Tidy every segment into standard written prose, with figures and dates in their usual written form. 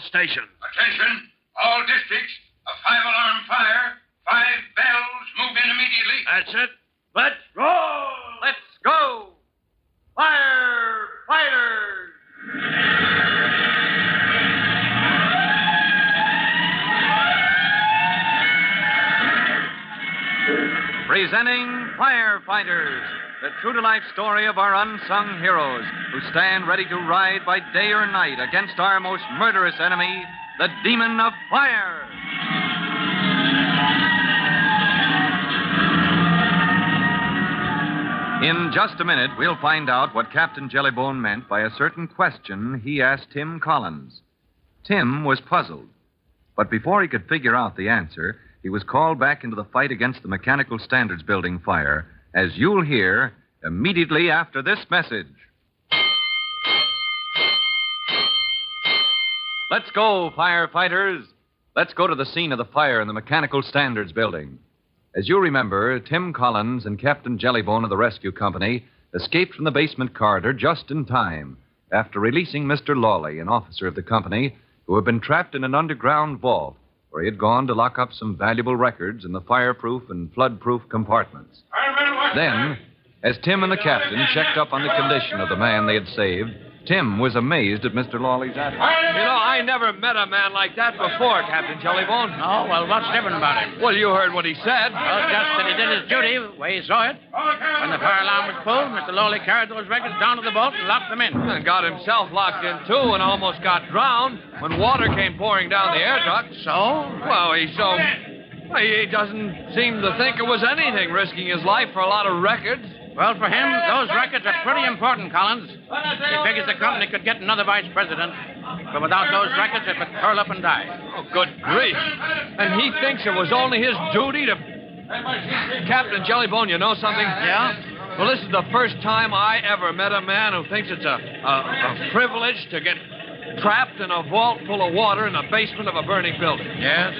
station. Attention, all districts. A 5-alarm fire. 5 bells. Move in immediately. That's it. Let's roll. Let's go. Firefighters! Presenting Firefighters, the true-to-life story of our unsung heroes who stand ready to ride by day or night against our most murderous enemy, the demon of fire. In just a minute, we'll find out what Captain Jellybone meant by a certain question he asked Tim Collins. Tim was puzzled. But before he could figure out the answer, he was called back into the fight against the Mechanical Standards Building fire, as you'll hear immediately after this message. Let's go, firefighters. Let's go to the scene of the fire in the Mechanical Standards Building. As you remember, Tim Collins and Captain Jellybone of the rescue company escaped from the basement corridor just in time after releasing Mr. Lawley, an officer of the company, who had been trapped in an underground vault where he had gone to lock up some valuable records in the fireproof and flood-proof compartments. Then, as Tim and the captain checked up on the condition of the man they had saved, Tim was amazed at Mr. Lawley's attitude. I never met a man like that before, Captain Jellybone. Oh, well, what's different about him? Well, you heard what he said. Well, just that he did his duty the way he saw it. When the fire alarm was pulled, Mr. Lawley carried those records down to the vault and locked them in. And got himself locked in, too, and almost got drowned when water came pouring down the air duct. So? Well, he doesn't seem to think it was anything, risking his life for a lot of records. Well, for him, those records are pretty important, Collins. He figures the company could get another vice president, but without those records, it would curl up and die. Oh, good grief. And he thinks it was only his duty to... Captain Jellybone, you know something? Yeah? Well, this is the first time I ever met a man who thinks it's a privilege to get trapped in a vault full of water in the basement of a burning building. Yes?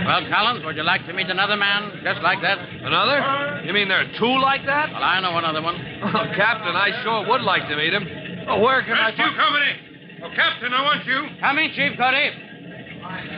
Well, Collins, would you like to meet another man just like that? Another? You mean there are two like that? Well, I know another one. Oh, Captain, I sure would like to meet him. Oh, where can I... Rescue company! Oh, Captain, I want you. Come in, Chief Cody.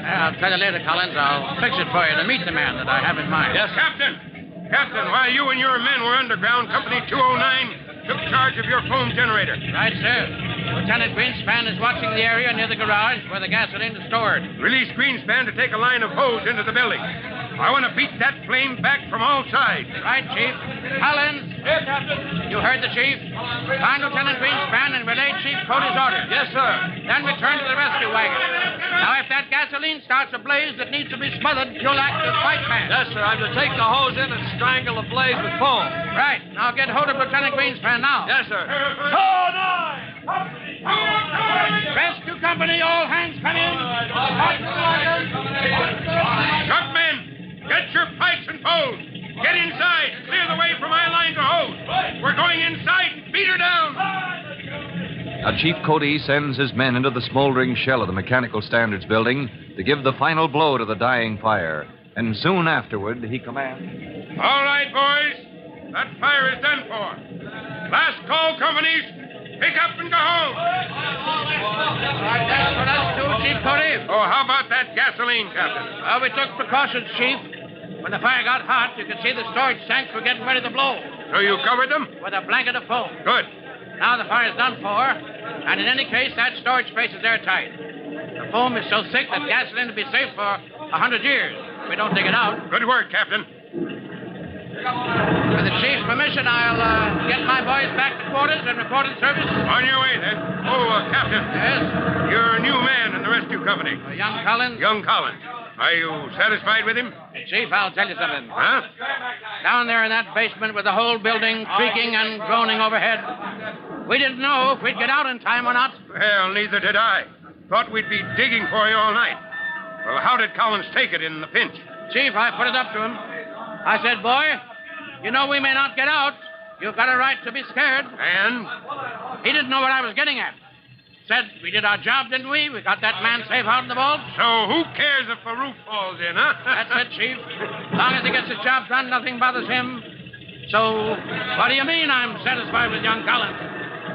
I'll tell you later, Collins. I'll fix it for you to meet the man that I have in mind. Yes, Captain. Captain, while you and your men were underground, Company 209 took charge of your foam generator. Right, sir. Lieutenant Greenspan is watching the area near the garage where the gasoline is stored. Release Greenspan to take a line of hose into the building. I want to beat that flame back from all sides. Right, Chief. Collins. Yes, Captain. You heard the Chief. Find Lieutenant Greenspan and relay Chief Cody's orders. Yes, sir. Then return to the rescue wagon. Now, if that gasoline starts a blaze that needs to be smothered, you'll act as fight man. Yes, sir. I'm to take the hose in and strangle the blaze with foam. Right. Now get hold of Lieutenant Greenspan now. Yes, sir. Rescue company, all hands come in. Truck men, get your pipes and poles. Get inside. Clear the way for my lines of hose. We're going inside. Beat her down. Now, Chief Cody sends his men into the smoldering shell of the Mechanical Standards Building to give the final blow to the dying fire. And soon afterward, he commands... All right, boys. That fire is done for. Last call, companies. Pick up and go home. Right, that's what us do, Chief Cody. Oh, how about that gasoline, Captain? Well, we took precautions, Chief. When the fire got hot, you could see the storage tanks were getting ready to blow. So you covered them? With a blanket of foam. Good. Now the fire's done for, and in any case, that storage space is airtight. The foam is so thick that gasoline will be safe for 100 years. If we don't dig it out. Good work, Captain. With the Chief's permission, I'll get my boys back to quarters and report in service. On your way, then. Oh, Captain. Yes? You're a new man in the rescue company. Young Collins? Young Collins. Are you satisfied with him? Hey, Chief, I'll tell you something. Huh? Down there in that basement with the whole building creaking and groaning overhead, we didn't know if we'd get out in time or not. Well, neither did I. Thought we'd be digging for you all night. Well, how did Collins take it in the pinch? Chief, I put it up to him. I said, boy, you know we may not get out. You've got a right to be scared. And? He didn't know what I was getting at. Said we did our job, didn't we? We got that man safe out in the vault. So who cares if the roof falls in, huh? That's it, Chief. As long as he gets the job done, nothing bothers him. So, what do you mean I'm satisfied with young Collins?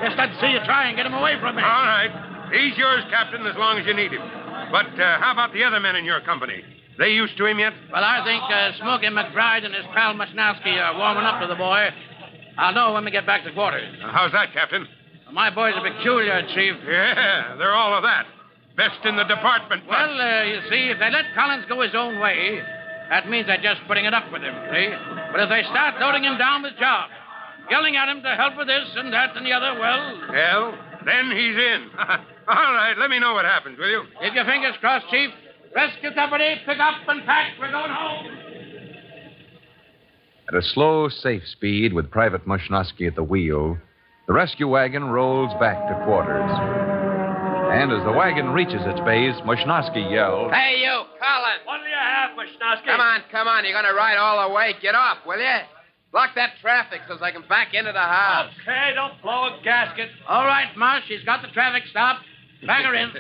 Just let's see you try and get him away from me. All right. He's yours, Captain, as long as you need him. But how about the other men in your company? They used to him yet? Well, I think Smokey McBride and his pal Mushnowski are warming up to the boy. I'll know when we get back to quarters. How's that, Captain? My boys are peculiar, Chief. Yeah, they're all of that. Best in the department. Well, you see, if they let Collins go his own way, that means they're just putting it up with him, see? But if they start loading him down with jobs, yelling at him to help with this and that and the other, Well, then he's in. All right, let me know what happens, will you? Keep your fingers crossed, Chief. Rescue company, pick up and pack. We're going home. At a slow, safe speed, with Private Mushnowski at the wheel, the rescue wagon rolls back to quarters. And as the wagon reaches its base, Mushnowski yells, Hey, you, Collins. What do you have, Mushnowski? Come on. You're going to ride all the way. Get off, will you? Block that traffic so I can back into the house. Okay, don't blow a gasket. All right, Mush. She's got the traffic stopped. Back her in.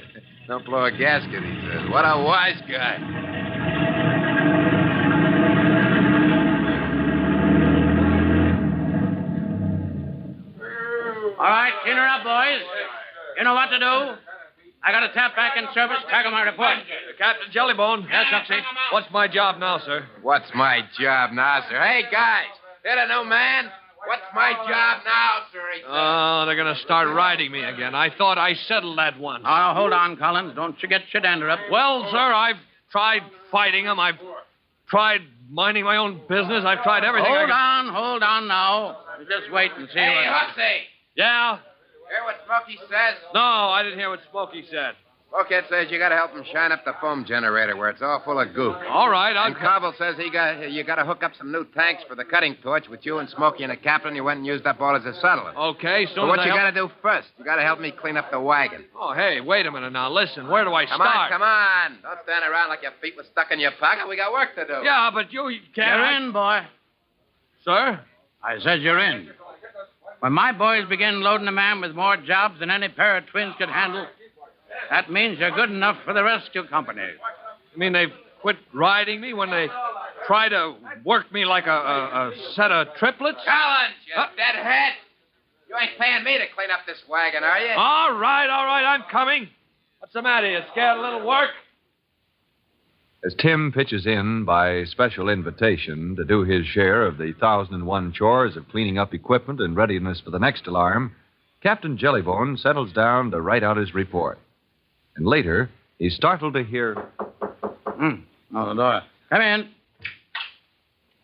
Don't blow a gasket, he says. What a wise guy. All right, clean her up, boys. You know what to do. I got a tap back in service. Tackle my report. Captain Jellybone. Yes, Uxie. What's my job now, sir? What's my job now, sir? Hey, guys. That a new man? What's my job now, sir? He says. Oh, they're going to start riding me again. I thought I settled that once. Oh, hold on, Collins. Don't you get your dander up. Well, sir, I've tried fighting them. I've tried minding my own business. I've tried everything. Hold on now. You just wait and see Hey, what... Huxley. Yeah? Hear what Smokey says? No, I didn't hear what Smokey said. Smokey says you got to help him shine up the foam generator where it's all full of goop. All right, I'll... And Cobble says you got to hook up some new tanks for the cutting torch with you and Smokey and the captain. You went and used up all as a settlement. Okay, So what you got to do first? You got to help me clean up the wagon. Oh, hey, wait a minute now. Listen, where do I Come start? on. Don't stand around like your feet were stuck in your pocket. We got work to do. Yeah, but you can't... You're in, boy. Sir? I said you're in. When my boys begin loading a man with more jobs than any pair of twins could handle, that means you're good enough for the rescue company. You mean they've quit riding me when they try to work me like a set of triplets? Collins, you deadhead. You ain't paying me to clean up this wagon, are you? All right, I'm coming. What's the matter? You scared a little work? As Tim pitches in by special invitation to do his share of the 1,001 chores of cleaning up equipment and readiness for the next alarm, Captain Jellybone settles down to write out his report. And later, he's startled to hear... Oh, the door. Come in.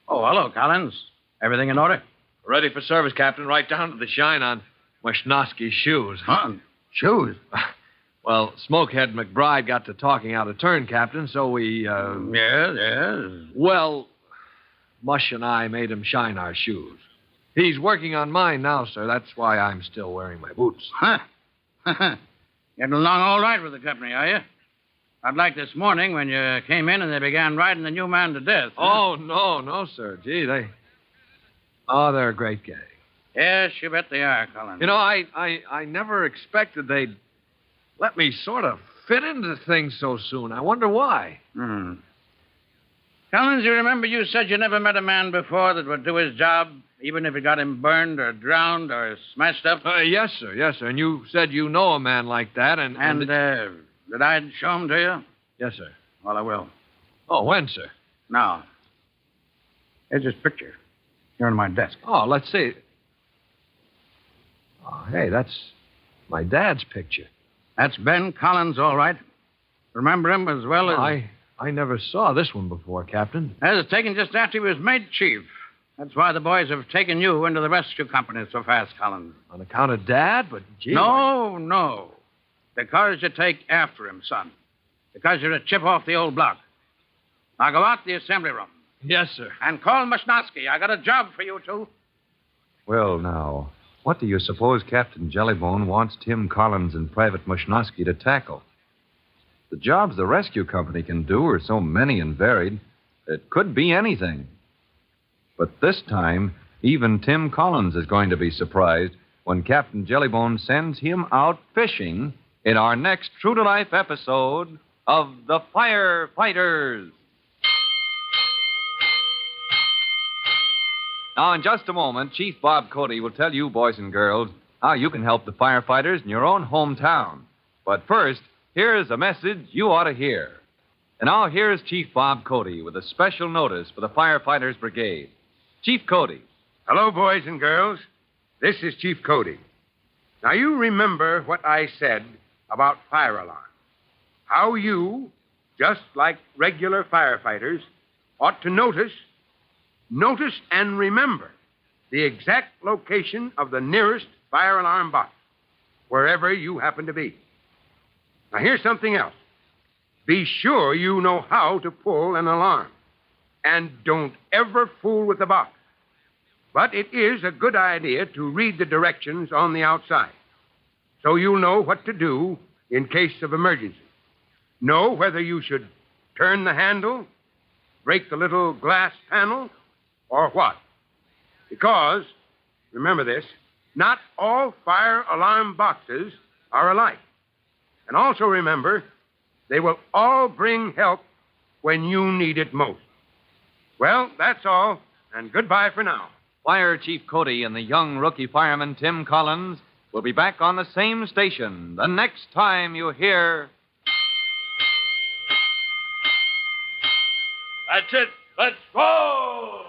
Oh, hello, Collins. Everything in order? Ready for service, Captain. Right down to the shine on Mushnowski's shoes. Huh? Shoes? Well, Smokehead McBride got to talking out of turn, Captain, so we, Yes. Well, Mush and I made him shine our shoes. He's working on mine now, sir. That's why I'm still wearing my boots. Huh? Getting along all right with the company, are you? Not like this morning when you came in and they began riding the new man to death. Oh, no, sir. Gee, they're a great gang. Yes, you bet they are, Collins. You know, I never expected they'd let me sort of fit into things so soon. I wonder why. Collins, you remember you said you never met a man before that would do his job, even if it got him burned or drowned or smashed up? Yes, sir. And you said you know a man like that, and did I show him to you? Yes, sir. Well, I will. Oh, when, sir? Now, here's his picture. Here on my desk. Oh, let's see. Oh, hey, that's my dad's picture. That's Ben Collins, all right. Remember him as well as... I never saw this one before, Captain. That was taken just after he was made chief. That's why the boys have taken you into the rescue company so fast, Collins. On account of Dad? But, gee... No. Because you take after him, son. Because you're a chip off the old block. Now go out to the assembly room. Yes, sir. And call Mushnowski. I got a job for you two. Well, now, what do you suppose Captain Jellybone wants Tim Collins and Private Mushnowski to tackle? The jobs the rescue company can do are so many and varied, it could be anything. But this time, even Tim Collins is going to be surprised when Captain Jellybone sends him out fishing in our next true-to-life episode of The Firefighters. Now, in just a moment, Chief Bob Cody will tell you, boys and girls, how you can help the firefighters in your own hometown. But first, here's a message you ought to hear. And now here's Chief Bob Cody with a special notice for the Firefighters Brigade. Chief Cody. Hello, boys and girls. This is Chief Cody. Now, you remember what I said about fire alarm. How you, just like regular firefighters, ought to notice and remember the exact location of the nearest fire alarm box, wherever you happen to be. Now, here's something else. Be sure you know how to pull an alarm. And don't ever fool with the box. But it is a good idea to read the directions on the outside, so you'll know what to do in case of emergency. Know whether you should turn the handle, break the little glass panel, or what. Because, remember this, not all fire alarm boxes are alike. And also remember, they will all bring help when you need it most. Well, that's all, and goodbye for now. Fire Chief Cody and the young rookie fireman Tim Collins will be back on the same station the next time you hear... That's it. Let's go!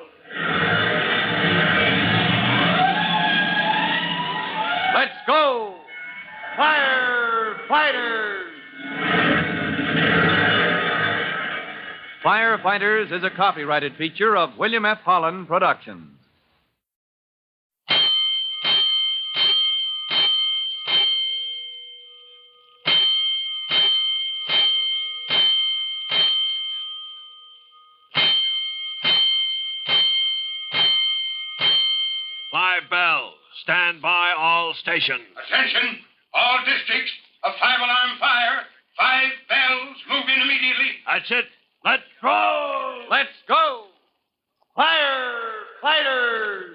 Let's go! Firefighters! Firefighters is a copyrighted feature of William F. Holland Productions. Five bells. Stand by all stations. Attention, all districts. A five-alarm fire. 5 bells. Move in immediately. That's it. Let's go! Let's go! Firefighters!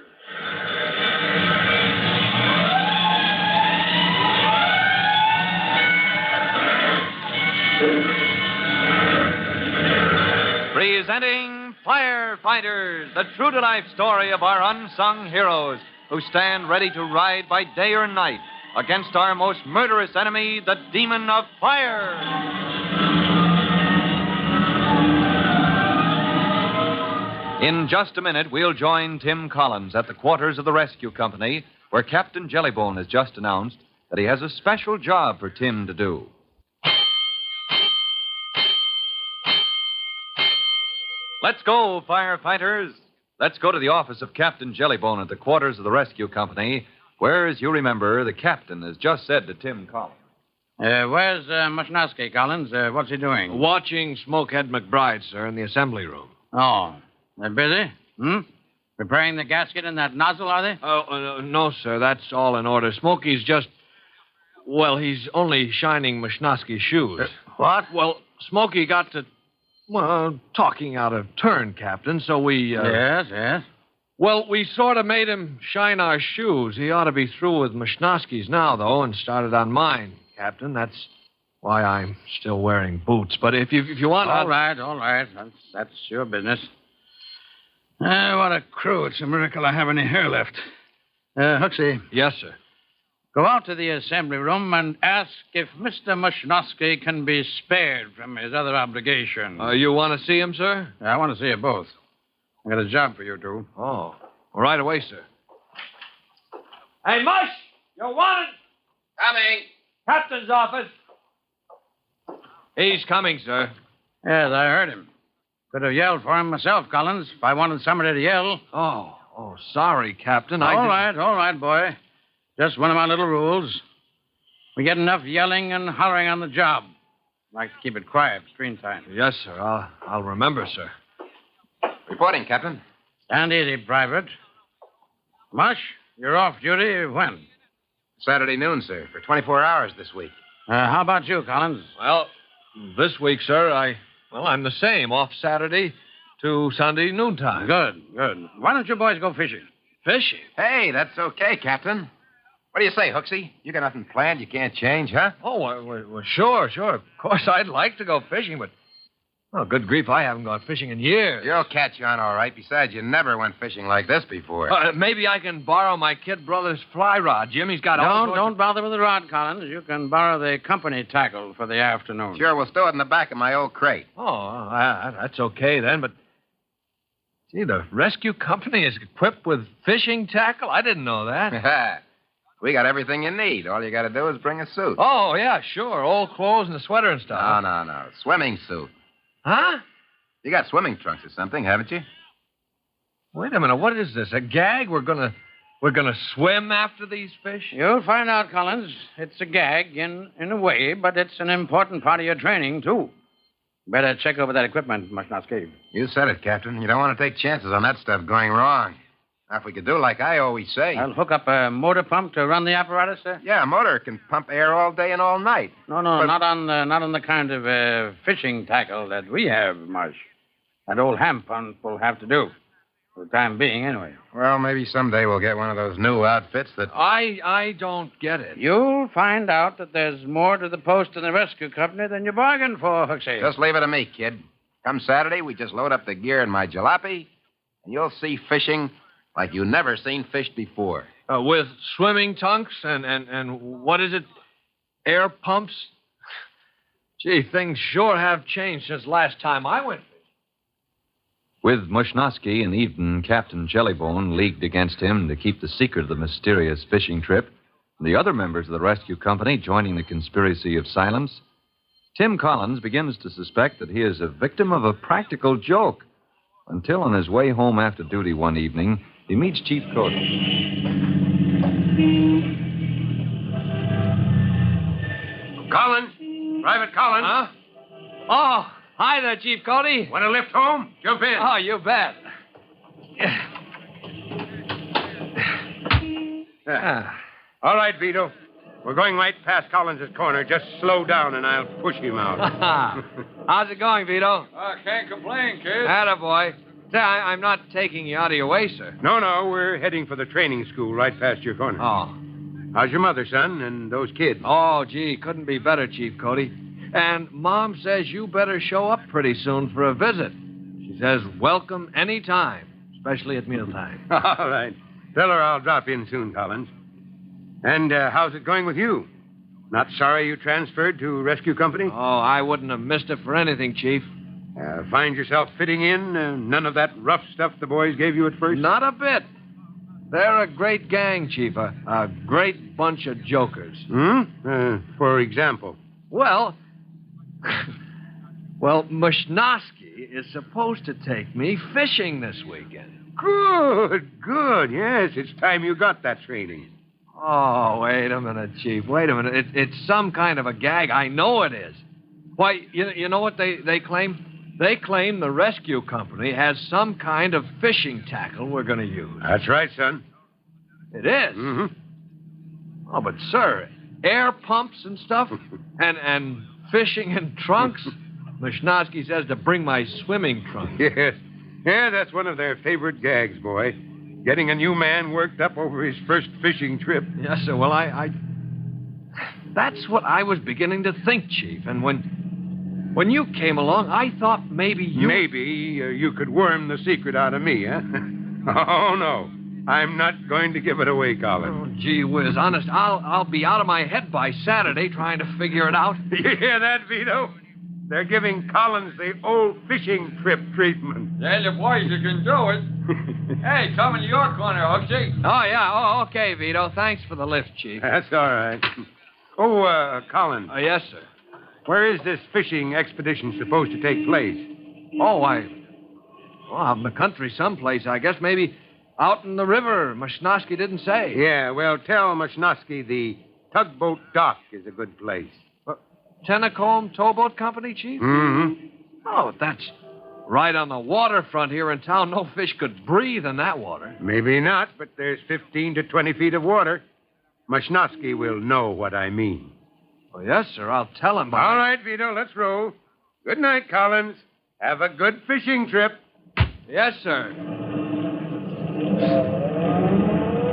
Presenting Firefighters, the true-to-life story of our unsung heroes who stand ready to ride by day or night against our most murderous enemy, the demon of fire. In just a minute, we'll join Tim Collins at the quarters of the rescue company, where Captain Jellybone has just announced that he has a special job for Tim to do. Let's go, firefighters. Let's go to the office of Captain Jellybone at the quarters of the rescue company, where, as you remember, the captain has just said to Tim Collins. Where's Mushnosky, Collins? What's he doing? Watching Smokehead McBride, sir, in the assembly room. Oh, they're busy? Preparing the gasket in that nozzle, are they? No, sir. That's all in order. Smokey's just... Well, he's only shining Mushnosky's shoes. What? Well, Smokey got to... Well, talking out of turn, Captain, so we... Yes. Well, we sort of made him shine our shoes. He ought to be through with Mushnosky's now, though, and started on mine, Captain. That's why I'm still wearing boots. But if you want... All right. That's your business. What a crew. It's a miracle I have any hair left. Huxley. Yes, sir. Go out to the assembly room and ask if Mr. Mushnosky can be spared from his other obligation. You want to see him, sir? I want to see you both. I got a job for you two. Oh. Right away, sir. Hey, Mush! You're wanted! Coming. Captain's office. He's coming, sir. Yes, I heard him. Could have yelled for him myself, Collins, if I wanted somebody to yell. Oh, sorry, Captain. All right, boy. Just one of my little rules. We get enough yelling and hollering on the job. Like to keep it quiet between times. Yes, sir. I'll remember, sir. Reporting, Captain. Stand easy, Private. Mush, you're off duty when? Saturday noon, sir, for 24 hours this week. How about you, Collins? Well, this week, sir, I'm the same. Off Saturday to Sunday noontime. Good. Why don't you boys go fishing? Fishing? Hey, that's okay, Captain. What do you say, Hooksy? You got nothing planned you can't change, huh? Oh, well, sure. Of course, I'd like to go fishing, but Oh, good grief, I haven't gone fishing in years. You'll catch on all right. Besides, you never went fishing like this before. Maybe I can borrow my kid brother's fly rod. Jimmy's got all Don't bother with the rod, Collins. You can borrow the company tackle for the afternoon. Sure, we'll stow it in the back of my old crate. Oh, that's okay then, but... Gee, the rescue company is equipped with fishing tackle? I didn't know that. We got everything you need. All you got to do is bring a suit. Oh, yeah, sure. Old clothes and a sweater and stuff. No. Swimming suit. Huh? You got swimming trunks or something, haven't you? Wait a minute. What is this? A gag? We're gonna swim after these fish? You'll find out, Collins. It's a gag in a way, but it's an important part of your training, too. Better check over that equipment, Mushnowski. You said it, Captain. You don't want to take chances on that stuff going wrong. Now, if we could do like I always say. I'll hook up a motor pump to run the apparatus, sir. Yeah, a motor can pump air all day and all night. No, not on the kind of fishing tackle that we have, Marsh. That old hand pump will have to do. For the time being, anyway. Well, maybe someday we'll get one of those new outfits that... I don't get it. You'll find out that there's more to the post in the rescue company than you bargained for, Huxley. Just leave it to me, kid. Come Saturday, we just load up the gear in my jalopy, and you'll see fishing like you never seen fished before. With swimming trunks and what is it? Air pumps? Gee, things sure have changed since last time I went fishing. With Mushnowski and even Captain Jellybone leagued against him to keep the secret of the mysterious fishing trip, and the other members of the rescue company joining the conspiracy of silence, Tim Collins begins to suspect that he is a victim of a practical joke until on his way home after duty one evening, he meets Chief Cody. Collins? Private Collins? Huh? Oh, hi there, Chief Cody. Want to lift home? Jump in. Oh, you bet. All right, Vito. We're going right past Collins' corner. Just slow down and I'll push him out. How's it going, Vito? Can't complain, kid. Attaboy. Say, I'm not taking you out of your way, sir. No, we're heading for the training school right past your corner. Oh. How's your mother, son, and those kids? Oh, gee, couldn't be better, Chief Cody. And Mom says you better show up pretty soon for a visit. She says welcome any time, especially at mealtime. All right. Tell her I'll drop in soon, Collins. And how's it going with you? Not sorry you transferred to rescue company? Oh, I wouldn't have missed it for anything, Chief. Find yourself fitting in? None of that rough stuff the boys gave you at first? Not a bit. They're a great gang, Chief. A great bunch of jokers. For example? Well, Mushnowski is supposed to take me fishing this weekend. Good. Yes, it's time you got that training. Oh, wait a minute, Chief. Wait a minute. It's some kind of a gag. I know it is. Why, you know what they claim? They claim the rescue company has some kind of fishing tackle we're going to use. That's right, son. It is? Mm-hmm. Oh, but, sir, air pumps and stuff? and fishing in trunks? Mushnowski says to bring my swimming trunks. Yes. Yeah, that's one of their favorite gags, boy. Getting a new man worked up over his first fishing trip. Yes, sir. Well, that's what I was beginning to think, Chief. And when you came along, I thought maybe you... Maybe you could worm the secret out of me, huh? Oh, no. I'm not going to give it away, Collins. Oh, gee whiz. Honest, I'll be out of my head by Saturday trying to figure it out. You hear that, Vito? They're giving Collins the old fishing trip treatment. Tell the boys you can do it. Hey, come in your corner, Huxley. Oh, yeah. Oh, okay, Vito. Thanks for the lift, Chief. That's all right. Oh, Collins. Oh, yes, sir. Where is this fishing expedition supposed to take place? Oh, out in the country someplace, I guess. Maybe out in the river. Mushnowski didn't say. Yeah, well, tell Mushnowski the tugboat dock is a good place. Tennacombe Towboat Company, Chief? Mm-hmm. Oh, that's right on the waterfront here in town. No fish could breathe in that water. Maybe not, but there's 15 to 20 feet of water. Mushnowski will know what I mean. Oh, yes, sir. I'll tell him. All right, Vito, let's roll. Good night, Collins. Have a good fishing trip. Yes, sir.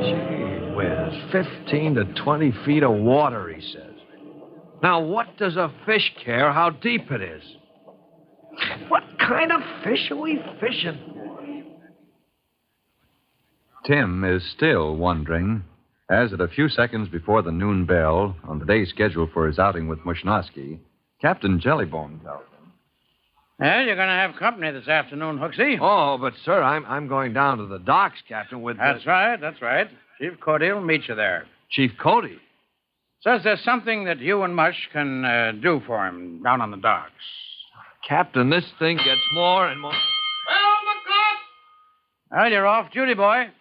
Gee whiz, 15 to 20 feet of water, he says. Now, what does a fish care how deep it is? kind of fish are we fishing? Tim is still wondering, as at a few seconds before the noon bell on the day scheduled for his outing with Mushnosky, Captain Jellybone tells him. Well, you're going to have company this afternoon, Hooksy. Oh, but, sir, I'm going down to the docks, Captain, with... That's right. Chief Cody will meet you there. Chief Cody? Says there's something that you and Mush can do for him down on the docks. Captain, this thing gets more and more... Well, you're off duty, boy.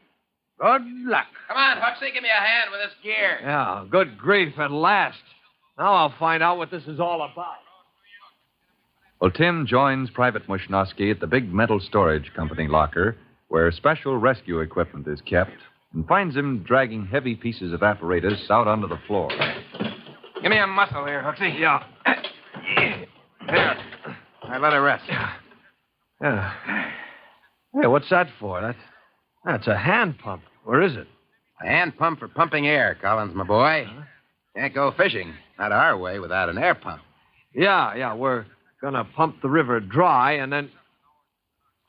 Good luck. Come on, Huxley, give me a hand with this gear. Yeah, good grief, at last. Now I'll find out what this is all about. Well, Tim joins Private Mushnosky at the big metal storage company locker where special rescue equipment is kept and finds him dragging heavy pieces of apparatus out onto the floor. Give me a muscle here, Huxley. Yeah. There. I let her rest. Yeah. Hey, what's that for? That's a hand pump. Where is it? A hand pump for pumping air, Collins, my boy. Can't go fishing. Not our way without an air pump. Yeah, we're gonna pump the river dry and then...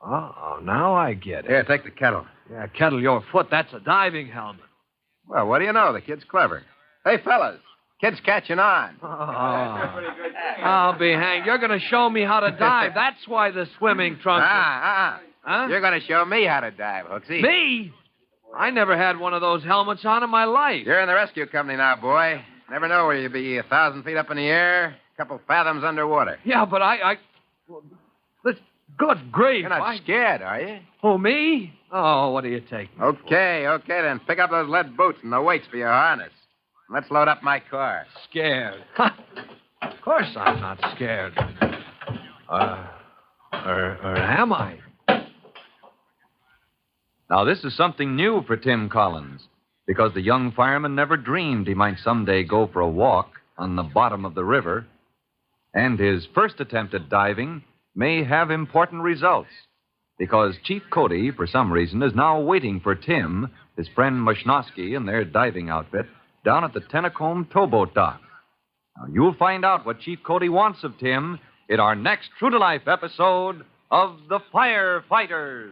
Oh, now I get it. Here, take the kettle. Yeah, kettle your foot. That's a diving helmet. Well, what do you know? The kid's clever. Hey, fellas, kid's catching on. Oh, I'll be hanged. You're gonna show me how to dive. That's why the swimming trunks... Huh? You're going to show me how to dive, Hooksy. Me? I never had one of those helmets on in my life. You're in the rescue company now, boy. Never know where you'll be 1,000 feet up in the air, a couple fathoms underwater. Yeah, but good grief. You're not scared, are you? Oh, me? Oh, what do you take me Okay, then. Pick up those lead boots and the weights for your harness. Let's load up my car. Scared? Of course I'm not scared. Or am I? Now, this is something new for Tim Collins, because the young fireman never dreamed he might someday go for a walk on the bottom of the river. And his first attempt at diving may have important results, because Chief Cody, for some reason, is now waiting for Tim, his friend Mushnosky, and their diving outfit down at the Tennacombe towboat dock. Now, you'll find out what Chief Cody wants of Tim in our next true-to-life episode of The Firefighters.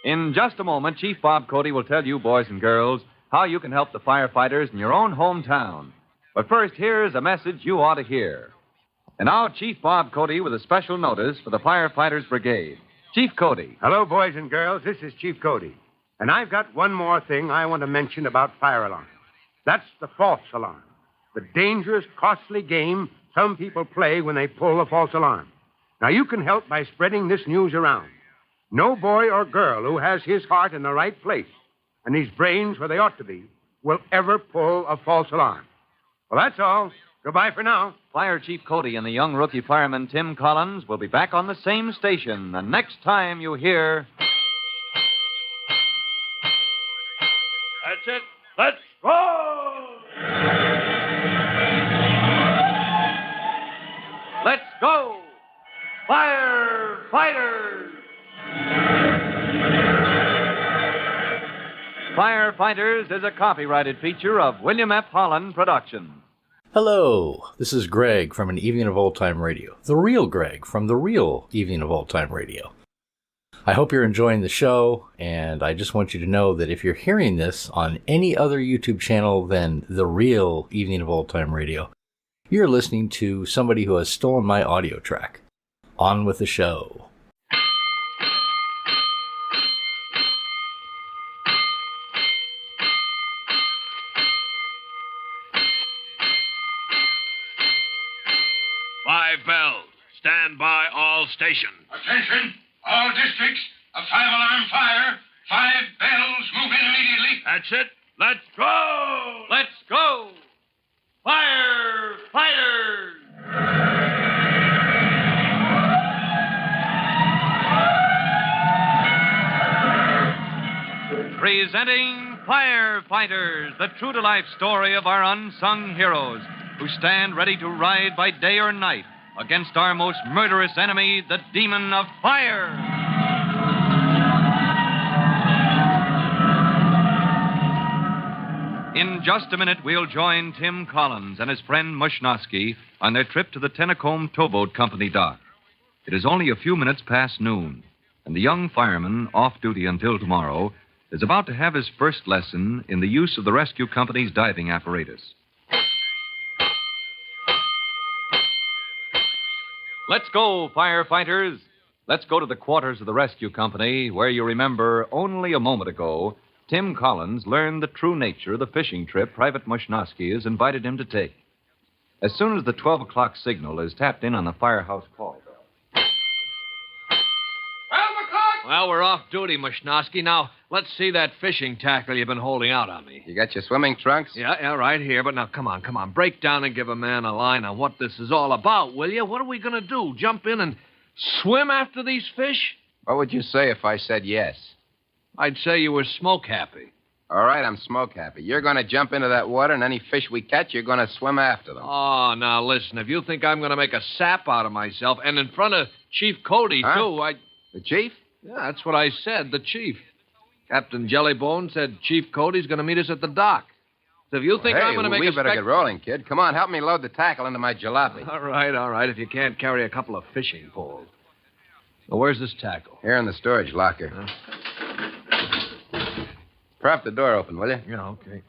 In just a moment, Chief Bob Cody will tell you, boys and girls, how you can help the firefighters in your own hometown. But first, here's a message you ought to hear. And now, Chief Bob Cody with a special notice for the Firefighters Brigade. Chief Cody. Hello, boys and girls. This is Chief Cody. And I've got one more thing I want to mention about fire alarms. That's the false alarm. The dangerous, costly game some people play when they pull a false alarm. Now, you can help by spreading this news around. No boy or girl who has his heart in the right place and his brains where they ought to be will ever pull a false alarm. Well, that's all. Goodbye for now. Fire Chief Cody and the young rookie fireman Tim Collins will be back on the same station the next time you hear... That's it. Let's go! Let's go! Firefighters! Firefighters is a copyrighted feature of William F. Holland Productions. Hello, this is Greg from An Evening of Old Time Radio. The real Greg from The Real Evening of Old Time Radio. I hope you're enjoying the show, and I just want you to know that if you're hearing this on any other YouTube channel than The Real Evening of Old Time Radio, you're listening to somebody who has stolen my audio track. On with the show. Stand by all stations. Attention, all districts. A 5-alarm fire. 5 bells. Move in immediately. That's it. Let's go! Let's go! Firefighters! Presenting Firefighters, the true-to-life story of our unsung heroes who stand ready to ride by day or night against our most murderous enemy, the demon of fire. In In just a minute, we'll join Tim Collins and his friend Mushnosky on their trip to the Tennacombe Towboat Company dock. It is only a few minutes past noon, and the young fireman, off duty until tomorrow, is about to have his first lesson in the use of the rescue company's diving apparatus. Let's go, firefighters. Let's go to the quarters of the rescue company, where you remember only a moment ago, Tim Collins learned the true nature of the fishing trip Private Mushnosky has invited him to take. As soon as the 12 o'clock signal is tapped in on the firehouse call bell. 12 o'clock! Well, we're off duty, Mushnosky. Now, let's see that fishing tackle you've been holding out on me. You got your swimming trunks? Yeah, right here. But now, come on. Break down and give a man a line on what this is all about, will you? What are we going to do? Jump in and swim after these fish? What would you say if I said yes? I'd say you were smoke happy. All right, I'm smoke happy. You're going to jump into that water, and any fish we catch, you're going to swim after them. Oh, now listen, if you think I'm going to make a sap out of myself, and in front of Chief Cody, too, The chief? Yeah, that's what I said, the chief. Captain Jellybone said Chief Cody's going to meet us at the dock. So if you think I'm going to make we better get rolling, kid. Come on, help me load the tackle into my jalopy. All right, if you can't carry a couple of fishing poles. Well, where's this tackle? Here in the storage locker. Prop the door open, will you? Yeah, okay.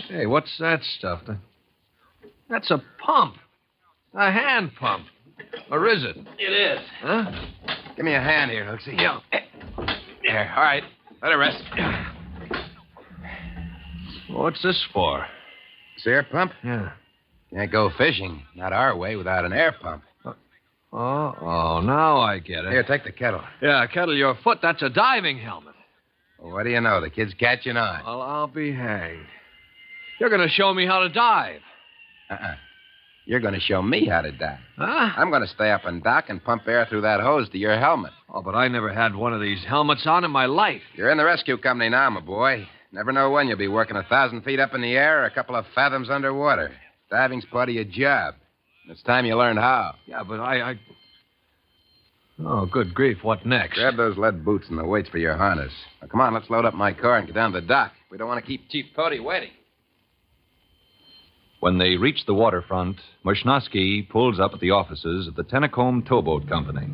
Hey, what's that stuff? That's a pump. A hand pump. Or is it? It is. Huh? Give me a hand here, Hooksy. Yeah. There, all right. Let it rest. What's this for? This air pump? Yeah. Can't go fishing, not our way, without an air pump. Oh, now I get it. Here, take the kettle. Yeah, kettle your foot. That's a diving helmet. Well, what do you know? The kid's catching on. Well, I'll be hanged. You're going to show me how to dive. You're going to show me how to dive. Huh? I'm going to stay up and dock and pump air through that hose to your helmet. Oh, but I never had one of these helmets on in my life. You're in the rescue company now, my boy. Never know when you'll be working 1,000 feet up in the air or a couple of fathoms underwater. Diving's part of your job. It's time you learned how. Yeah, but I... Oh, good grief. What next? Grab those lead boots and the weights for your harness. Now, come on, let's load up my car and get down to the dock. We don't want to keep Chief Cody waiting. When they reach the waterfront, Mushnosky pulls up at the offices of the Tennacombe Towboat Company.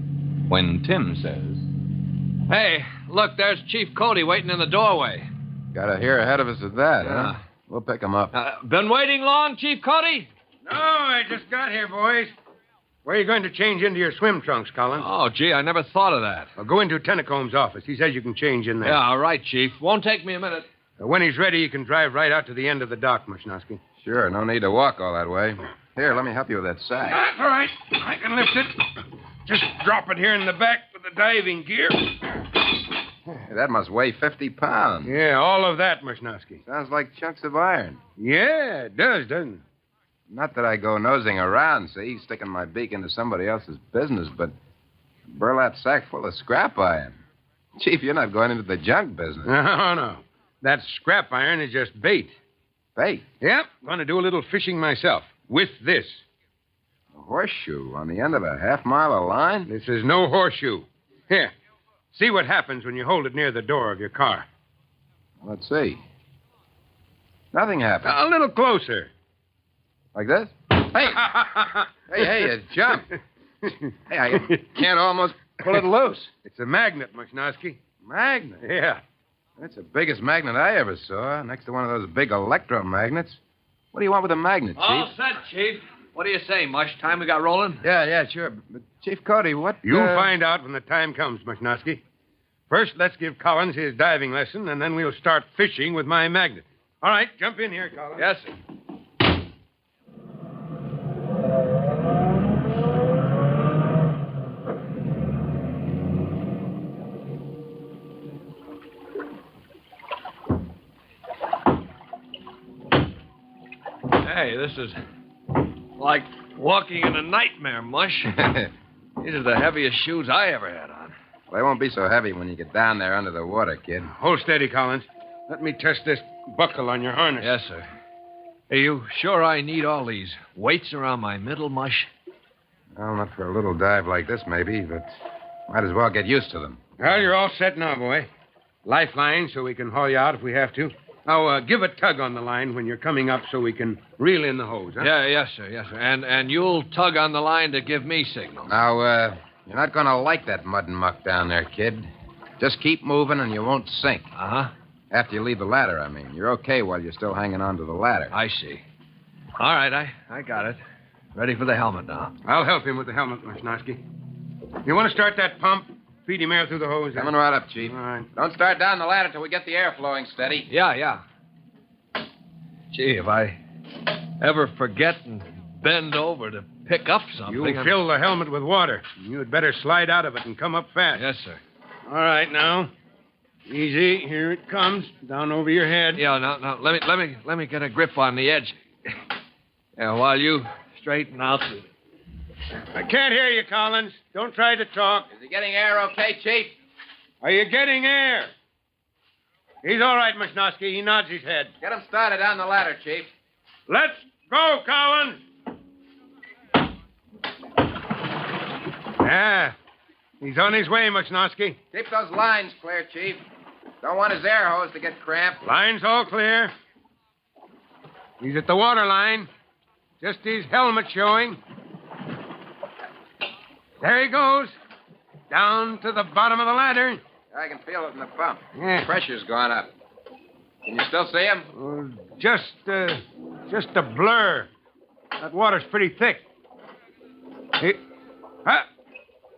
When Tim says, Hey, look, there's Chief Cody waiting in the doorway. Got a here ahead of us at that, Yeah. huh? We'll pick him up. Been waiting long, Chief Cody? No, I just got here, boys. Where are you going to change into your swim trunks, Collins? Oh, gee, I never thought of that. Well, go into Tennacombe's office. He says you can change in there. Yeah, all right, Chief. Won't take me a minute. When he's ready, you can drive right out to the end of the dock, Mushnosky. Sure, no need to walk all that way. Here, let me help you with that sack. That's all right. I can lift it. Just drop it here in the back with the diving gear. That must weigh 50 pounds. Yeah, all of that, Mushnosky. Sounds like chunks of iron. Yeah, it does, doesn't it? Not that I go nosing around, see, sticking my beak into somebody else's business, but a burlap sack full of scrap iron. Chief, you're not going into the junk business. No. That scrap iron is just bait. Bait? Yep, going to do a little fishing myself with this. A horseshoe on the end of a half-mile of line? This is no horseshoe. Here, see what happens when you hold it near the door of your car. Let's see. Nothing happened. A little closer. Like this? Hey! hey, you jumped. Hey, I can't almost pull it loose. It's a magnet, Mushnosky. Magnet? Yeah. That's the biggest magnet I ever saw, next to one of those big electromagnets. What do you want with a magnet, Chief? All set, Chief. What do you say, Mush? Time we got rolling? Yeah, sure. But Chief Cody, what... You'll find out when the time comes, Mushnosky. First, let's give Collins his diving lesson, and then we'll start fishing with my magnet. All right, jump in here, Collins. Yes, sir. Hey, this is like walking in a nightmare, Mush. These are the heaviest shoes I ever had on. Well, they won't be so heavy when you get down there under the water, kid. Hold steady, Collins. Let me test this buckle on your harness. Yes, sir. Are you sure I need all these weights around my middle, Mush? Well, not for a little dive like this, maybe, but might as well get used to them. Well, you're all set now, boy. Lifeline so we can haul you out if we have to. Now, give a tug on the line when you're coming up so we can reel in the hose, huh? Yeah, yes, sir, yes, sir. And you'll tug on the line to give me signal. Now, you're not going to like that mud and muck down there, kid. Just keep moving and you won't sink. Uh-huh. After you leave the ladder, I mean. You're okay while you're still hanging on to the ladder. I see. All right, I got it. Ready for the helmet now. I'll help him with the helmet, Wisnowski. You want to start that pump? Feed him air through the hose. Coming right up, Chief. All right. Don't start down the ladder till we get the air flowing steady. Yeah. Gee, if I ever forget and bend over to pick up something... You'll fill the helmet with water. You had better slide out of it and come up fast. Yes, sir. All right, now. Easy. Here it comes. Down over your head. Yeah, now, let me get a grip on the edge. Yeah, while you straighten out the... I can't hear you, Collins. Don't try to talk. Is he getting air okay, Chief? Are you getting air? He's all right, Wisnowski. He nods his head. Get him started on the ladder, Chief. Let's go, Collins. Yeah. He's on his way, Wisnowski. Keep those lines clear, Chief. Don't want his air hose to get cramped. Line's all clear. He's at the water line. Just his helmet showing. There he goes. Down to the bottom of the ladder. I can feel it in the pump. Yeah. Pressure's gone up. Can you still see him? Just a blur. That water's pretty thick.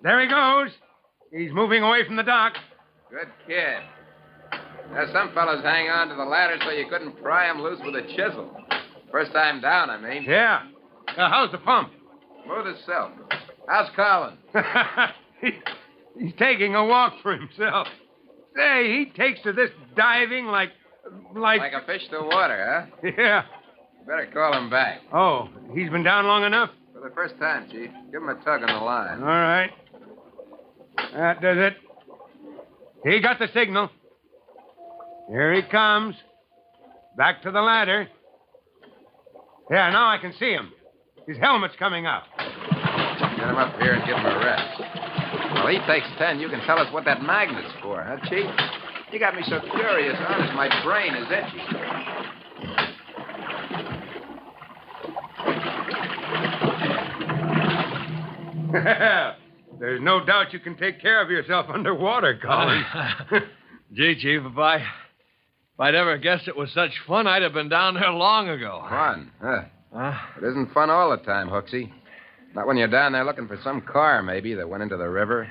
There he goes. He's moving away from the dock. Good kid. Now, some fellas hang on to the ladder so you couldn't pry him loose with a chisel. First time down, I mean. Yeah. How's the pump? Smooth as silk. How's Colin? He's taking a walk for himself. Say, he takes to this diving like... Like a fish to water, huh? Yeah. Better call him back. Oh, he's been down long enough? For the first time, Chief. Give him a tug on the line. All right. That does it. He got the signal. Here he comes. Back to the ladder. Yeah, now I can see him. His helmet's coming up. Get him up here and give him a rest. Well, he takes 10. You can tell us what that magnet's for, huh, Chief? You got me so curious, honest. My brain is itchy. There's no doubt you can take care of yourself underwater, Collins. Gee, Chief, if I'd ever guessed it was such fun, I'd have been down there long ago. Fun, huh? It isn't fun all the time, Hooksy. Not when you're down there looking for some car, maybe, that went into the river.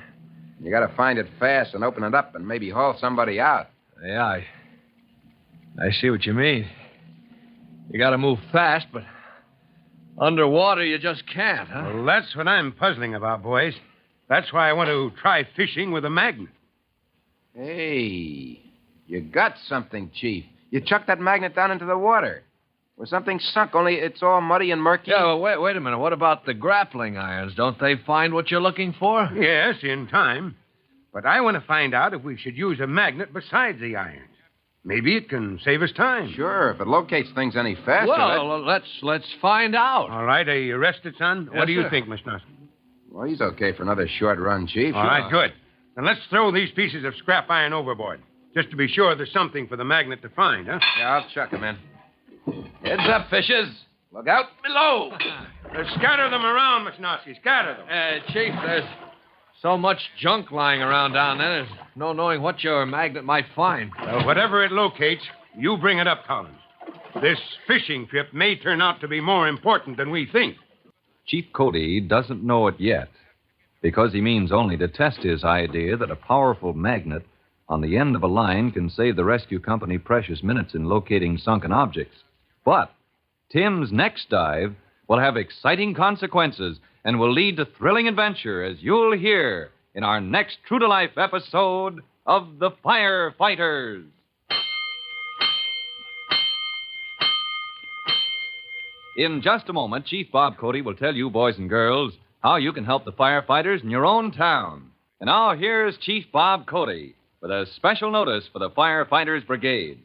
You got to find it fast and open it up and maybe haul somebody out. Yeah, I see what you mean. You got to move fast, but underwater you just can't, huh? Well, that's what I'm puzzling about, boys. That's why I want to try fishing with a magnet. Hey, you got something, Chief. You chucked that magnet down into the water. Where something sunk, only it's all muddy and murky. Yeah, well, wait a minute. What about the grappling irons? Don't they find what you're looking for? Yes, in time. But I want to find out if we should use a magnet besides the irons. Maybe it can save us time. Sure, if it locates things any faster. Well, let's find out. All right, are you rested, son? Yes, what do you sir. think, Miss Nuss? Well, he's okay for another short run, Chief. All right, good. Then let's throw these pieces of scrap iron overboard, just to be sure there's something for the magnet to find, huh? Yeah, I'll chuck him in. Heads up, fishes. Look out below. Scatter them around, Miss Nosky. Scatter them. Chief, there's so much junk lying around down there. There's no knowing what your magnet might find. Well, whatever it locates, you bring it up, Collins. This fishing trip may turn out to be more important than we think. Chief Cody doesn't know it yet, because he means only to test his idea that a powerful magnet on the end of a line can save the rescue company precious minutes in locating sunken objects. But Tim's next dive will have exciting consequences and will lead to thrilling adventure, as you'll hear in our next true-to-life episode of The Firefighters. In just a moment, Chief Bob Cody will tell you, boys and girls, how you can help the firefighters in your own town. And now here's Chief Bob Cody with a special notice for the Firefighters Brigade.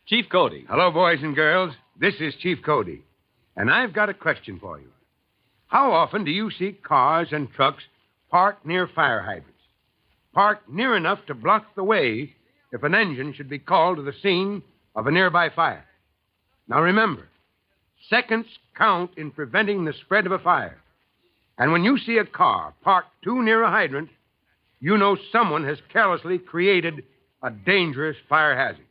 Chief Cody. Hello, boys and girls. This is Chief Cody. And I've got a question for you. How often do you see cars and trucks parked near fire hydrants? Parked near enough to block the way if an engine should be called to the scene of a nearby fire. Now remember, seconds count in preventing the spread of a fire. And when you see a car parked too near a hydrant, you know someone has carelessly created a dangerous fire hazard.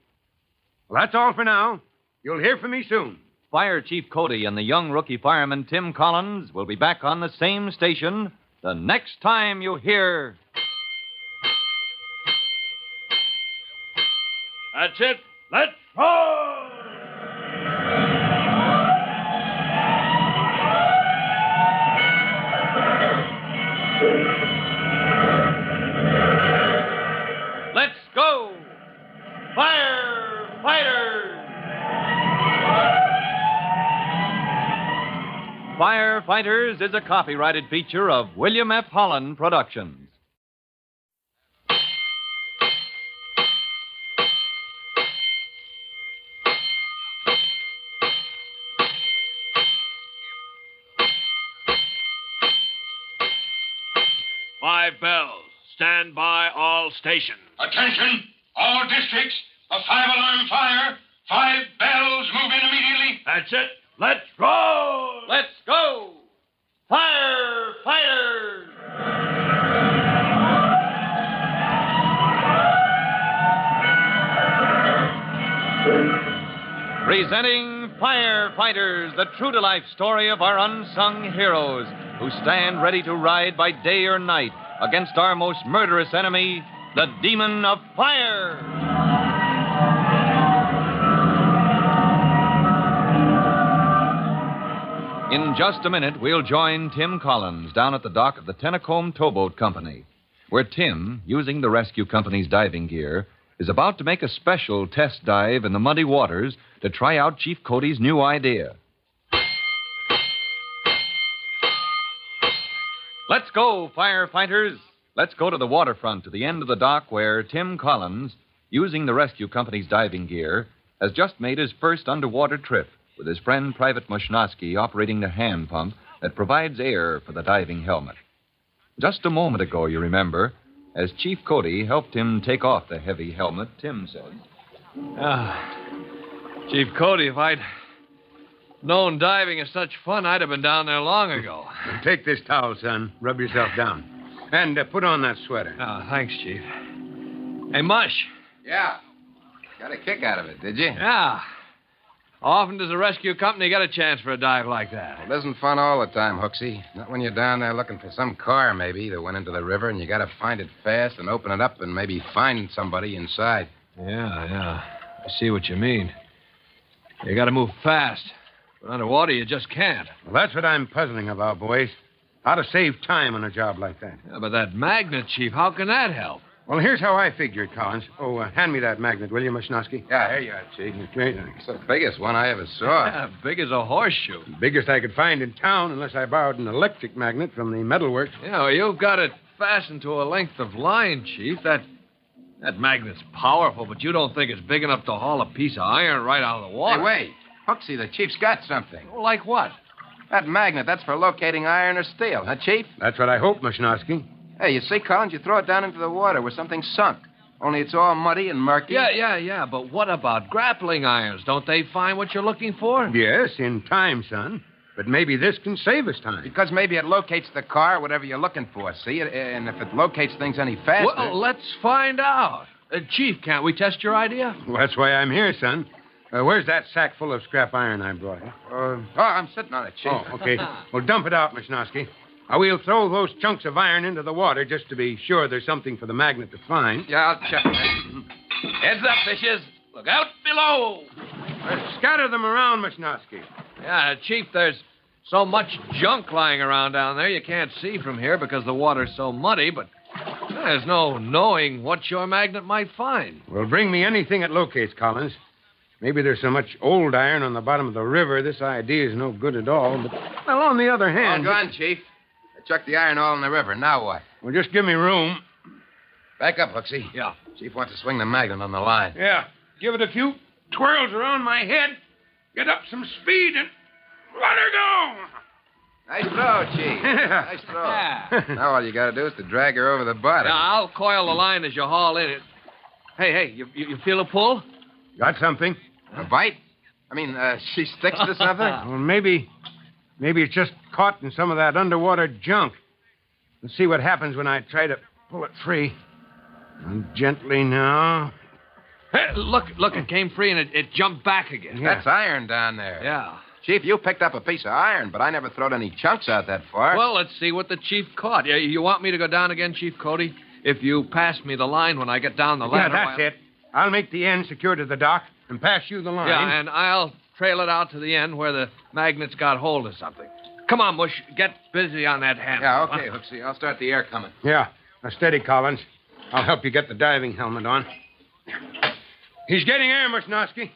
Well, that's all for now. You'll hear from me soon. Fire Chief Cody and the young rookie fireman Tim Collins will be back on the same station the next time you hear. That's it. Let's roll! Let's go! Firefighters! Firefighters is a copyrighted feature of William F. Holland Productions. Five bells. Stand by all stations. Attention, all districts. A 5-alarm fire. 5 bells. Move in immediately. That's it. Let's roll! Let's go! Firefighters! Presenting Firefighters, the true-to-life story of our unsung heroes who stand ready to ride by day or night against our most murderous enemy, the demon of fire. In just a minute, we'll join Tim Collins down at the dock of the Tennacombe Towboat Company, where Tim, using the rescue company's diving gear, is about to make a special test dive in the muddy waters to try out Chief Cody's new idea. Let's go, firefighters. Let's go to the waterfront to the end of the dock where Tim Collins, using the rescue company's diving gear, has just made his first underwater trip with his friend Private Mushnosky operating the hand pump that provides air for the diving helmet. Just a moment ago, you remember, as Chief Cody helped him take off the heavy helmet, Tim said, Chief Cody, if I'd known diving is such fun, I'd have been down there long ago. Take this towel, son. Rub yourself down. And put on that sweater. Oh, thanks, Chief. Hey, Mush. Yeah. Got a kick out of it, did you? Yeah. How often does a rescue company get a chance for a dive like that? Well, it isn't fun all the time, Hooksy. Not when you're down there looking for some car, maybe, that went into the river, and you got to find it fast and open it up and maybe find somebody inside. Yeah. I see what you mean. You got to move fast. But underwater, you just can't. Well, that's what I'm puzzling about, boys. How to save time on a job like that. Yeah, but that magnet, Chief, how can that help? Well, here's how I figure it, Collins. Oh, hand me that magnet, will you, Mushnosky? Yeah, here you are, Chief. Great, thanks. It's the biggest one I ever saw. Yeah, big as a horseshoe. Biggest I could find in town, unless I borrowed an electric magnet from the metalworks. Yeah, well, you've got it fastened to a length of line, Chief. That magnet's powerful, but you don't think it's big enough to haul a piece of iron right out of the water. Hey, wait. Hooksy, the Chief's got something. Well, like what? That magnet, that's for locating iron or steel, huh, Chief? That's what I hope, Mushnosky. Hey, you see, Collins, you throw it down into the water where something's sunk. Only it's all muddy and murky. Yeah, but what about grappling irons? Don't they find what you're looking for? Yes, in time, son. But maybe this can save us time. Because maybe it locates the car, whatever you're looking for, see? And if it locates things any faster... Well, let's find out. Chief, can't we test your idea? Well, that's why I'm here, son. Where's that sack full of scrap iron I brought? I'm sitting on it, Chief. Oh, okay. Well, dump it out, Mushnosky. We'll throw those chunks of iron into the water just to be sure there's something for the magnet to find. Yeah, I'll check that. Heads up, fishes. Look out below. Scatter them around, Mushnosky. Yeah, Chief, there's so much junk lying around down there you can't see from here because the water's so muddy, but there's no knowing what your magnet might find. Well, bring me anything it locates, Collins. Maybe there's so much old iron on the bottom of the river, this idea is no good at all. But, well, on the other hand... All gone, Chief. I chucked the iron all in the river. Now what? Well, just give me room. Back up, Hooksy. Yeah. Chief wants to swing the magnet on the line. Yeah. Give it a few twirls around my head, get up some speed, and let her go. Nice throw, Chief. Nice throw. Yeah. Now all you got to do is to drag her over the bottom. Yeah, I'll coil the line as you haul in it. Hey, you feel a pull? Got something? A bite? I mean, she sticks to something? Well, maybe it's just caught in some of that underwater junk. Let's see what happens when I try to pull it free. And gently now. Hey, look, it came free and it jumped back again. Yeah. That's iron down there. Yeah. Chief, you picked up a piece of iron, but I never throwed any chunks out that far. Well, let's see what the chief caught. You want me to go down again, Chief Cody? If you pass me the line when I get down the ladder. Yeah, that's it. I'll make the end secure to the dock and pass you the line. Yeah, and I'll trail it out to the end where the magnets got hold of something. Come on, Mush. Get busy on that handle. Yeah, okay, Hooksy. I'll start the air coming. Yeah. Now, steady, Collins. I'll help you get the diving helmet on. He's getting air, Musnosky.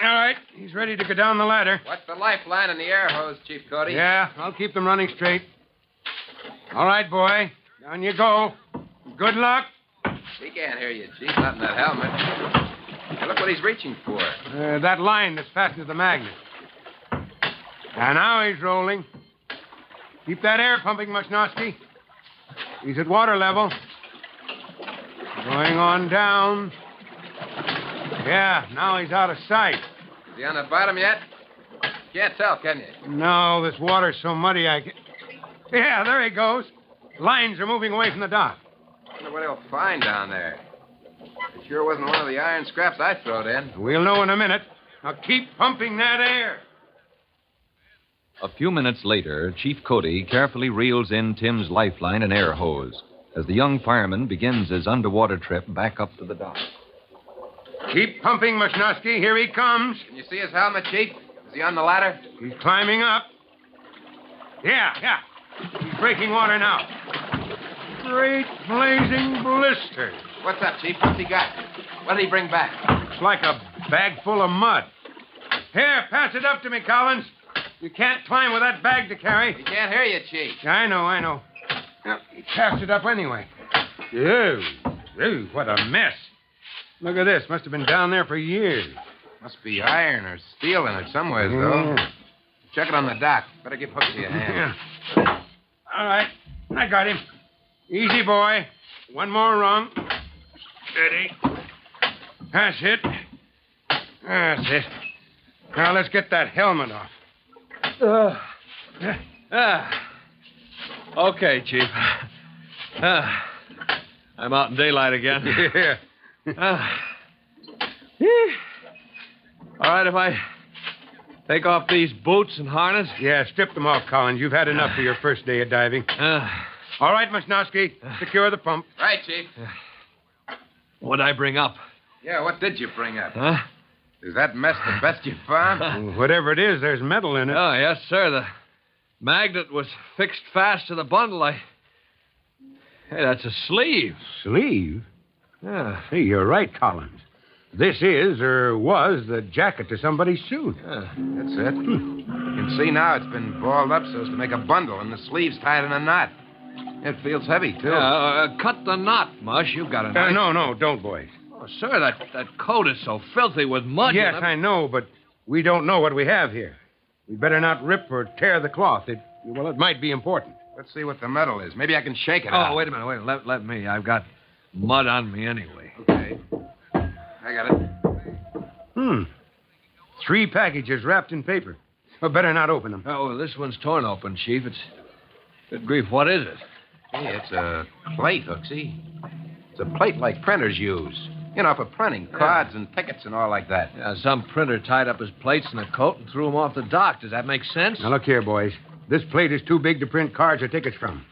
All right. He's ready to go down the ladder. What's the lifeline and the air hose, Chief Cody? Yeah, I'll keep them running straight. All right, boy. Down you go. Good luck. He can't hear you, Chief. Not in that helmet. Hey, look what he's reaching for. That line that's fastened to the magnet. And now he's rolling. Keep that air pumping, Musnosky. He's at water level. Going on down. Yeah, now he's out of sight. Is he on the bottom yet? Can't tell, can you? No, this water's so muddy I can't... Yeah, there he goes. Lines are moving away from the dock. I wonder what he'll find down there. It sure wasn't one of the iron scraps I throwed in. We'll know in a minute. Now keep pumping that air. A few minutes later, Chief Cody carefully reels in Tim's lifeline and air hose as the young fireman begins his underwater trip back up to the dock. Keep pumping, Musnosky. Here he comes. Can you see his helmet, Chief? Is he on the ladder? He's climbing up. Yeah. He's breaking water now. Great blazing blisters. What's up, Chief? What's he got? What did he bring back? It's like a bag full of mud. Here, pass it up to me, Collins. You can't climb with that bag to carry. He can't hear you, Chief. I know. Now, he passed it up anyway. Ew, what a mess. Look at this. Must have been down there for years. Must be iron or steel in it somewhere, though. Check it on the dock. Better give Hooksy a hand. Yeah. All right. I got him. Easy, boy. One more rung. Steady. That's it. Now, let's get that helmet off. Okay, Chief. I'm out in daylight again. Yeah. All right, if I take off these boots and harness? Yeah, strip them off, Collins. You've had enough for your first day of diving. All right, Musnosky. Secure the pump. Right, Chief. What'd I bring up? Yeah, what did you bring up? Huh? Is that mess the best you found? Whatever it is, there's metal in it. Oh, yes, sir. The magnet was fixed fast to the bundle. Hey, that's a sleeve. Sleeve? Yeah. Hey, you're right, Collins. This is, or was, the jacket to somebody's suit. That's it. You can see now it's been balled up so as to make a bundle, and the sleeve's tied in a knot. It feels heavy, too. Cut the knot, Mush. You've got a knife. No, don't, boys. Oh, sir, that coat is so filthy with mud. Yes, I know, but we don't know what we have here. We better not rip or tear the cloth. It might be important. Let's see what the metal is. Maybe I can shake it out. Oh, wait a minute. Let me. I've got mud on me anyway. Okay. I got it. 3 packages wrapped in paper. Well, better not open them. Oh, this one's torn open, Chief. It's... Good grief, what is it? Hey, it's a plate, Hooksy. It's a plate like printers use. You know, for printing cards and tickets and all like that. Yeah, some printer tied up his plates in a coat and threw them off the dock. Does that make sense? Now, look here, boys. This plate is too big to print cards or tickets from.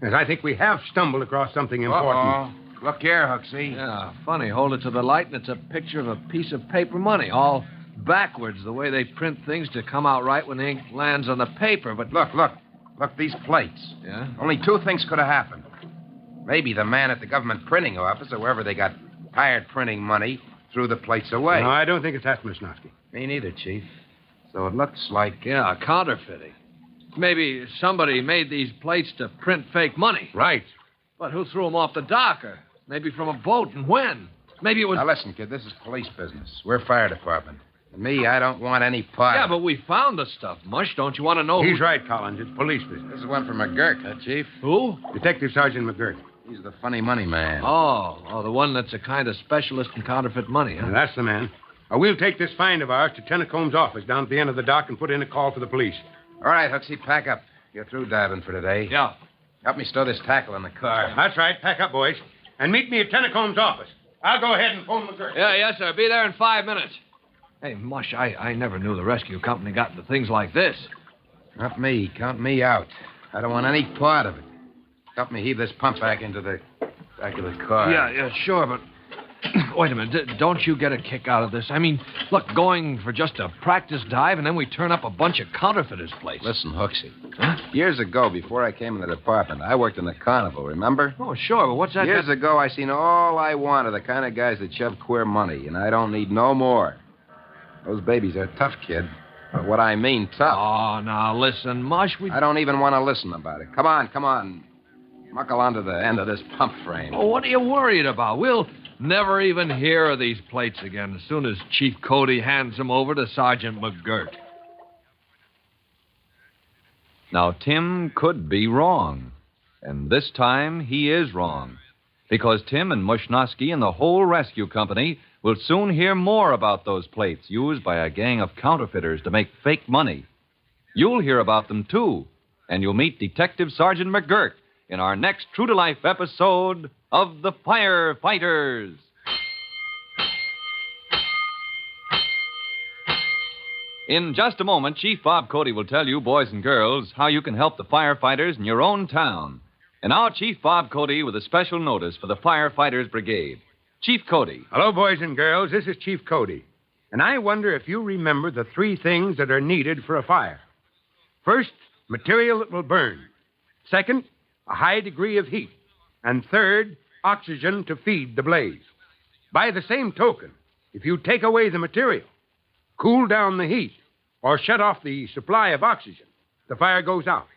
Yes, I think we have stumbled across something important. Look here, Hooksy. Yeah, funny. Hold it to the light, and it's a picture of a piece of paper money, all backwards, the way they print things to come out right when the ink lands on the paper. But Look, these plates. Yeah? Only 2 things could have happened. Maybe the man at the government printing office, or wherever they got tired printing money, threw the plates away. No, I don't think it's that, Musnosky. Me neither, Chief. So it looks like... Yeah, counterfeiting. Maybe somebody made these plates to print fake money. Right. But who threw them off the dock? Or maybe from a boat, and when? Maybe it was... Now, listen, kid, this is police business. We're fire department. And me, I don't want any part Yeah, of it. but we found the stuff, Mush. Don't you want to know He's right, Collins. It's police business. This is one from McGurk, huh, Chief? Who? Detective Sergeant McGurk. He's the funny money man. Oh, the one that's a kind of specialist in counterfeit money, huh? That's the man. we'll take this find of ours to Tennecomb's office down at the end of the dock and put in a call for the police. All right, Hooksy, pack up. You're through diving for today. Yeah. Help me stow this tackle in the car. That's right. Pack up, boys. And meet me at Tennecomb's office. I'll go ahead and phone McGirt. Yeah, yes, sir. Be there in 5 minutes. Hey, Mush, I never knew the rescue company got into things like this. Not me. Count me out. I don't want any part of it. Help me heave this pump back into the back of the car. Yeah, sure, but wait a minute. Don't you get a kick out of this? I mean, look, going for just a practice dive and then we turn up a bunch of counterfeiters' plates. Listen, Hooksy. Huh? Years ago, before I came in the department, I worked in the carnival, remember? Oh, sure, but what's that? Years ago, I seen all I wanted, the kind of guys that shove queer money, and I don't need no more. Those babies are tough, kid. But what I mean, tough. Oh, now, listen, Mush, I don't even want to listen about it. Come on. Muckle onto the end of this pump frame. Oh, what are you worried about? We'll never even hear of these plates again as soon as Chief Cody hands them over to Sergeant McGirt. Now, Tim could be wrong. And this time he is wrong. Because Tim and Mushnosky and the whole rescue company will soon hear more about those plates used by a gang of counterfeiters to make fake money. You'll hear about them, too. And you'll meet Detective Sergeant McGirt in our next true-to-life episode of The Firefighters. In just a moment, Chief Bob Cody will tell you, boys and girls, how you can help the firefighters in your own town. And now, Chief Bob Cody with a special notice for the Firefighters Brigade. Chief Cody. Hello, boys and girls. This is Chief Cody. And I wonder if you remember the 3 things that are needed for a fire. First, material that will burn. Second, a high degree of heat. And third, oxygen to feed the blaze. By the same token, if you take away the material, cool down the heat, or shut off the supply of oxygen, the fire goes out.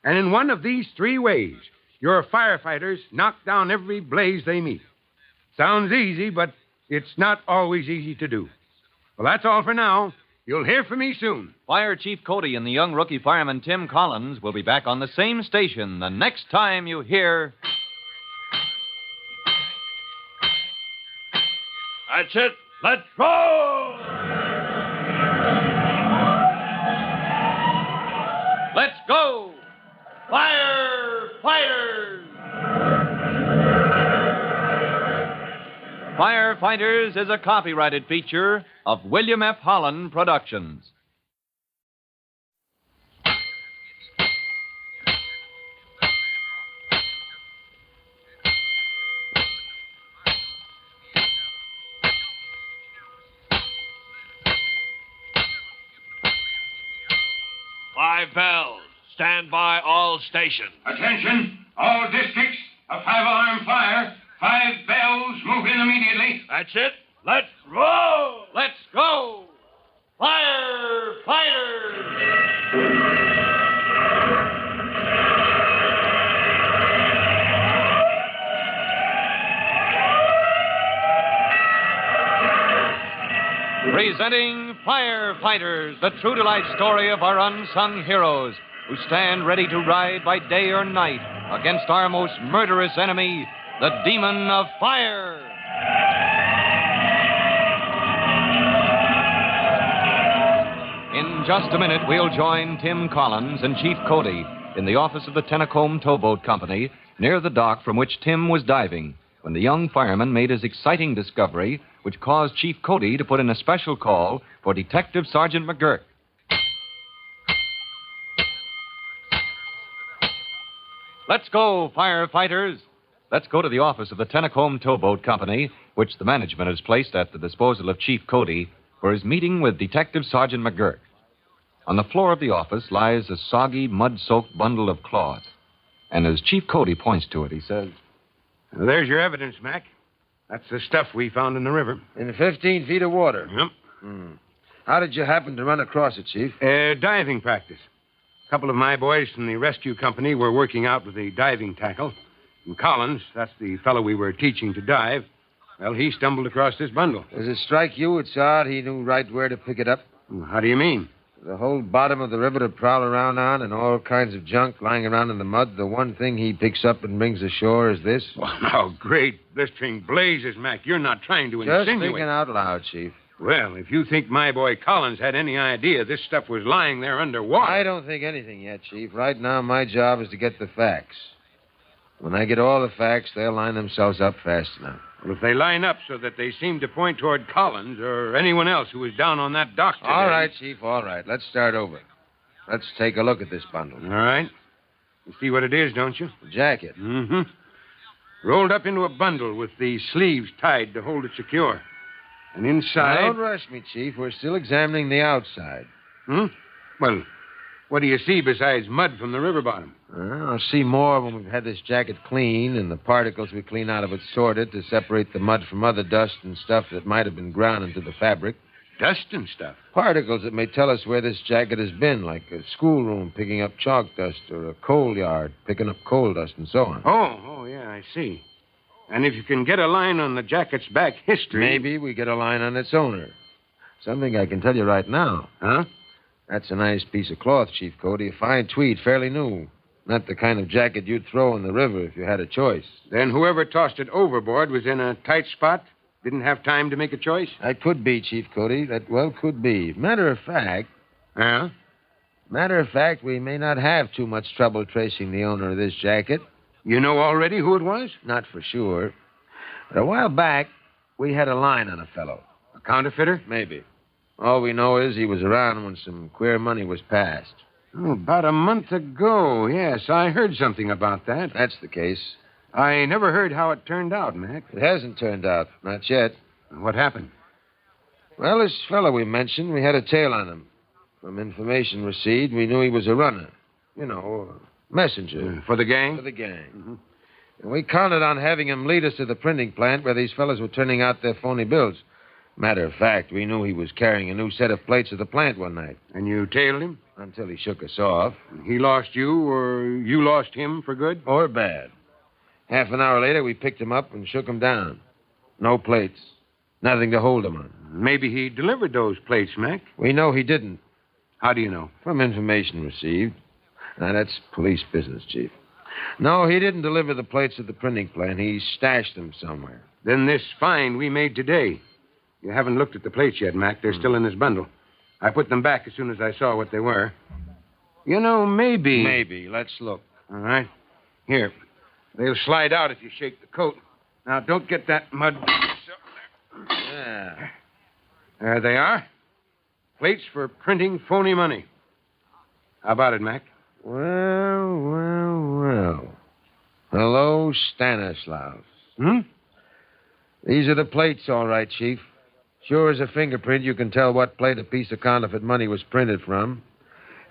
And in one of these 3 ways, your firefighters knock down every blaze they meet. Sounds easy, but it's not always easy to do. Well, that's all for now. You'll hear from me soon. Fire Chief Cody and the young rookie fireman Tim Collins will be back on the same station the next time you hear... That's it. Let's roll! Let's go! Firefighters! Firefighters is a copyrighted feature of William F. Holland Productions. Five bells. Stand by all stations. Attention, all districts. A 5-alarm fire. 5 bells. Move in immediately. That's it. Let's roll! Let's go! Firefighters! Presenting Firefighters, the true-to-life story of our unsung heroes who stand ready to ride by day or night against our most murderous enemy, the demon of fire. In just a minute, we'll join Tim Collins and Chief Cody in the office of the Tennecombe Towboat Company near the dock from which Tim was diving when the young fireman made his exciting discovery, which caused Chief Cody to put in a special call for Detective Sergeant McGirt. Let's go, firefighters. Let's go to the office of the Tennecombe Towboat Company, which the management has placed at the disposal of Chief Cody for his meeting with Detective Sergeant McGirt. On the floor of the office lies a soggy, mud-soaked bundle of cloth. And as Chief Cody points to it, he says, Well, there's your evidence, Mac. That's the stuff we found in the river. In 15 feet of water? Yep. How did you happen to run across it, Chief? Diving practice. A couple of my boys from the rescue company were working out with the diving tackle. And Collins, that's the fellow we were teaching to dive, well, he stumbled across this bundle. Does it strike you it's odd he knew right where to pick it up? How do you mean? The whole bottom of the river to prowl around on and all kinds of junk lying around in the mud. The one thing he picks up and brings ashore is this? Well, now, great blistering blazes, Mac. You're not trying to Just insinuate. thinking out loud, Chief. Well, if you think my boy Collins had any idea this stuff was lying there underwater... I don't think anything yet, Chief. Right now, my job is to get the facts. When I get all the facts, they'll line themselves up fast enough. Well, if they line up so that they seem to point toward Collins or anyone else who was down on that dock today... All right, Chief, all right. Let's start over. Let's take a look at this bundle. All right. You see what it is, don't you? The jacket. Mm-hmm. Rolled up into a bundle with the sleeves tied to hold it secure. And inside... Now, don't rush me, Chief. We're still examining the outside. Well, what do you see besides mud from the river bottom? I'll see more when we've had this jacket cleaned and the particles we clean out of it sorted to separate the mud from other dust and stuff that might have been ground into the fabric. Dust and stuff? Particles that may tell us where this jacket has been, like a schoolroom picking up chalk dust or a coal yard picking up coal dust and so on. Oh, yeah, I see. And if you can get a line on the jacket's back history... Maybe we get a line on its owner. Something I can tell you right now. Huh? That's a nice piece of cloth, Chief Cody. A fine tweed, fairly new. Not the kind of jacket you'd throw in the river if you had a choice. Then whoever tossed it overboard was in a tight spot? Didn't have time to make a choice? That could be, Chief Cody. That well could be. Matter of fact... Huh? Matter of fact, we may not have too much trouble tracing the owner of this jacket. You know already who it was? Not for sure. But a while back, we had a line on a fellow. A counterfeiter? Maybe. All we know is he was around when some queer money was passed. Oh, about a month ago. Yes, I heard something about that. That's the case. I never heard how it turned out, Mac. It hasn't turned out. Not yet. What happened? Well, this fellow we mentioned, we had a tail on him. From information received, we knew he was a runner. You know, a messenger. For the gang? For the gang. Mm-hmm. And we counted on having him lead us to the printing plant where these fellows were turning out their phony bills. Matter of fact, we knew he was carrying a new set of plates at the plant one night. And you tailed him? Until he shook us off. He lost you, or you lost him for good? Or bad. Half an hour later, we picked him up and shook him down. No plates. Nothing to hold him on. Maybe he delivered those plates, Mac. We know he didn't. How do you know? From information received. Now, that's police business, Chief. No, he didn't deliver the plates at the printing plant. He stashed them somewhere. Then this find we made today. You haven't looked at the plates yet, Mac. They're still in this bundle. I put them back as soon as I saw what they were. You know, maybe... Maybe. Let's look. All right. Here. They'll slide out if you shake the coat. Now, don't get that mud... Yeah. There they are. Plates for printing phony money. How about it, Mac? Well. Hello, Stanislaus. Hmm? These are the plates, all right, Chief. Sure as a fingerprint, you can tell what plate a piece of counterfeit money was printed from.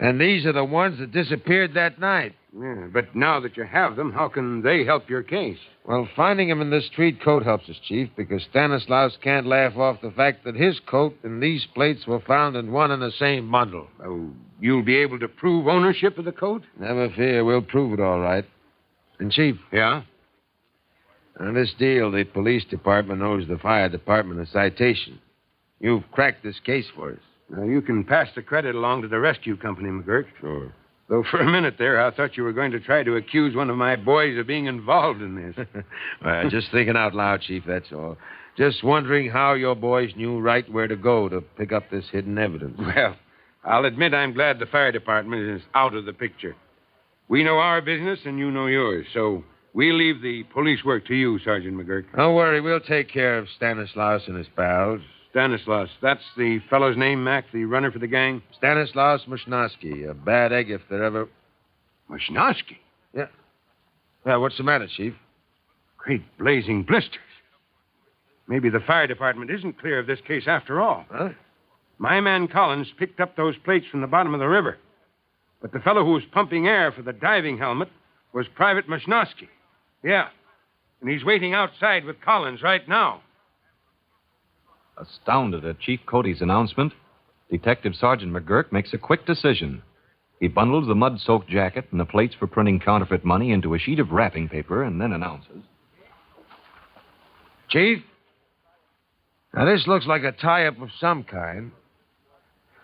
And these are the ones that disappeared that night. Yeah, but now that you have them, how can they help your case? Well, finding them in this tweed coat helps us, Chief, because Stanislaus can't laugh off the fact that his coat and these plates were found in one and the same bundle. Oh, you'll be able to prove ownership of the coat? Never fear, we'll prove it all right. And, Chief... Yeah? On this deal, the police department owes the fire department a citation. You've cracked this case for us. Now, you can pass the credit along to the rescue company, McGurk. Sure. Though for a minute there, I thought you were going to try to accuse one of my boys of being involved in this. Well, just thinking out loud, Chief, that's all. Just wondering how your boys knew right where to go to pick up this hidden evidence. Well, I'll admit I'm glad the fire department is out of the picture. We know our business and you know yours, so we'll leave the police work to you, Sergeant McGurk. Don't worry, we'll take care of Stanislaus and his pals. Stanislaus, that's the fellow's name, Mac, the runner for the gang? Stanislaus Mushnosky, a bad egg if there ever... Mushnosky? Yeah. Yeah, what's the matter, Chief? Great blazing blisters. Maybe the fire department isn't clear of this case after all. Huh? My man Collins picked up those plates from the bottom of the river. But the fellow who was pumping air for the diving helmet was Private Mushnosky. Yeah. And he's waiting outside with Collins right now. Astounded at Chief Cody's announcement, Detective Sergeant McGurk makes a quick decision. He bundles the mud-soaked jacket and the plates for printing counterfeit money into a sheet of wrapping paper and then announces. Chief? Now, this looks like a tie-up of some kind.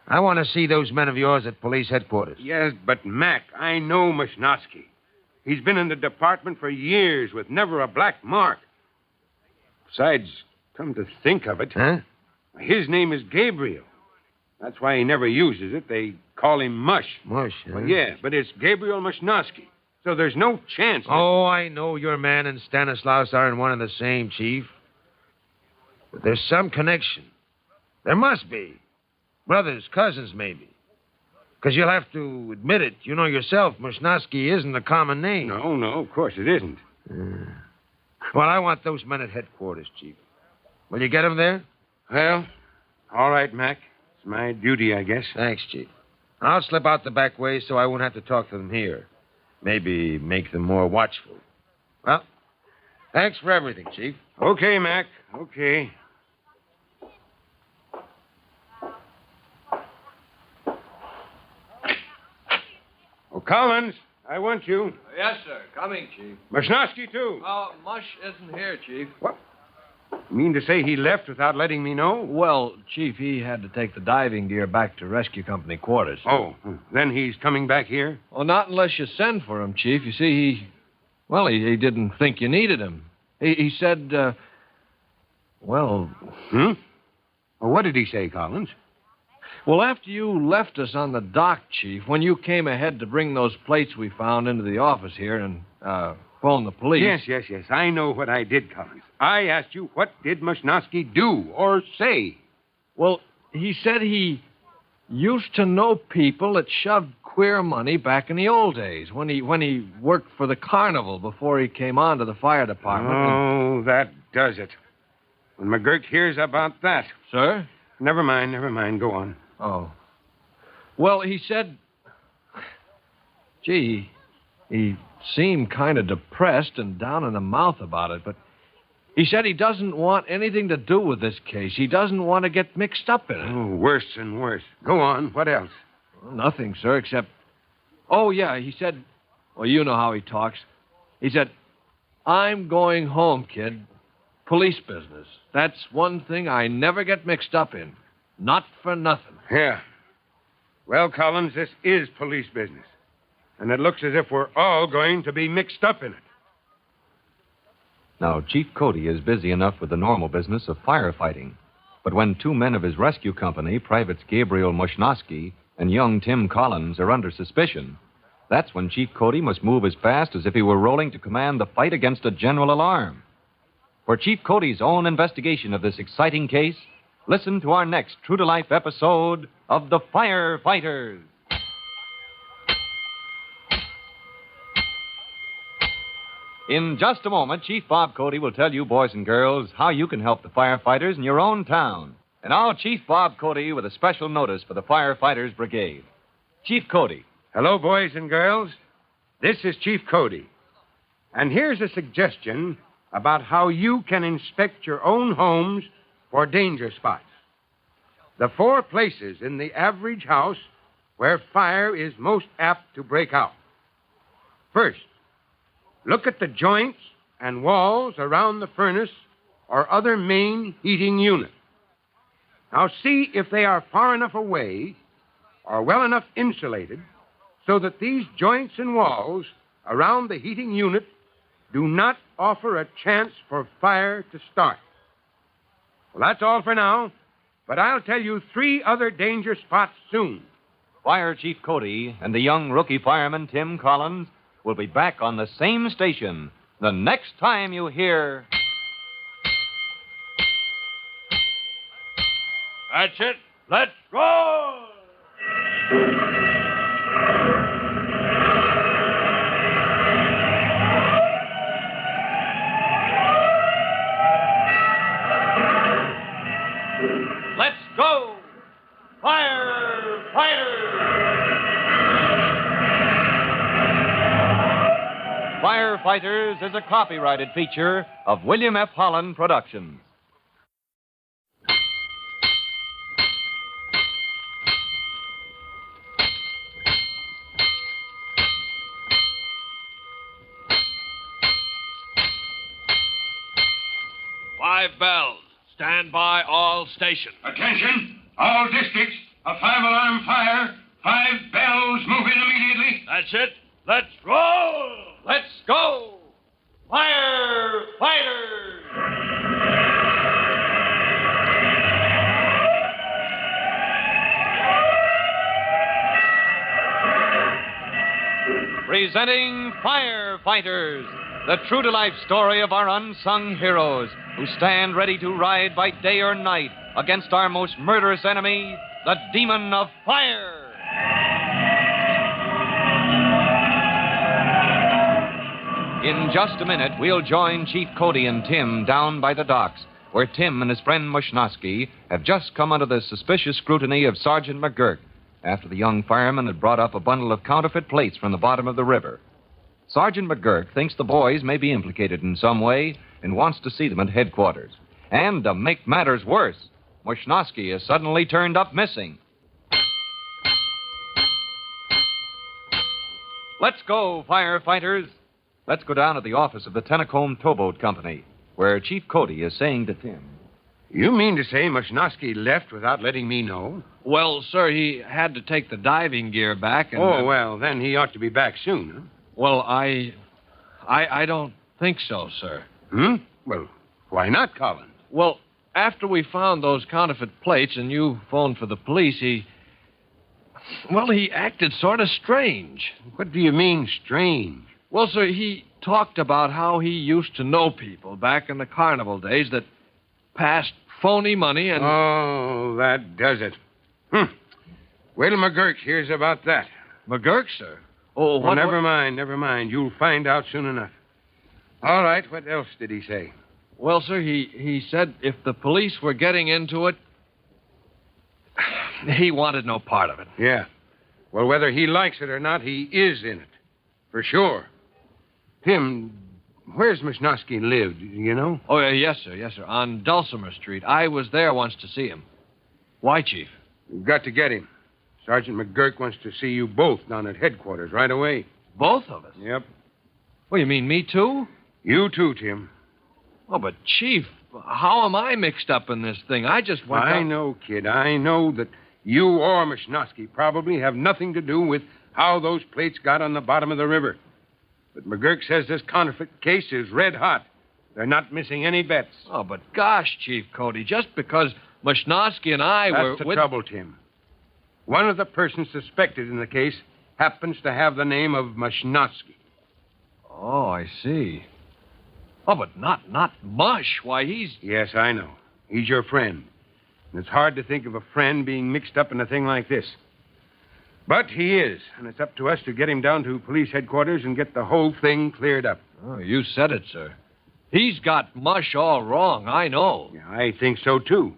I want to see those men of yours at police headquarters. Yes, but, Mac, I know Mushnosky. He's been in the department for years with never a black mark. Besides, come to think of it... Huh? His name is Gabriel. That's why he never uses it. They call him Mush. Mush, huh? Well, yeah, but it's Gabriel Mushnosky. So there's no chance. Oh, I know your man and Stanislaus aren't one and the same, Chief. But there's some connection. There must be. Brothers, cousins, maybe. Because you'll have to admit it. You know yourself, Mushnosky isn't a common name. No, of course it isn't. Well, I want those men at headquarters, Chief. Will you get them there? Well, all right, Mac. It's my duty, I guess. Thanks, Chief. I'll slip out the back way so I won't have to talk to them here. Maybe make them more watchful. Well, thanks for everything, Chief. Okay, Mac. Okay. Oh, Collins, I want you. Yes, sir. Coming, Chief. Mushnosky, too. Oh, Mush isn't here, Chief. What? You mean to say he left without letting me know? Well, Chief, he had to take the diving gear back to rescue company quarters. Oh, then he's coming back here? Well, not unless you send for him, Chief. You see, he didn't think you needed him. He said, Well, what did he say, Collins? Well, after you left us on the dock, Chief, when you came ahead to bring those plates we found into the office here and phone the police. Yes. I know what I did, Collins. I asked you, what did Mushnosky do or say? Well, he said he used to know people that shoved queer money back in the old days when he worked for the carnival before he came on to the fire department. Oh, that does it. When McGurk hears about that. Sir? Never mind. Go on. Oh. Well, he said, he seemed kind of depressed and down in the mouth about it, but he said he doesn't want anything to do with this case. He doesn't want to get mixed up in it. Oh, worse and worse. Go on. What else? Well, nothing, sir, except... Oh, yeah, he said... Well, you know how he talks. He said, I'm going home, kid. Police business. That's one thing I never get mixed up in. Not for nothing. Yeah. Well, Collins, this is police business. And it looks as if we're all going to be mixed up in it. Now, Chief Cody is busy enough with the normal business of firefighting. But when two men of his rescue company, Privates Gabriel Mushnosky and young Tim Collins, are under suspicion, that's when Chief Cody must move as fast as if he were rolling to command the fight against a general alarm. For Chief Cody's own investigation of this exciting case, listen to our next true-to-life episode of The Firefighters. In just a moment, Chief Bob Cody will tell you, boys and girls, how you can help the firefighters in your own town. And now, Chief Bob Cody with a special notice for the Firefighters Brigade. Chief Cody. Hello, boys and girls. This is Chief Cody. And here's a suggestion about how you can inspect your own homes for danger spots. The 4 places in the average house where fire is most apt to break out. First, look at the joints and walls around the furnace or other main heating unit. Now see if they are far enough away or well enough insulated so that these joints and walls around the heating unit do not offer a chance for fire to start. Well, that's all for now, but I'll tell you 3 other danger spots soon. Fire Chief Cody and the young rookie fireman Tim Collins will be back on the same station the next time you hear... That's it. Let's roll! Let's go! Firefighters! Firefighters is a copyrighted feature of William F. Holland Productions. Five bells. Stand by all stations. Attention, all districts. A 5-alarm fire. 5 bells move in immediately. That's it. Let's roll! Let's go! Firefighters! Presenting Firefighters, the true-to-life story of our unsung heroes who stand ready to ride by day or night against our most murderous enemy, the demon of fire. In just a minute, we'll join Chief Cody and Tim down by the docks, where Tim and his friend Mushnosky have just come under the suspicious scrutiny of Sergeant McGurk after the young fireman had brought up a bundle of counterfeit plates from the bottom of the river. Sergeant McGurk thinks the boys may be implicated in some way and wants to see them at headquarters. And to make matters worse, Mushnosky has suddenly turned up missing. Let's go, firefighters. Let's go down to the office of the Tennacombe Towboat Company, where Chief Cody is saying to Tim. You mean to say Mushnosky left without letting me know? Well, sir, he had to take the diving gear back and... Oh, well, then he ought to be back soon, huh? Well, I don't think so, sir. Well, why not, Collins? Well, after we found those counterfeit plates and you phoned for the police, he acted sort of strange. What do you mean, strange? Well, sir, he talked about how he used to know people back in the carnival days that passed phony money and... Oh, that does it. Wait till McGurk hears about that. McGurk, sir? Oh, what... Never mind. You'll find out soon enough. All right, what else did he say? Well, sir, he said if the police were getting into it, he wanted no part of it. Yeah. Well, whether he likes it or not, he is in it. For sure. Tim, where's Mushnosky live, do you know? Oh, yes, sir. On Dulcimer Street. I was there once to see him. Why, Chief? You've got to get him. Sergeant McGurk wants to see you both down at headquarters right away. Both of us? Yep. Well, you mean me too? You too, Tim. Oh, but, Chief, how am I mixed up in this thing? I just went I know, kid. I know that you or Mushnosky probably have nothing to do with how those plates got on the bottom of the river. But McGurk says this counterfeit case is red hot. They're not missing any bets. Oh, but gosh, Chief Cody, just because Mushnosky and I were... That's the trouble, Tim. One of the persons suspected in the case happens to have the name of Mushnosky. Oh, I see. Oh, but not Mush. Why, he's... Yes, I know. He's your friend. And it's hard to think of a friend being mixed up in a thing like this. But he is, and it's up to us to get him down to police headquarters and get the whole thing cleared up. Oh, you said it, sir. He's got Mush all wrong, I know. Yeah, I think so, too.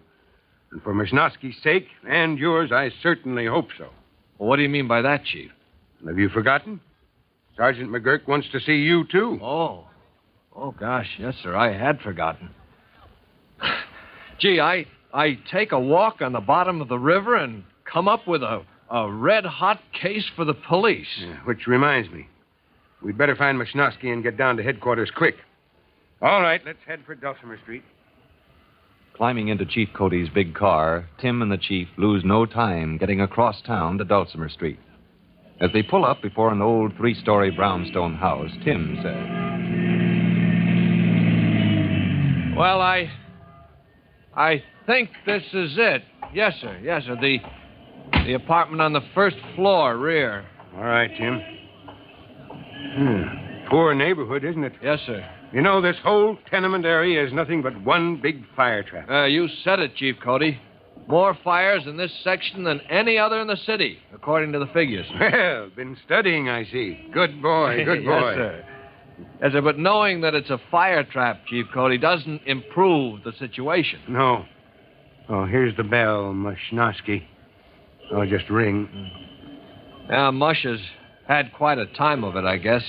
And for Mushnosky's sake, and yours, I certainly hope so. Well, what do you mean by that, Chief? Have you forgotten? Sergeant McGurk wants to see you, too. Oh, gosh, yes, sir, I had forgotten. Gee, I take a walk on the bottom of the river and come up with a red-hot case for the police. Yeah, which reminds me. We'd better find Mushnosky and get down to headquarters quick. All right, let's head for Dulcimer Street. Climbing into Chief Cody's big car, Tim and the Chief lose no time getting across town to Dulcimer Street. As they pull up before an old three-story brownstone house, Tim said... Well, I think this is it. Yes, sir. The apartment on the first floor, rear. All right, Tim. Poor neighborhood, isn't it? Yes, sir. You know, this whole tenement area is nothing but one big fire trap. You said it, Chief Cody. More fires in this section than any other in the city, according to the figures. Well, been studying, I see. Good boy, good boy. Yes, sir. Yes, sir, but knowing that it's a fire trap, Chief Cody, doesn't improve the situation. No. Oh, here's the bell, Mushnosky. Oh, just ring. Yeah, Mush has had quite a time of it, I guess.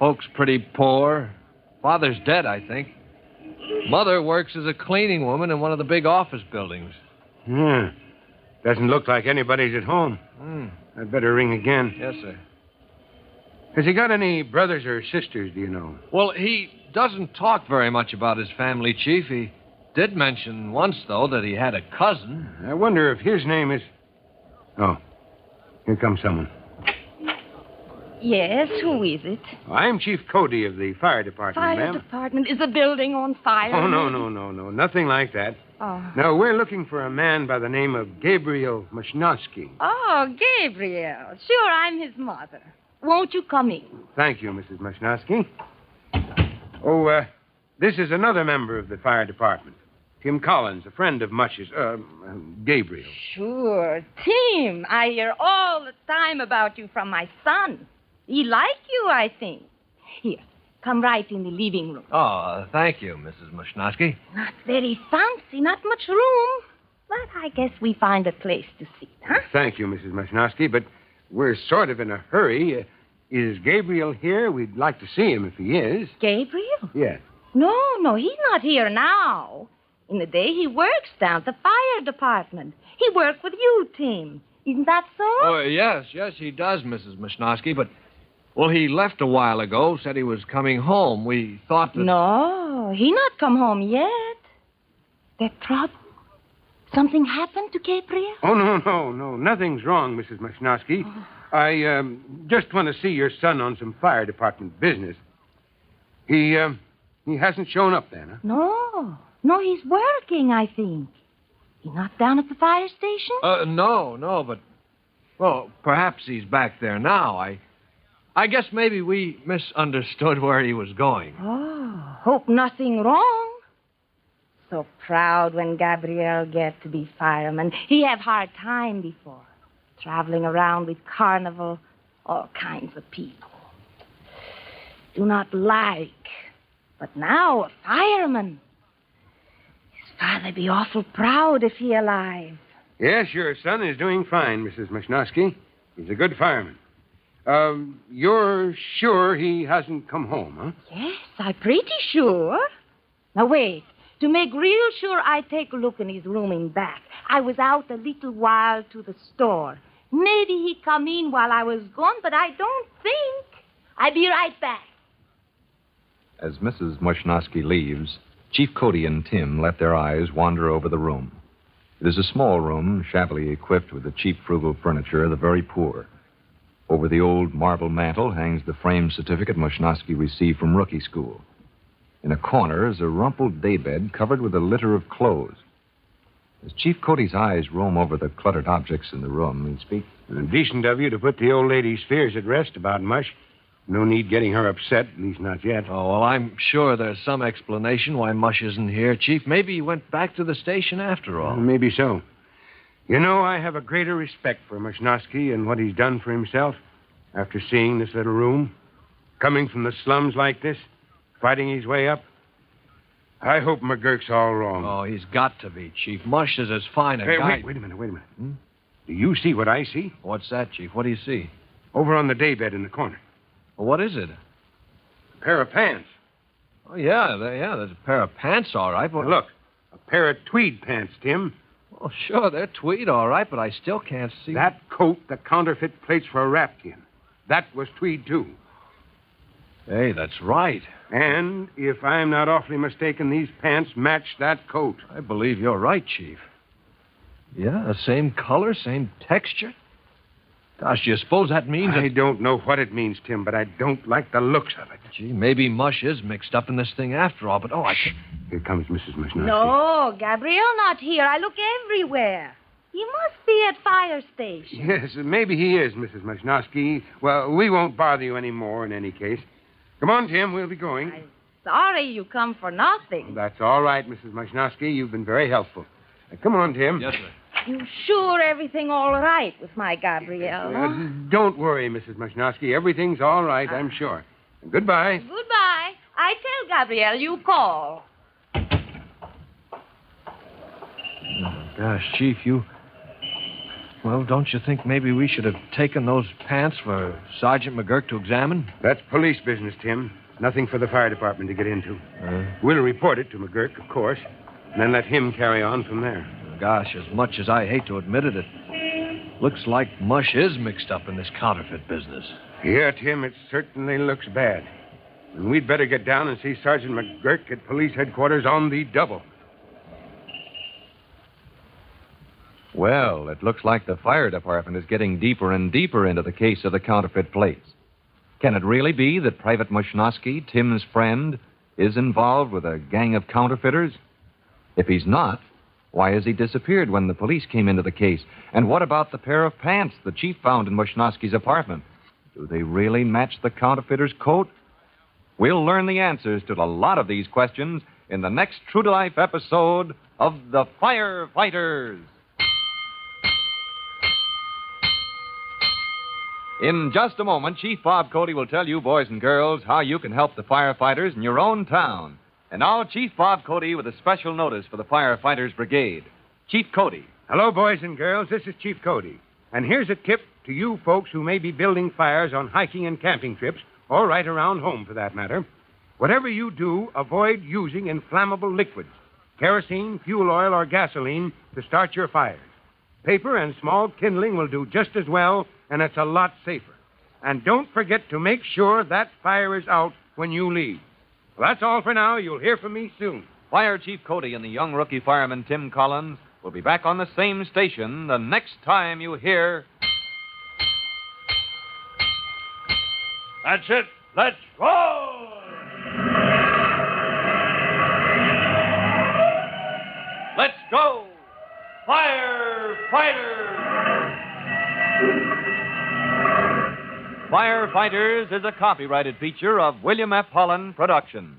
Folks pretty poor. Father's dead, I think. Mother works as a cleaning woman in one of the big office buildings. Yeah. Doesn't look like anybody's at home. I'd better ring again. Yes, sir. Has he got any brothers or sisters, do you know? Well, he doesn't talk very much about his family, Chief. He did mention once, though, that he had a cousin. I wonder if his name is... Oh, here comes someone. Yes, who is it? I'm Chief Cody of the fire department, Fire ma'am. department? Is the building on fire? Oh, no. Nothing like that. Oh. No, we're looking for a man by the name of Gabriel Mushnosky. Oh, Gabriel. Sure, I'm his mother. Won't you come in? Thank you, Mrs. Mushnosky. Oh, this is another member of the fire department. Tim Collins, a friend of Mush's, Gabriel. Sure. Tim, I hear all the time about you from my son. He like you, I think. Here, come right in the living room. Oh, thank you, Mrs. Mushnosky. Not very fancy, not much room. But I guess we find a place to sit, huh? Thank you, Mrs. Mushnosky, but we're sort of in a hurry. Is Gabriel here? We'd like to see him if he is. Gabriel? Yes. No, he's not here now. In the day, he works down at the fire department. He worked with you, Tim. Isn't that so? Oh, yes, he does, Mrs. Mushnosky, but, well, he left a while ago, said he was coming home. We thought that... No, he not come home yet. That trouble? Something happened to Gabriel? Oh, no. Nothing's wrong, Mrs. Mushnosky. I just want to see your son on some fire department business. He hasn't shown up then, huh? No, he's working, I think. He not down at the fire station? No, but, well, perhaps he's back there now. I guess maybe we misunderstood where he was going. Oh, hope nothing wrong. So proud when Gabriel get to be fireman. He have hard time before. Traveling around with carnival, all kinds of people. Do not like. But now a fireman. His father be awful proud if he alive. Yes, your son is doing fine, Mrs. Mushnosky. He's a good fireman. You're sure he hasn't come home, huh? Yes, I'm pretty sure. Now, wait. To make real sure, I take a look in his room in back. I was out a little while to the store. Maybe he come in while I was gone, but I don't think. I'll be right back. As Mrs. Mushnosky leaves, Chief Cody and Tim let their eyes wander over the room. It is a small room, shabbily equipped with the cheap, frugal furniture of the very poor. Over the old marble mantel hangs the framed certificate Mushnosky received from rookie school. In a corner is a rumpled daybed covered with a litter of clothes. As Chief Cody's eyes roam over the cluttered objects in the room, he speaks. Decent of you to put the old lady's fears at rest about Mush. No need getting her upset, at least not yet. Oh, well, I'm sure there's some explanation why Mush isn't here, Chief. Maybe he went back to the station after all. Maybe so. You know, I have a greater respect for Mushnosky and what he's done for himself after seeing this little room. Coming from the slums like this, fighting his way up. I hope McGurk's all wrong. Oh, he's got to be, Chief. Mush is as fine a guy... Wait a minute. Do you see what I see? What's that, Chief? What do you see? Over on the daybed in the corner. Well, what is it? A pair of pants. Oh, yeah, there's a pair of pants, all right. But... Now, look, a pair of tweed pants, Tim. Oh, sure, they're tweed, all right, but I still can't see... That coat the counterfeit plates for a raft in. That was tweed, too. Hey, that's right. And, if I'm not awfully mistaken, these pants match that coat. I believe you're right, Chief. Yeah, the same color, same texture. Gosh, do you suppose that means... I don't know what it means, Tim, but I don't like the looks of it. Gee, maybe Mush is mixed up in this thing after all, but I can't... Here comes Mrs. Mushnosky. No, Gabriel not here. I look everywhere. He must be at fire station. Yes, maybe he is, Mrs. Mushnosky. Well, we won't bother you any more in any case. Come on, Tim, we'll be going. I'm sorry you come for nothing. That's all right, Mrs. Mushnosky. You've been very helpful. Come on, Tim. Yes, sir. You sure everything all right with my Gabrielle? Huh? Don't worry, Mrs. Mushnosky. Everything's all right, I'm sure. Goodbye. Goodbye. I tell Gabrielle you call. Oh, gosh, Chief, you... Well, don't you think maybe we should have taken those pants for Sergeant McGurk to examine? That's police business, Tim. Nothing for the fire department to get into. We'll report it to McGurk, of course, and then let him carry on from there. Gosh, as much as I hate to admit it, it looks like Mush is mixed up in this counterfeit business. Yeah, Tim, it certainly looks bad. And we'd better get down and see Sergeant McGurk at police headquarters on the double. Well, it looks like the fire department is getting deeper and deeper into the case of the counterfeit plates. Can it really be that Private Mushnosky, Tim's friend, is involved with a gang of counterfeiters? If he's not, why has he disappeared when the police came into the case? And what about the pair of pants the chief found in Mushnosky's apartment? Do they really match the counterfeiter's coat? We'll learn the answers to a lot of these questions in the next true-to-life episode of The Firefighters. In just a moment, Chief Bob Cody will tell you, boys and girls, how you can help the firefighters in your own town. And now, Chief Bob Cody with a special notice for the Firefighters Brigade. Chief Cody. Hello, boys and girls. This is Chief Cody. And here's a tip to you folks who may be building fires on hiking and camping trips, or right around home for that matter. Whatever you do, avoid using inflammable liquids, kerosene, fuel oil, or gasoline to start your fires. Paper and small kindling will do just as well, and it's a lot safer. And don't forget to make sure that fire is out when you leave. Well, that's all for now. You'll hear from me soon. Fire Chief Cody and the young rookie fireman Tim Collins will be back on the same station the next time you hear... That's it. Let's roll! Let's go! Firefighters! Firefighters is a copyrighted feature of William F. Holland Productions.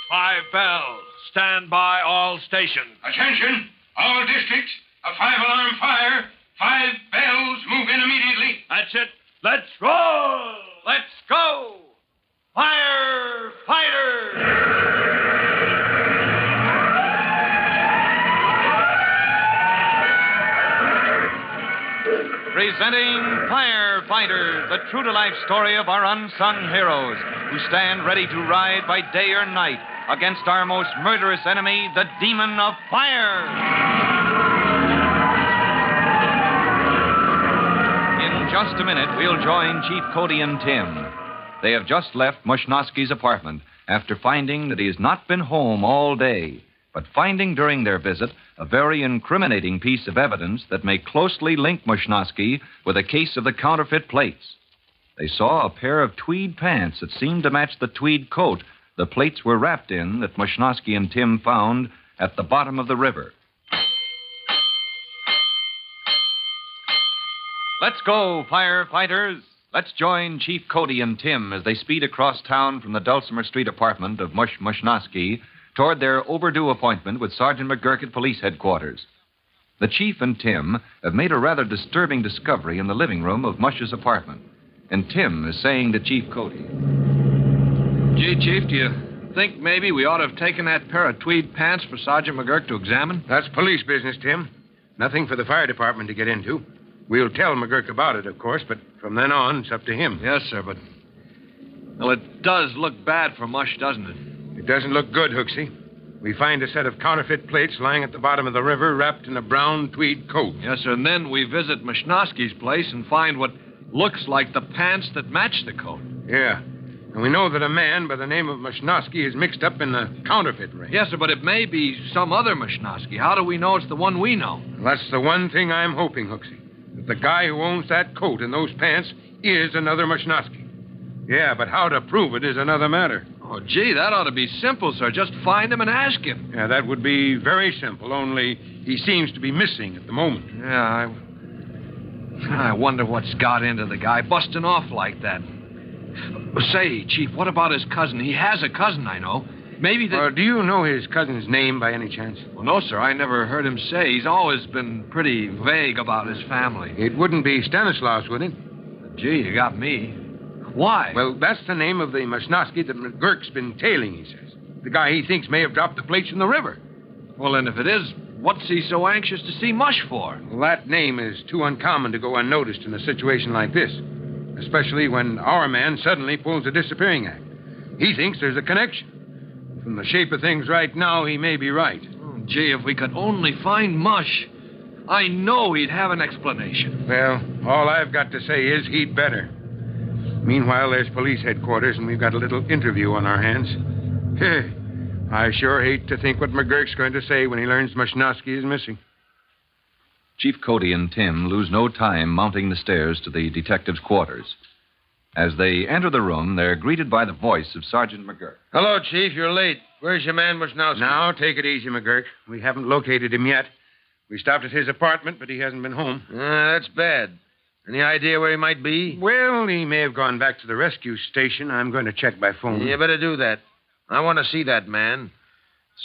Five bells. Stand by all stations. Attention, all districts. A 5-alarm fire. 5 bells. Move in immediately. That's it. Let's roll! Let's go! Firefighters! Presenting Firefighters, the true-to-life story of our unsung heroes who stand ready to ride by day or night against our most murderous enemy, the demon of fire. In just a minute, we'll join Chief Cody and Tim. They have just left Mushnoski's apartment after finding that he has not been home all day, but finding during their visit a very incriminating piece of evidence that may closely link Mushnoski with a case of the counterfeit plates. They saw a pair of tweed pants that seemed to match the tweed coat the plates were wrapped in that Mushnoski and Tim found at the bottom of the river. Let's go, firefighters. Let's join Chief Cody and Tim as they speed across town from the Dulcimer Street apartment of Mushnoski toward their overdue appointment with Sergeant McGurk at police headquarters. The Chief and Tim have made a rather disturbing discovery in the living room of Mush's apartment. And Tim is saying to Chief Cody, Gee, Chief, do you think maybe we ought to have taken that pair of tweed pants for Sergeant McGurk to examine? That's police business, Tim. Nothing for the fire department to get into. We'll tell McGurk about it, of course, but from then on, it's up to him. Yes, sir, but... Well, it does look bad for Mush, doesn't it? It doesn't look good, Hooksy. We find a set of counterfeit plates lying at the bottom of the river wrapped in a brown tweed coat. Yes, sir, and then we visit Mushnoski's place and find what looks like the pants that match the coat. Yeah. And we know that a man by the name of Mushnoski is mixed up in the counterfeit ring. Yes, sir, but it may be some other Mushnoski. How do we know it's the one we know? That's the one thing I'm hoping, Hooksy. That the guy who owns that coat and those pants is another Mushnoski. Yeah, but how to prove it is another matter. Oh, gee, that ought to be simple, sir. Just find him and ask him. Yeah, that would be very simple, only he seems to be missing at the moment. Yeah, I wonder what's got into the guy busting off like that. Say, Chief, what about his cousin? He has a cousin, I know. Maybe the... do you know his cousin's name by any chance? Well, no, sir. I never heard him say. He's always been pretty vague about his family. It wouldn't be Stanislaus, would it? Gee, you got me. Why? Well, that's the name of the Mushnoski that McGurk's been tailing, he says. The guy he thinks may have dropped the plates in the river. Well, then if it is, what's he so anxious to see Mush for? Well, that name is too uncommon to go unnoticed in a situation like this. Especially when our man suddenly pulls a disappearing act. He thinks there's a connection. From the shape of things right now, he may be right. Oh, gee, if we could only find Mush, I know he'd have an explanation. Well, all I've got to say is he'd better. Meanwhile, there's police headquarters, and we've got a little interview on our hands. I sure hate to think what McGurk's going to say when he learns Mushnoski is missing. Chief Cody and Tim lose no time mounting the stairs to the detective's quarters. As they enter the room, they're greeted by the voice of Sergeant McGurk. Hello, Chief. You're late. Where's your man, Mushnowski? Now, take it easy, McGurk. We haven't located him yet. We stopped at his apartment, but he hasn't been home. That's bad. Any idea where he might be? Well, he may have gone back to the rescue station. I'm going to check by phone. You better do that. I want to see that man.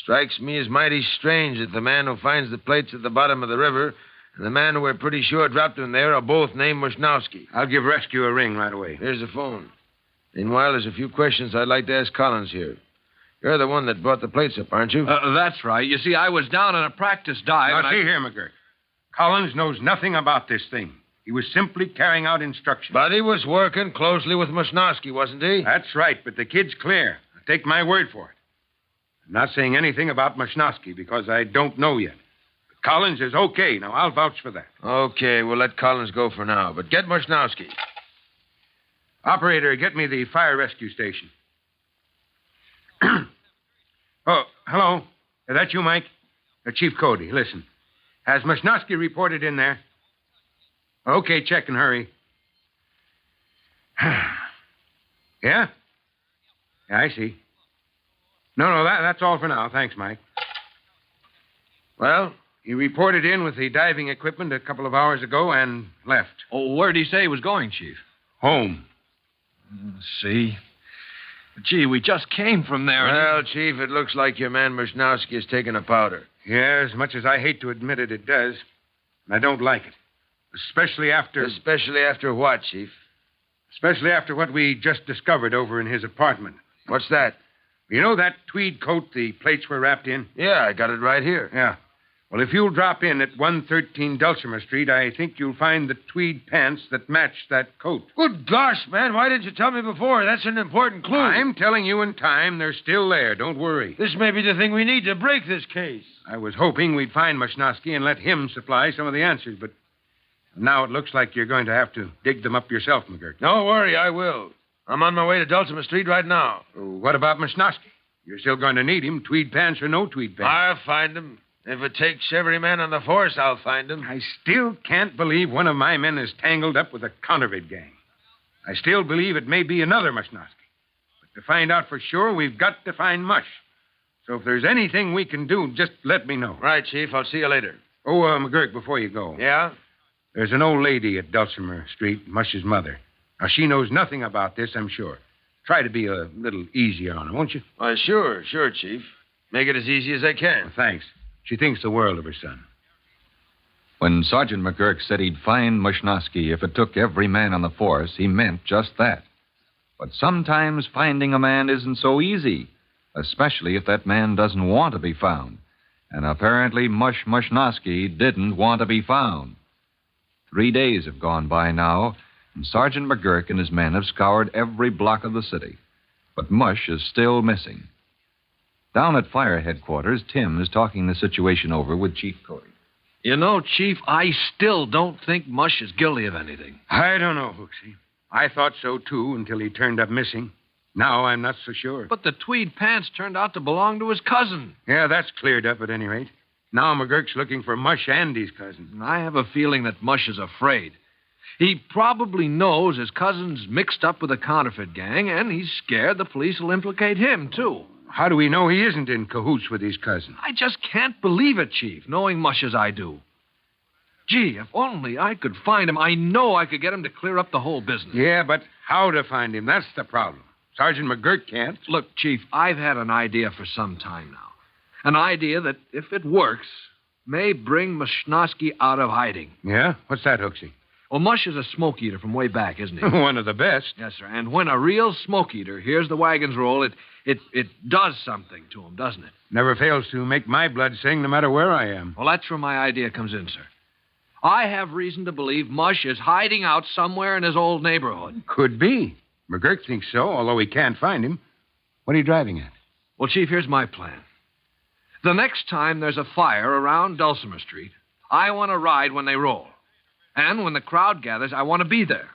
Strikes me as mighty strange that the man who finds the plates at the bottom of the river and the man who we're pretty sure dropped them there are both named Mushnowski. I'll give rescue a ring right away. Here's the phone. Meanwhile, there's a few questions I'd like to ask Collins here. You're the one that brought the plates up, aren't you? That's right. You see, I was down on a practice dive. Now, see here, McGurk. Collins knows nothing about this thing. He was simply carrying out instructions. But he was working closely with Mushnowski, wasn't he? That's right, but the kid's clear. Take my word for it. I'm not saying anything about Mushnowski because I don't know yet. But Collins is okay. Now, I'll vouch for that. Okay, we'll let Collins go for now, but get Mushnowski. Operator, get me the fire rescue station. Oh, hello. Is that you, Mike? Chief Cody, listen. Has Mushnowski reported in there? Okay, check and hurry. Yeah? Yeah, I see. No, that's all for now. Thanks, Mike. Well, he reported in with the diving equipment a couple of hours ago and left. Oh, where'd he say he was going, Chief? Home. See? Gee, we just came from there. Well, Chief, it looks like your man Mushnowski has taken a powder. Yeah, as much as I hate to admit it, it does. And I don't like it. Especially after... Especially after what, Chief? Especially after what we just discovered over in his apartment. What's that? You know that tweed coat the plates were wrapped in? Yeah, I got it right here. Yeah. Well, if you'll drop in at 113 Dulcimer Street, I think you'll find the tweed pants that match that coat. Good gosh, man. Why didn't you tell me before? That's an important clue. I'm telling you in time. They're still there. Don't worry. This may be the thing we need to break this case. I was hoping we'd find Mushnowski and let him supply some of the answers, but now it looks like you're going to have to dig them up yourself, McGurk. Don't worry, I will. I'm on my way to Dulcimer Street right now. What about Mushnowski? You're still going to need him, tweed pants or no tweed pants. I'll find him. If it takes every man on the force, I'll find him. I still can't believe one of my men is tangled up with a counterfeit gang. I still believe it may be another Mushnowski. But to find out for sure, we've got to find Mush. So if there's anything we can do, just let me know. Right, Chief. I'll see you later. Oh, McGurk, before you go. Yeah? There's an old lady at Dulcimer Street, Mush's mother. Now, she knows nothing about this, I'm sure. Try to be a little easier on her, won't you? Sure, Chief. Make it as easy as I can. Well, thanks. She thinks the world of her son. When Sergeant McGurk said he'd find Mushnowski if it took every man on the force, he meant just that. But sometimes finding a man isn't so easy, especially if that man doesn't want to be found. And apparently Mushnowski didn't want to be found. 3 days have gone by now, and Sergeant McGurk and his men have scoured every block of the city. But Mush is still missing. Down at fire headquarters, Tim is talking the situation over with Chief Cody. You know, Chief, I still don't think Mush is guilty of anything. I don't know, Hooksy. I thought so, too, until he turned up missing. Now I'm not so sure. But the tweed pants turned out to belong to his cousin. Yeah, that's cleared up at any rate. Now McGurk's looking for Mush and his cousin. I have a feeling that Mush is afraid. He probably knows his cousin's mixed up with a counterfeit gang, and he's scared the police will implicate him, too. How do we know he isn't in cahoots with his cousin? I just can't believe it, Chief, knowing Mush as I do. Gee, if only I could find him, I know I could get him to clear up the whole business. Yeah, but how to find him? That's the problem. Sergeant McGurk can't. Look, Chief, I've had an idea for some time now. An idea that, if it works, may bring Mushnowski out of hiding. Yeah? What's that, Hooksy? Well, Mush is a smoke eater from way back, isn't he? One of the best. Yes, sir. And when a real smoke eater hears the wagons roll, it does something to him, doesn't it? Never fails to make my blood sing no matter where I am. Well, that's where my idea comes in, sir. I have reason to believe Mush is hiding out somewhere in his old neighborhood. Could be. McGurk thinks so, although we can't find him. What are you driving at? Well, Chief, here's my plan. The next time there's a fire around Dulcimer Street, I want to ride when they roll. And when the crowd gathers, I want to be there.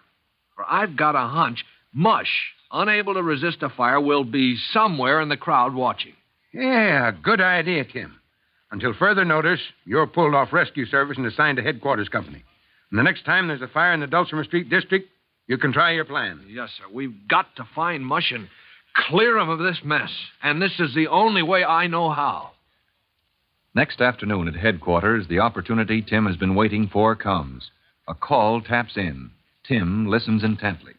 For I've got a hunch Mush, unable to resist a fire, will be somewhere in the crowd watching. Yeah, good idea, Tim. Until further notice, you're pulled off rescue service and assigned to headquarters company. And the next time there's a fire in the Dulcimer Street district, You can try your plan. Yes, sir. We've got to find Mush and clear him of this mess. And this is the only way I know how. Next afternoon at headquarters, the opportunity Tim has been waiting for comes. A call taps in. Tim listens intently.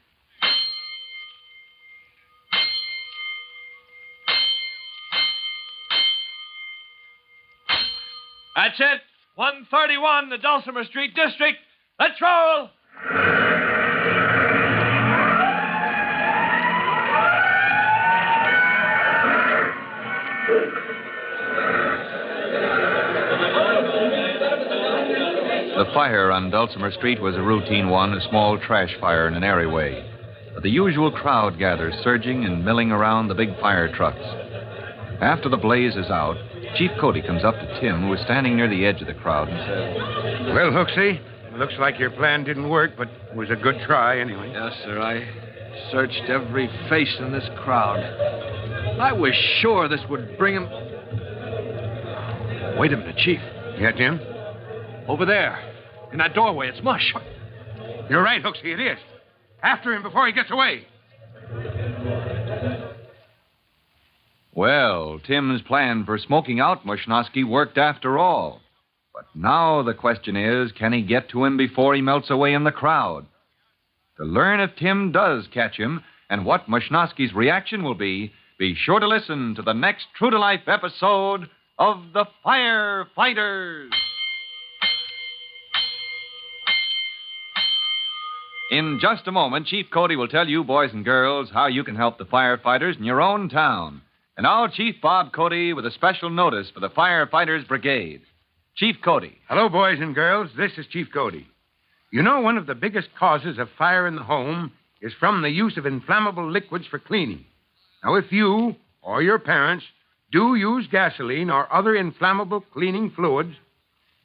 That's it. 131, the Dulcimer Street District. Let's roll. The fire on Dulcimer Street was a routine one, a small trash fire in an alleyway. But the usual crowd gathers, surging and milling around the big fire trucks. After the blaze is out, Chief Cody comes up to Tim, who is standing near the edge of the crowd, and says, Well, Hooksy, it looks like your plan didn't work, but it was a good try anyway. Yes, sir. I searched every face in this crowd. I was sure this would bring him. Wait a minute, Chief. Yeah, Tim? Over there, in that doorway, it's Mush. You're right, Hooksy, it is. After him before he gets away. Well, Tim's plan for smoking out Mushnosky worked after all. But now the question is, can he get to him before he melts away in the crowd? To learn if Tim does catch him and what Mushnosky's reaction will be sure to listen to the next true-to-life episode of The Firefighters. In just a moment, Chief Cody will tell you, boys and girls, how you can help the firefighters in your own town. And now, Chief Bob Cody with a special notice for the Firefighters Brigade. Chief Cody. Hello, boys and girls. This is Chief Cody. You know, one of the biggest causes of fire in the home is from the use of inflammable liquids for cleaning. Now, if you or your parents do use gasoline or other inflammable cleaning fluids,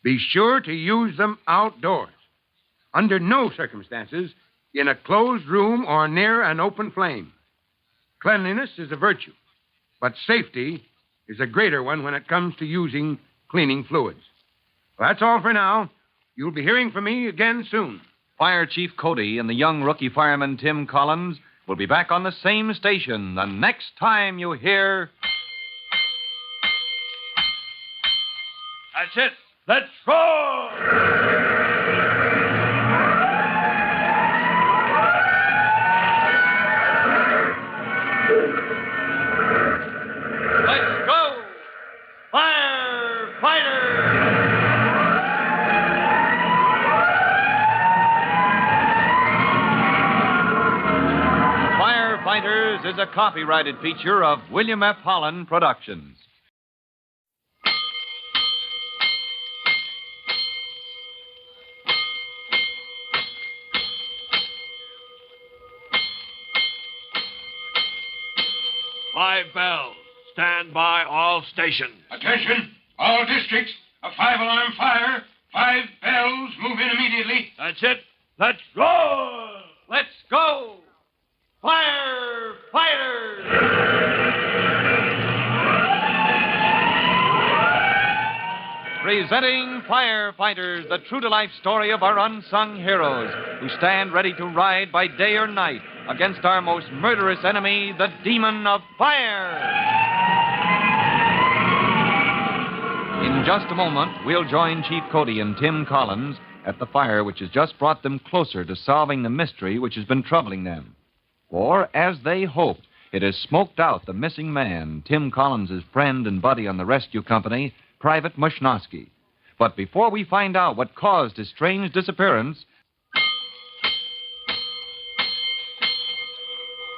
be sure to use them outdoors. Under no circumstances in a closed room or near an open flame. Cleanliness is a virtue, but safety is a greater one when it comes to using cleaning fluids. Well, that's all for now. You'll be hearing from me again soon. Fire Chief Cody and the young rookie fireman Tim Collins will be back on the same station the next time you hear... That's it. Let's roll! Let's go! Firefighters! Firefighters is a copyrighted feature of William F. Holland Productions. Five bells. Stand by all stations. Attention, all districts. A 5-alarm fire. 5 bells. Move in immediately. That's it. Let's roll! Let's go! Firefighters! Presenting Firefighters, the true-to-life story of our unsung heroes who stand ready to ride by day or night against our most murderous enemy, the demon of fire. In just a moment, we'll join Chief Cody and Tim Collins at the fire which has just brought them closer to solving the mystery which has been troubling them. For, as they hoped, it has smoked out the missing man, Tim Collins' friend and buddy on the rescue company, Private Mushnosky. But before we find out what caused his strange disappearance,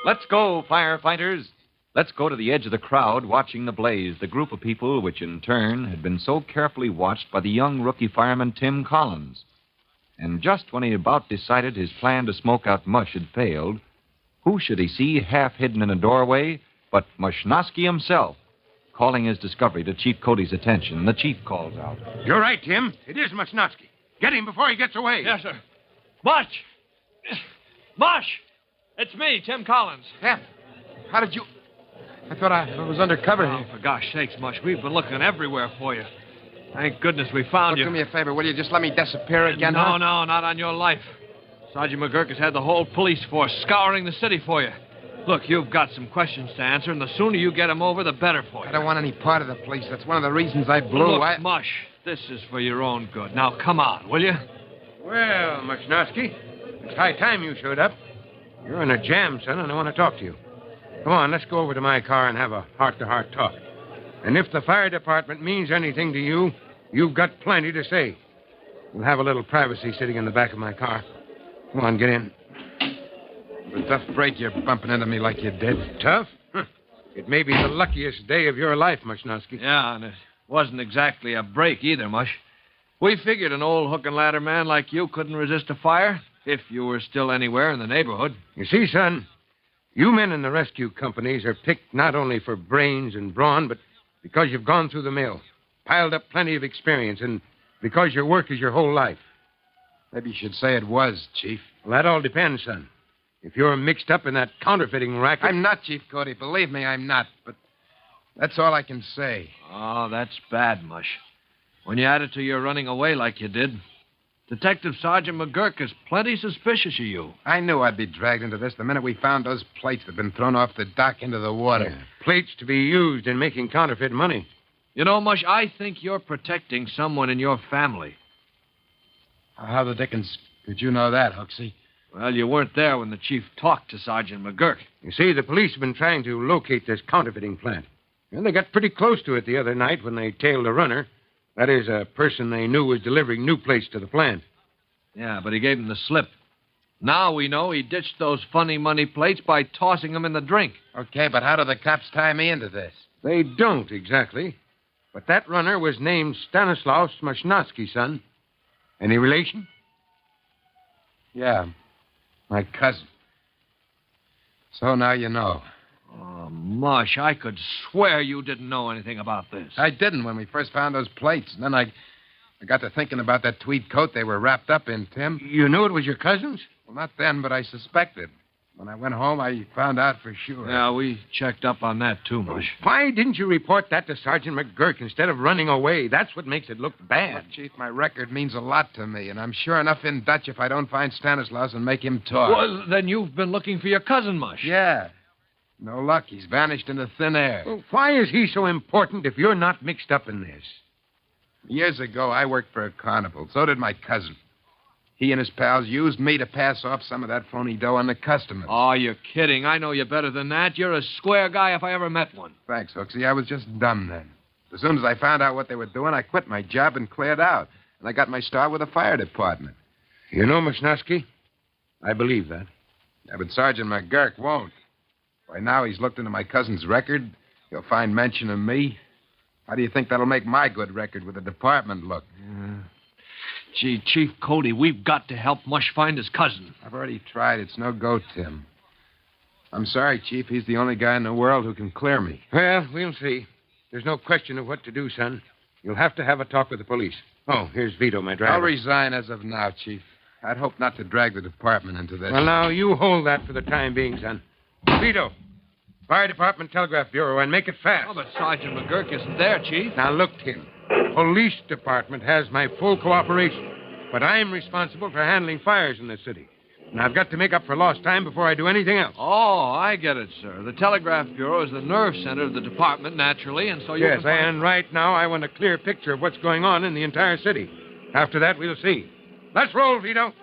let's go, firefighters. Let's go to the edge of the crowd watching the blaze, the group of people which in turn had been so carefully watched by the young rookie fireman Tim Collins. And just when he about decided his plan to smoke out Mush had failed, who should he see half hidden in a doorway but Mushnosky himself? Calling his discovery to Chief Cody's attention, the chief calls out. You're right, Tim. It is Mushnosky. Get him before he gets away. Yes, sir. Mush! Mush! It's me, Tim Collins. Hep, how did you... I thought I was undercover Oh, here. for gosh sakes, Mush, we've been looking everywhere for you. Thank goodness we found you. Do me a favor, will you? Just let me disappear again, No, huh? no, not on your life. Sergeant McGurk has had the whole police force scouring the city for you. Look, you've got some questions to answer, and the sooner you get them over, the better for you. I don't want any part of the police. That's one of the reasons I blew. Look, Mush, this is for your own good. Now, come on, will you? Well, Mushnosky, it's high time you showed up. You're in a jam, son, and I want to talk to you. Come on, let's go over to my car and have a heart-to-heart talk. And if the fire department means anything to you, you've got plenty to say. We'll have a little privacy sitting in the back of my car. Come on, get in. It's a tough break you're bumping into me like you did. Tough? Huh. It may be the luckiest day of your life, Mushnosky. Yeah, and it wasn't exactly a break either, Mush. We figured an old hook and ladder man like you couldn't resist a fire if you were still anywhere in the neighborhood. You see, son, you men in the rescue companies are picked not only for brains and brawn, but because you've gone through the mill, piled up plenty of experience, and because your work is your whole life. Maybe you should say it was, Chief. Well, that all depends, son. If you're mixed up in that counterfeiting racket... I'm not, Chief Cody. Believe me, I'm not. But that's all I can say. Oh, that's bad, Mush. When you add it to your running away like you did, Detective Sergeant McGurk is plenty suspicious of you. I knew I'd be dragged into this the minute we found those plates that had been thrown off the dock into the water. Yeah, plates to be used in making counterfeit money. You know, Mush, I think you're protecting someone in your family. How the dickens could you know that, Hooksy? Well, you weren't there when the chief talked to Sergeant McGurk. You see, the police have been trying to locate this counterfeiting plant. And they got pretty close to it the other night when they tailed a runner. That is, a person they knew was delivering new plates to the plant. Yeah, but he gave them the slip. Now we know he ditched those funny money plates by tossing them in the drink. Okay, but how do the cops tie me into this? They don't, exactly. But that runner was named Stanislaus Mushnosky, son. Any relation? Yeah, my cousin. So now you know. Oh, Mush, I could swear you didn't know anything about this. I didn't when we first found those plates. And then I got to thinking about that tweed coat they were wrapped up in, Tim. You knew it was your cousin's? Well, not then, but I suspected. When I went home, I found out for sure. Yeah, we checked up on that, too, Mush. Why didn't you report that to Sergeant McGurk instead of running away? That's what makes it look bad. Well, Chief, my record means a lot to me, and I'm sure enough in Dutch if I don't find Stanislaus and make him talk. Well, then you've been looking for your cousin, Mush. Yeah. No luck. He's vanished into thin air. Well, why is he so important if you're not mixed up in this? Years ago, I worked for a carnival. So did my cousin. He and his pals used me to pass off some of that phony dough on the customers. Oh, you're kidding. I know you better than that. You're a square guy if I ever met one. Thanks, Hooksy. I was just dumb then. As soon as I found out what they were doing, I quit my job and cleared out. And I got my start with the fire department. You know, Mushnosky, I believe that. Yeah, but Sergeant McGurk won't. By now he's looked into my cousin's record. He'll find mention of me. How do you think that'll make my good record with the department look? Gee, Chief Cody, we've got to help Mush find his cousin. I've already tried. It's no go, Tim. I'm sorry, Chief. He's the only guy in the world who can clear me. Well, we'll see. There's no question of what to do, son. You'll have to have a talk with the police. Oh, here's Vito, my driver. I'll resign as of now, Chief. I'd hope not to drag the department into this. Well, now, you hold that for the time being, son. Vito, Fire Department Telegraph Bureau, and make it fast. Oh, but Sergeant McGurk isn't there, Chief. Now, look, Tim. Police Department has my full cooperation, but I'm responsible for handling fires in the city. And I've got to make up for lost time before I do anything else. Oh, I get it, sir. The Telegraph Bureau is the nerve center of the department, naturally, and so you Yes, and right now I want a clear picture of what's going on in the entire city. After that, we'll see. Let's roll, Vito.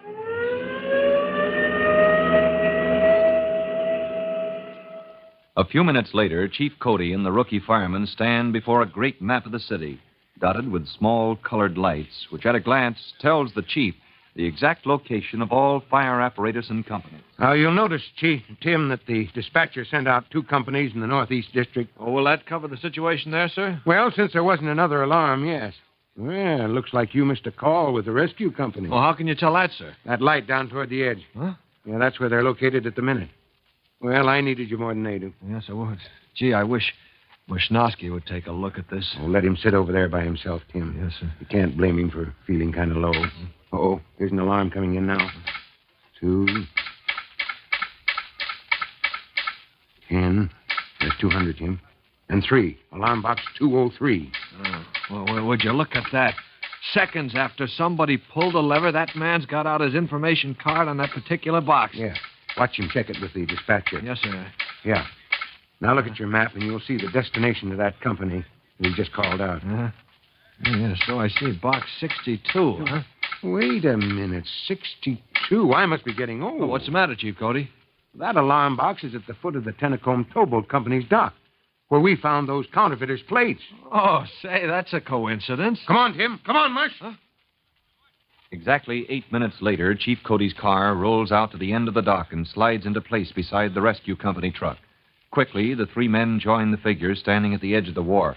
A few minutes later, Chief Cody and the rookie fireman stand before a great map of the city, dotted with small colored lights, which at a glance tells the chief the exact location of all fire apparatus and companies. Now, you'll notice, Chief Tim, that the dispatcher sent out 2 companies in the Northeast District. Oh, will that cover the situation there, sir? Well, since there wasn't another alarm, yes. Well, looks like you missed a call with the rescue company. Well, how can you tell that, sir? That light down toward the edge. Huh? Yeah, that's where they're located at the minute. Well, I needed you more than they do. Yes, I would. Gee, I wish Mushnosky would take a look at this. Oh, let him sit over there by himself, Tim. Yes, sir. You can't blame him for feeling kind of low. Uh-oh, there's an alarm coming in now. 2. 10. There's 200, Tim. And 3. Alarm box 203. Oh, well, would you look at that? Seconds after somebody pulled a lever, that man's got out his information card on that particular box. Yeah. Watch him check it with the dispatcher. Yes, sir. Yeah. Now look at your map, and you'll see the destination of that company that he just called out. Uh-huh. Yeah, so I see. Box 62, huh? Wait a minute. 62? I must be getting old. Oh, what's the matter, Chief Cody? That alarm box is at the foot of the Tennacombe Towboat Company's dock, where we found those counterfeiters' plates. Oh, say, that's a coincidence. Come on, Tim. Come on, Mush. Huh? Exactly 8 minutes later, Chief Cody's car rolls out to the end of the dock and slides into place beside the rescue company truck. Quickly, the three men join the figures standing at the edge of the wharf.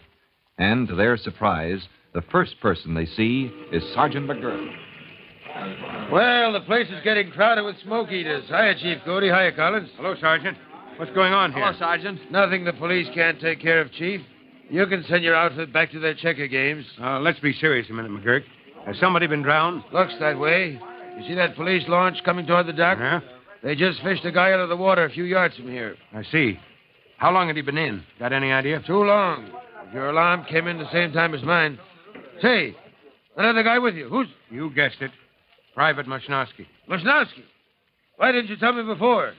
And, to their surprise, the first person they see is Sergeant McGurk. Well, the place is getting crowded with smoke eaters. Hiya, Chief Cody. Hiya, Collins. Hello, Sergeant. What's going on here? Hello, Sergeant. Nothing the police can't take care of, Chief. You can send your outfit back to their checker games. Let's be serious a minute, McGurk. Has somebody been drowned? Looks that way. You see that police launch coming toward the dock? Yeah? They just fished a guy out of the water a few yards from here. I see. How long had he been in? Got any idea? Too long. If your alarm came in the same time as mine. Say, that other guy with you, who's... You guessed it. Private Mushnowski. Mushnowski. Why didn't you tell me before?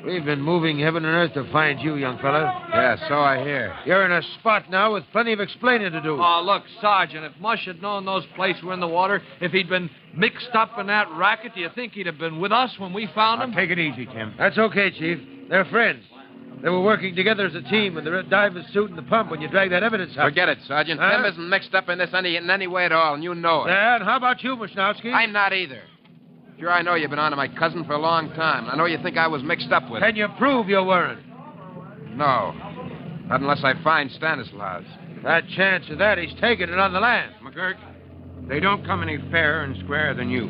We've been moving heaven and earth to find you, young fella. Yeah, so I hear. You're in a spot now with plenty of explaining to do. Oh, look, Sergeant, if Mush had known those plates were in the water, if he'd been mixed up in that racket, do you think he'd have been with us when we found him? Take it easy, Tim. That's okay, Chief. They're friends. They were working together as a team in the red diver's suit and the pump when you dragged that evidence out. Forget it, Sergeant. Huh? Tim isn't mixed up in this in any way at all, and you know it. Yeah, and how about you, Mushnowski? I'm not either. Sure, I know you've been on to my cousin for a long time. I know you think I was mixed up with Can you prove you weren't? it. No. Not unless I find Stanislaus. That chance of that, he's taking it on the land. McGurk, they don't come any fairer and squarer than you.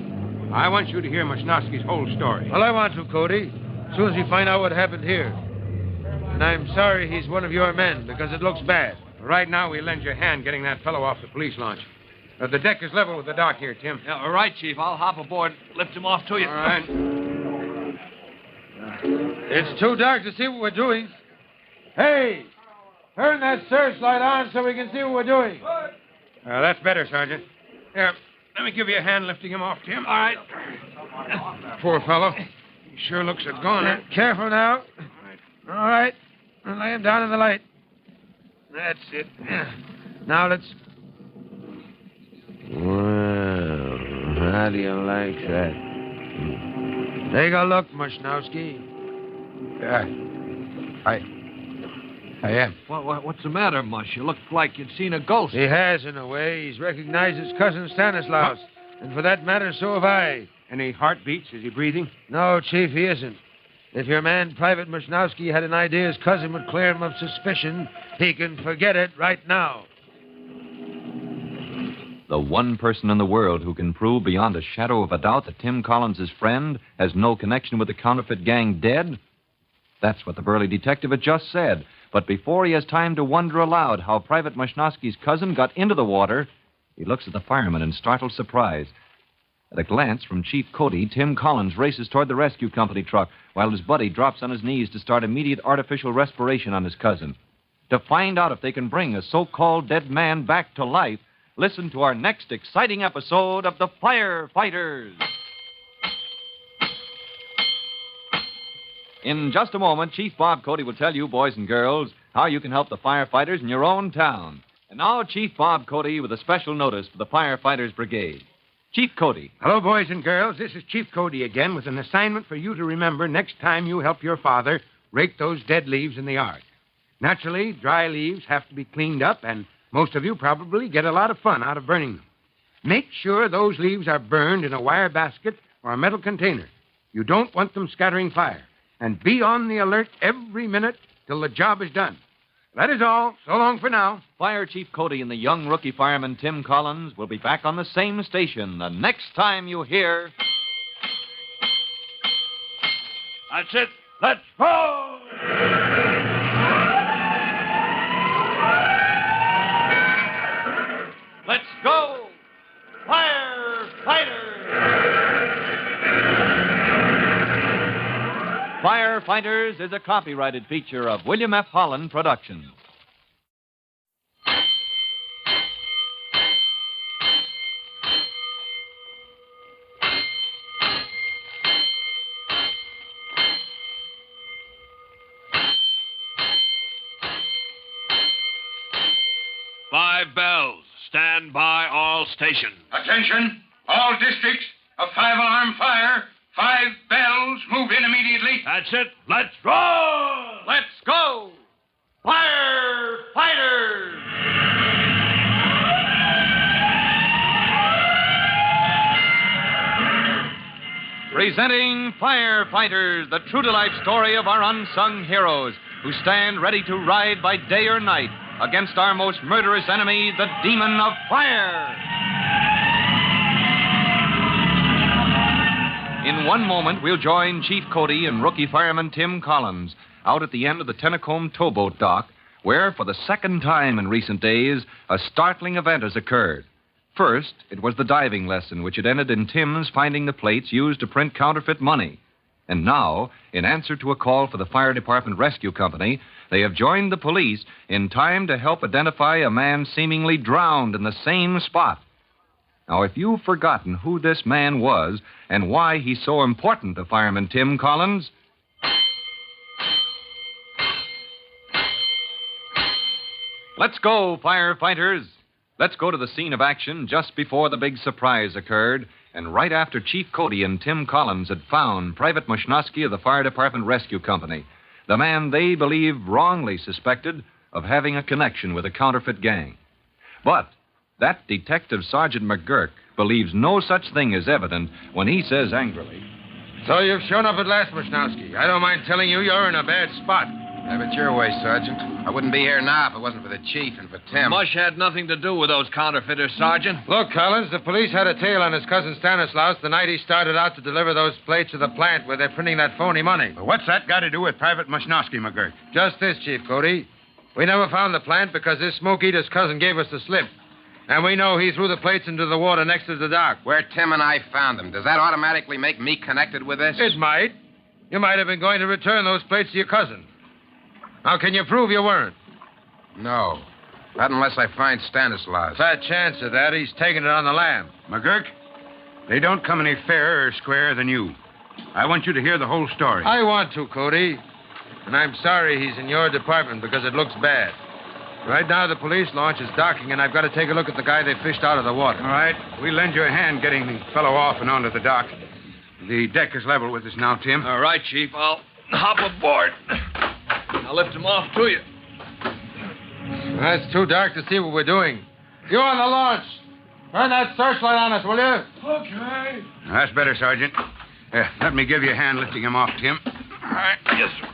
I want you to hear Mushnowski's whole story. Well, I want to, Cody. As soon as we find out what happened here. And I'm sorry he's one of your men, because it looks bad. Right now, we'll lend you a hand getting that fellow off the police launch. The deck is level with the dock here, Tim. Yeah, all right, Chief. I'll hop aboard, lift him off to you. All right. It's too dark to see what we're doing. Hey, turn that searchlight on so we can see what we're doing. That's better, Sergeant. Here, let me give you a hand lifting him off, Tim. All right. Poor fellow. He sure looks a goner. Careful now. All right. I'll lay him down in the light. That's it. Now let's... Well, how do you like that? Take a look, Mushnowski. I am. What's the matter, Mush? You look like you'd seen a ghost. He has, in a way. He's recognized his cousin Stanislaus. And for that matter, so have I. Any heartbeats? Is he breathing? No, Chief, he isn't. If your man, Private Mushnowski, had an idea his cousin would clear him of suspicion, he can forget it right now. The one person in the world who can prove beyond a shadow of a doubt that Tim Collins' friend has no connection with the counterfeit gang dead? That's what the burly detective had just said. But before he has time to wonder aloud how Private Mushnowski's cousin got into the water, he looks at the fireman in startled surprise. At a glance from Chief Cody, Tim Collins races toward the rescue company truck while his buddy drops on his knees to start immediate artificial respiration on his cousin. To find out if they can bring a so-called dead man back to life, listen to our next exciting episode of The Firefighters. In just a moment, Chief Bob Cody will tell you, boys and girls, how you can help the firefighters in your own town. And now, Chief Bob Cody with a special notice for the Firefighters Brigade. Chief Cody. Hello, boys and girls. This is Chief Cody again with an assignment for you to remember next time you help your father rake those dead leaves in the yard. Naturally, dry leaves have to be cleaned up, and most of you probably get a lot of fun out of burning them. Make sure those leaves are burned in a wire basket or a metal container. You don't want them scattering fire. And be on the alert every minute till the job is done. That is all. So long for now. Fire Chief Cody and the young rookie fireman Tim Collins will be back on the same station the next time you hear... That's it. Let's go! Let's go! Firefighters! Firefighters is a copyrighted feature of William F. Holland Productions. 5 bells. Stand by all stations. Attention, all districts. A 5-alarm fire. 5 bells. Move in immediately. That's it. Let's roll! Let's go! Firefighters! Presenting Firefighters, the true-to-life story of our unsung heroes who stand ready to ride by day or night against our most murderous enemy, the demon of fire. In one moment, we'll join Chief Cody and rookie fireman Tim Collins out at the end of the Tennacombe towboat dock, where, for the second time in recent days, a startling event has occurred. First, it was the diving lesson, which had ended in Tim's finding the plates used to print counterfeit money. And now, in answer to a call for the Fire Department Rescue Company, they have joined the police in time to help identify a man seemingly drowned in the same spot. Now, if you've forgotten who this man was and why he's so important to fireman Tim Collins, let's go, firefighters. Let's go to the scene of action just before the big surprise occurred, and right after Chief Cody and Tim Collins had found Private Mushnosky of the Fire Department Rescue Company, the man they believe wrongly suspected of having a connection with a counterfeit gang. But that Detective Sergeant McGurk believes no such thing is evident when he says angrily, So you've shown up at last, Mushnosky. I don't mind telling you you're in a bad spot. Have it your way, Sergeant. I wouldn't be here now if it wasn't for the chief and for Tim. Mush had nothing to do with those counterfeiters, Sergeant. Look, Collins, the police had a tail on his cousin Stanislaus the night he started out to deliver those plates to the plant where they're printing that phony money. But what's that got to do with Private Mushnosky, McGurk? Just this, Chief Cody. We never found the plant because this smoke eater's cousin gave us the slip. And we know he threw the plates into the water next to the dock. Where Tim and I found them. Does that automatically make me connected with this? It might. You might have been going to return those plates to your cousin. Now, can you prove you weren't? No. Not unless I find Stanislaus. Fat chance of that. He's taking it on the lam. McGurk, they don't come any fairer or squarer than you. I want you to hear the whole story. I want to, Cody. And I'm sorry he's in your department because it looks bad. Right now, the police launch is docking, and I've got to take a look at the guy they fished out of the water. All right. We'll lend you a hand getting the fellow off and onto the dock. The deck is level with us now, Tim. All right, Chief. I'll hop aboard. I'll lift him off to you. It's too dark to see what we're doing. You on the launch. Turn that searchlight on us, will you? Okay. That's better, Sergeant. Let me give you a hand lifting him off, Tim. All right. Yes, sir.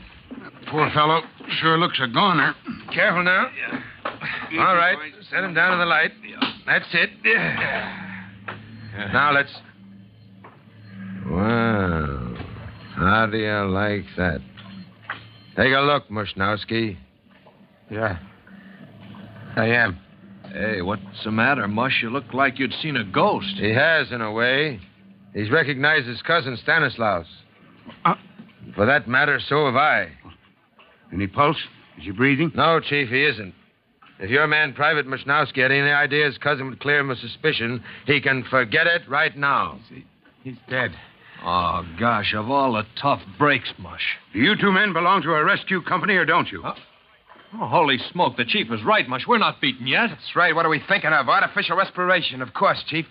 That poor fellow sure looks a goner. Careful now. Yeah. All right. Set him down in the light. That's it. Now let's... Wow. How do you like that? Take a look, Mushnowski. Yeah. I am. Hey, what's the matter, Mush? You look like you'd seen a ghost. He has, in a way. He's recognized his cousin Stanislaus. For that matter, so have I. Any pulse? Is he breathing? No, Chief, he isn't. If your man, Private Mushnowski, had any idea his cousin would clear him of suspicion, he can forget it right now. He's dead. Oh, gosh, of all the tough breaks, Mush. Do you two men belong to a rescue company or don't you? Oh, holy smoke, the chief is right, Mush. We're not beaten yet. That's right. What are we thinking of? Artificial respiration, of course, Chief.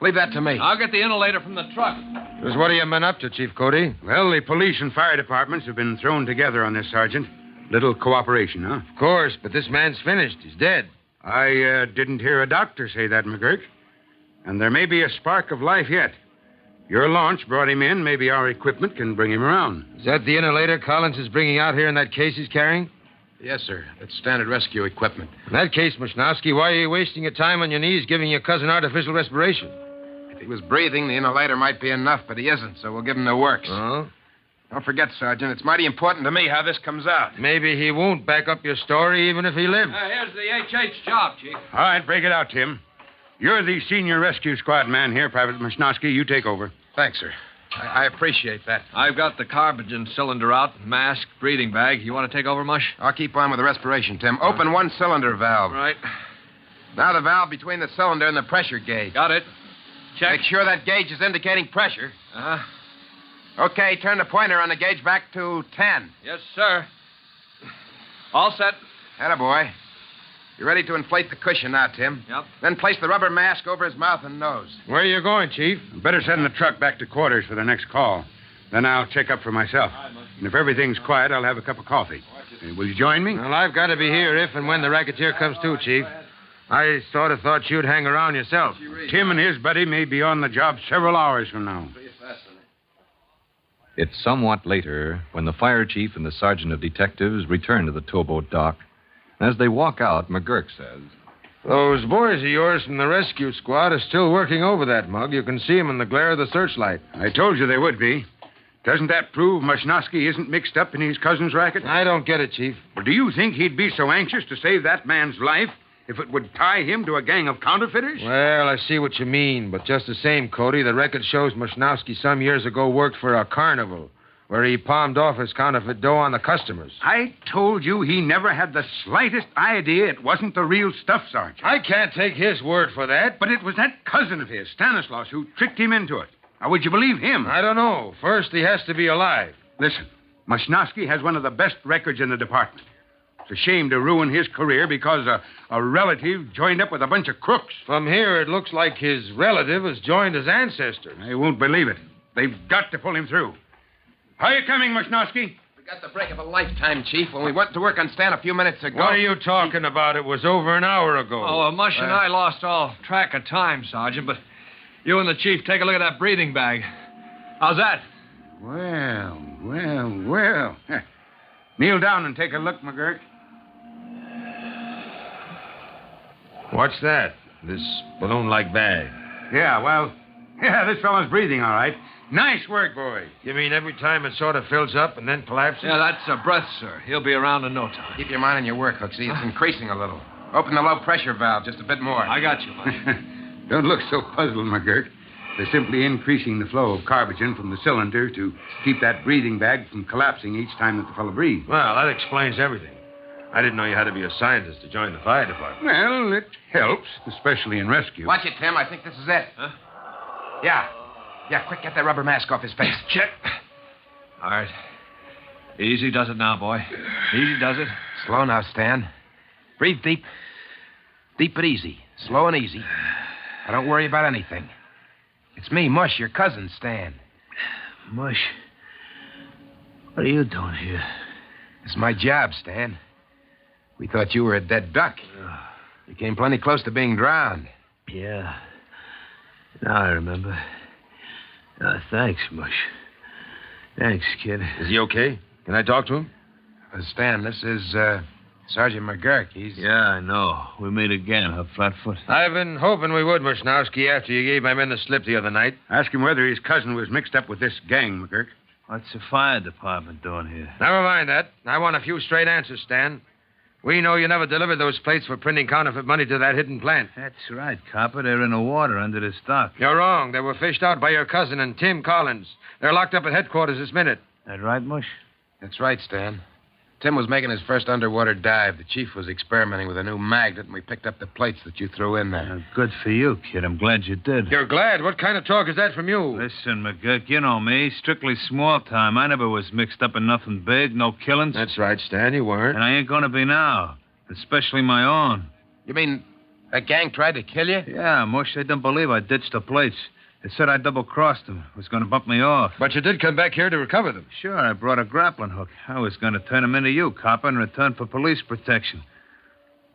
Leave that to me. I'll get the inhalator from the truck. Just what are you men up to, Chief Cody? Well, the police and fire departments have been thrown together on this, Sergeant. Little cooperation, huh? Of course, but this man's finished. He's dead. I didn't hear a doctor say that, McGurk. And there may be a spark of life yet. Your launch brought him in. Maybe our equipment can bring him around. Is that the inhalator Collins is bringing out here in that case he's carrying? Yes, sir. That's standard rescue equipment. In that case, Mushnowski, why are you wasting your time on your knees giving your cousin artificial respiration? If he was breathing, the inhalator might be enough, but he isn't, so we'll give him the works. Oh? Don't forget, Sergeant, it's mighty important to me how this comes out. Maybe he won't back up your story even if he lived. Here's the HH job, Chief. All right, break it out, Tim. You're the senior rescue squad man here, Private Mushnosky. You take over. Thanks, sir. I appreciate that. I've got the carbogen cylinder out, mask, breathing bag. You want to take over, Mush? I'll keep on with the respiration, Tim. Open one cylinder valve. Right. Now the valve between the cylinder and the pressure gauge. Got it. Check. Make sure that gauge is indicating pressure. Uh-huh. Okay, turn the pointer on the gauge back to 10. Yes, sir. All set. Attaboy. You ready to inflate the cushion now, Tim? Yep. Then place the rubber mask over his mouth and nose. Where are you going, Chief? Better send the truck back to quarters for the next call. Then I'll check up for myself. And if everything's quiet, I'll have a cup of coffee. Will you join me? Well, I've got to be here if and when the racketeer comes to, Chief. I sort of thought you'd hang around yourself. Tim and his buddy may be on the job several hours from now. It's somewhat later when the fire chief and the sergeant of detectives return to the towboat dock. As they walk out, McGurk says, Those boys of yours from the rescue squad are still working over that mug. You can see them in the glare of the searchlight. I told you they would be. Doesn't that prove Mushnosky isn't mixed up in his cousin's racket? I don't get it, Chief. Well, do you think he'd be so anxious to save that man's life if it would tie him to a gang of counterfeiters? Well, I see what you mean, but just the same, Cody, the record shows Mushnowski some years ago worked for a carnival where he palmed off his counterfeit dough on the customers. I told you he never had the slightest idea it wasn't the real stuff, Sergeant. I can't take his word for that. But it was that cousin of his, Stanislaus, who tricked him into it. Now, would you believe him? I don't know. First, he has to be alive. Listen, Mushnosky has one of the best records in the department. It's a shame to ruin his career because a relative joined up with a bunch of crooks. From here, it looks like his relative has joined his ancestors. I won't believe it. They've got to pull him through. How are you coming, Mushnosky? We got the break of a lifetime, Chief, when we went to work on Stan a few minutes ago. What are you talking about? It was over an hour ago. Oh, Mush and I lost all track of time, Sergeant, but you and the chief take a look at that breathing bag. How's that? Well. Kneel down and take a look, McGurk. What's that? This balloon-like bag. Yeah, this fellow's breathing all right. Nice work, boy. You mean every time it sort of fills up and then collapses? Yeah, that's a breath, sir. He'll be around in no time. Keep your mind on your work, Hooksy. It's increasing a little. Open the low-pressure valve just a bit more. I got you, Mush. Don't look so puzzled, McGurk. They're simply increasing the flow of carbogen from the cylinder to keep that breathing bag from collapsing each time that the fellow breathes. Well, that explains everything. I didn't know you had to be a scientist to join the fire department. Well, it helps, especially in rescue. Watch it, Tim. I think this is it. Huh? Yeah, quick, get that rubber mask off his face. Check. All right. Easy does it now, boy. Easy does it. Slow now, Stan. Breathe deep. Deep but easy. Slow and easy. Now, don't worry about anything. It's me, Mush, your cousin, Stan. Mush, what are you doing here? It's my job, Stan. We thought you were a dead duck. You came plenty close to being drowned. Yeah. Now I remember. Thanks, Mush. Thanks, kid. Is he okay? Can I talk to him? Stan, this is Sergeant McGurk. He's... Yeah, I know. We meet again, huh, Flatfoot? I've been hoping we would, Mushnowski, after you gave my men the slip the other night. Ask him whether his cousin was mixed up with this gang, McGurk. What's the fire department doing here? Never mind that. I want a few straight answers, Stan. We know you never delivered those plates for printing counterfeit money to that hidden plant. That's right, copper. They're in the water under the dock. You're wrong. They were fished out by your cousin and Tim Collins. They're locked up at headquarters this minute. That right, Mush? That's right, Stan. Tim was making his first underwater dive. The chief was experimenting with a new magnet, and we picked up the plates that you threw in there. Good for you, kid. I'm glad you did. You're glad? What kind of talk is that from you? Listen, McGurk, you know me. Strictly small time. I never was mixed up in nothing big, no killings. That's right, Stan. You weren't. And I ain't gonna be now. Especially my own. You mean that gang tried to kill you? Yeah, Mush, they didn't believe I ditched the plates. They said I double-crossed them. Was going to bump me off. But you did come back here to recover them. Sure, I brought a grappling hook. I was going to turn them into you, copper, in return for police protection.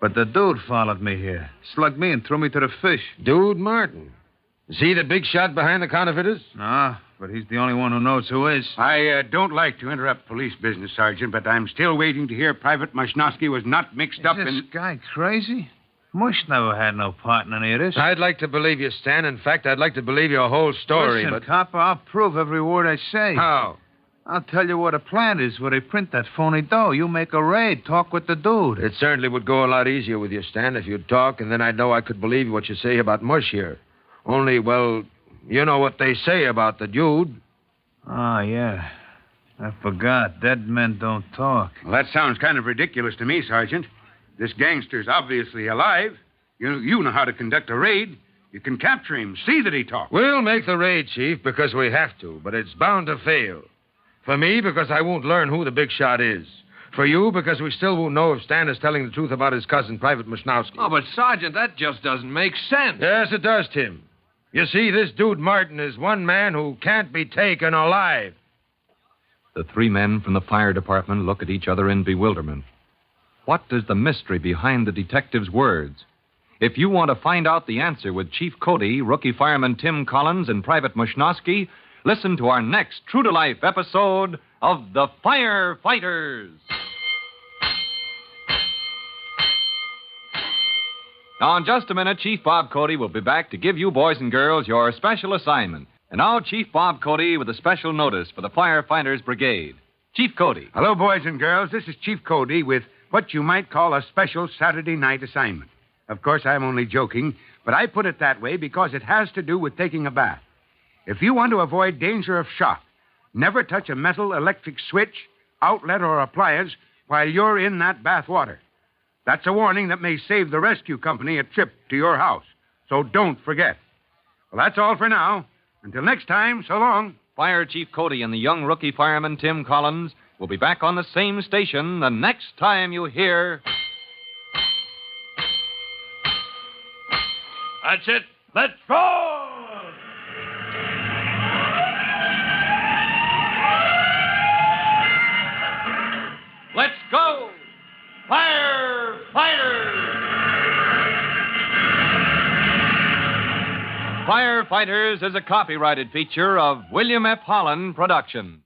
But the dude followed me here, slugged me and threw me to the fish. Dude Martin. Is he the big shot behind the counterfeiters? Nah, but he's the only one who knows who is. I don't like to interrupt police business, Sergeant, but I'm still waiting to hear Private Mushnosky was not mixed up in... Is this guy crazy? Mush never had no part in any of this. I'd like to believe you, Stan. In fact, I'd like to believe your whole story, Listen, but... copper, I'll prove every word I say. How? I'll tell you what a plant is where they print that phony dough. You make a raid, talk with the dude. It certainly would go a lot easier with you, Stan, if you'd talk, and then I'd know I could believe what you say about Mush here. Only, well, you know what they say about the dude. Oh, yeah. I forgot. Dead men don't talk. Well, that sounds kind of ridiculous to me, Sergeant. This gangster's obviously alive. You know how to conduct a raid. You can capture him, see that he talks. We'll make the raid, Chief, because we have to, but it's bound to fail. For me, because I won't learn who the big shot is. For you, because we still won't know if Stan is telling the truth about his cousin, Private Mushnowski. Oh, but, Sergeant, that just doesn't make sense. Yes, it does, Tim. You see, this dude Martin is one man who can't be taken alive. The three men from the fire department look at each other in bewilderment. What is the mystery behind the detective's words? If you want to find out the answer with Chief Cody, Rookie Fireman Tim Collins, and Private Mushnowski, listen to our next true-to-life episode of The Firefighters. Now, in just a minute, Chief Bob Cody will be back to give you boys and girls your special assignment. And now, Chief Bob Cody with a special notice for the Firefighters Brigade. Chief Cody. Hello, boys and girls. This is Chief Cody with what you might call a special Saturday night assignment. Of course, I'm only joking, but I put it that way because it has to do with taking a bath. If you want to avoid danger of shock, never touch a metal, electric switch, outlet, or appliance while you're in that bath water. That's a warning that may save the rescue company a trip to your house. So don't forget. Well, that's all for now. Until next time, so long. Fire Chief Cody and the young rookie fireman Tim Collins will be back on the same station the next time you hear... That's it. Let's go! Let's go! Firefighters! Firefighters is a copyrighted feature of William F. Holland Production.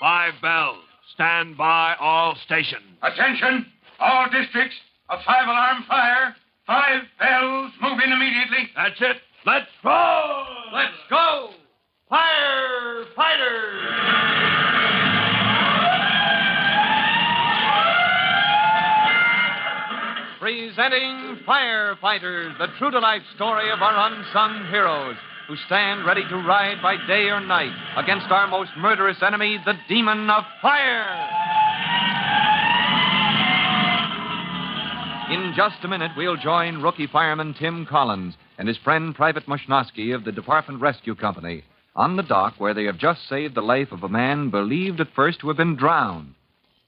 Five bells. Stand by all stations. Attention, all districts. A 5-alarm fire. 5 bells. Move in immediately. That's it. Let's go! Let's go! Firefighters! Presenting Firefighters, the true-to-life story of our unsung heroes who stand ready to ride by day or night against our most murderous enemy, the demon of fire. In just a minute, we'll join rookie fireman Tim Collins and his friend Private Mushnowski of the Department Rescue Company on the dock where they have just saved the life of a man believed at first to have been drowned.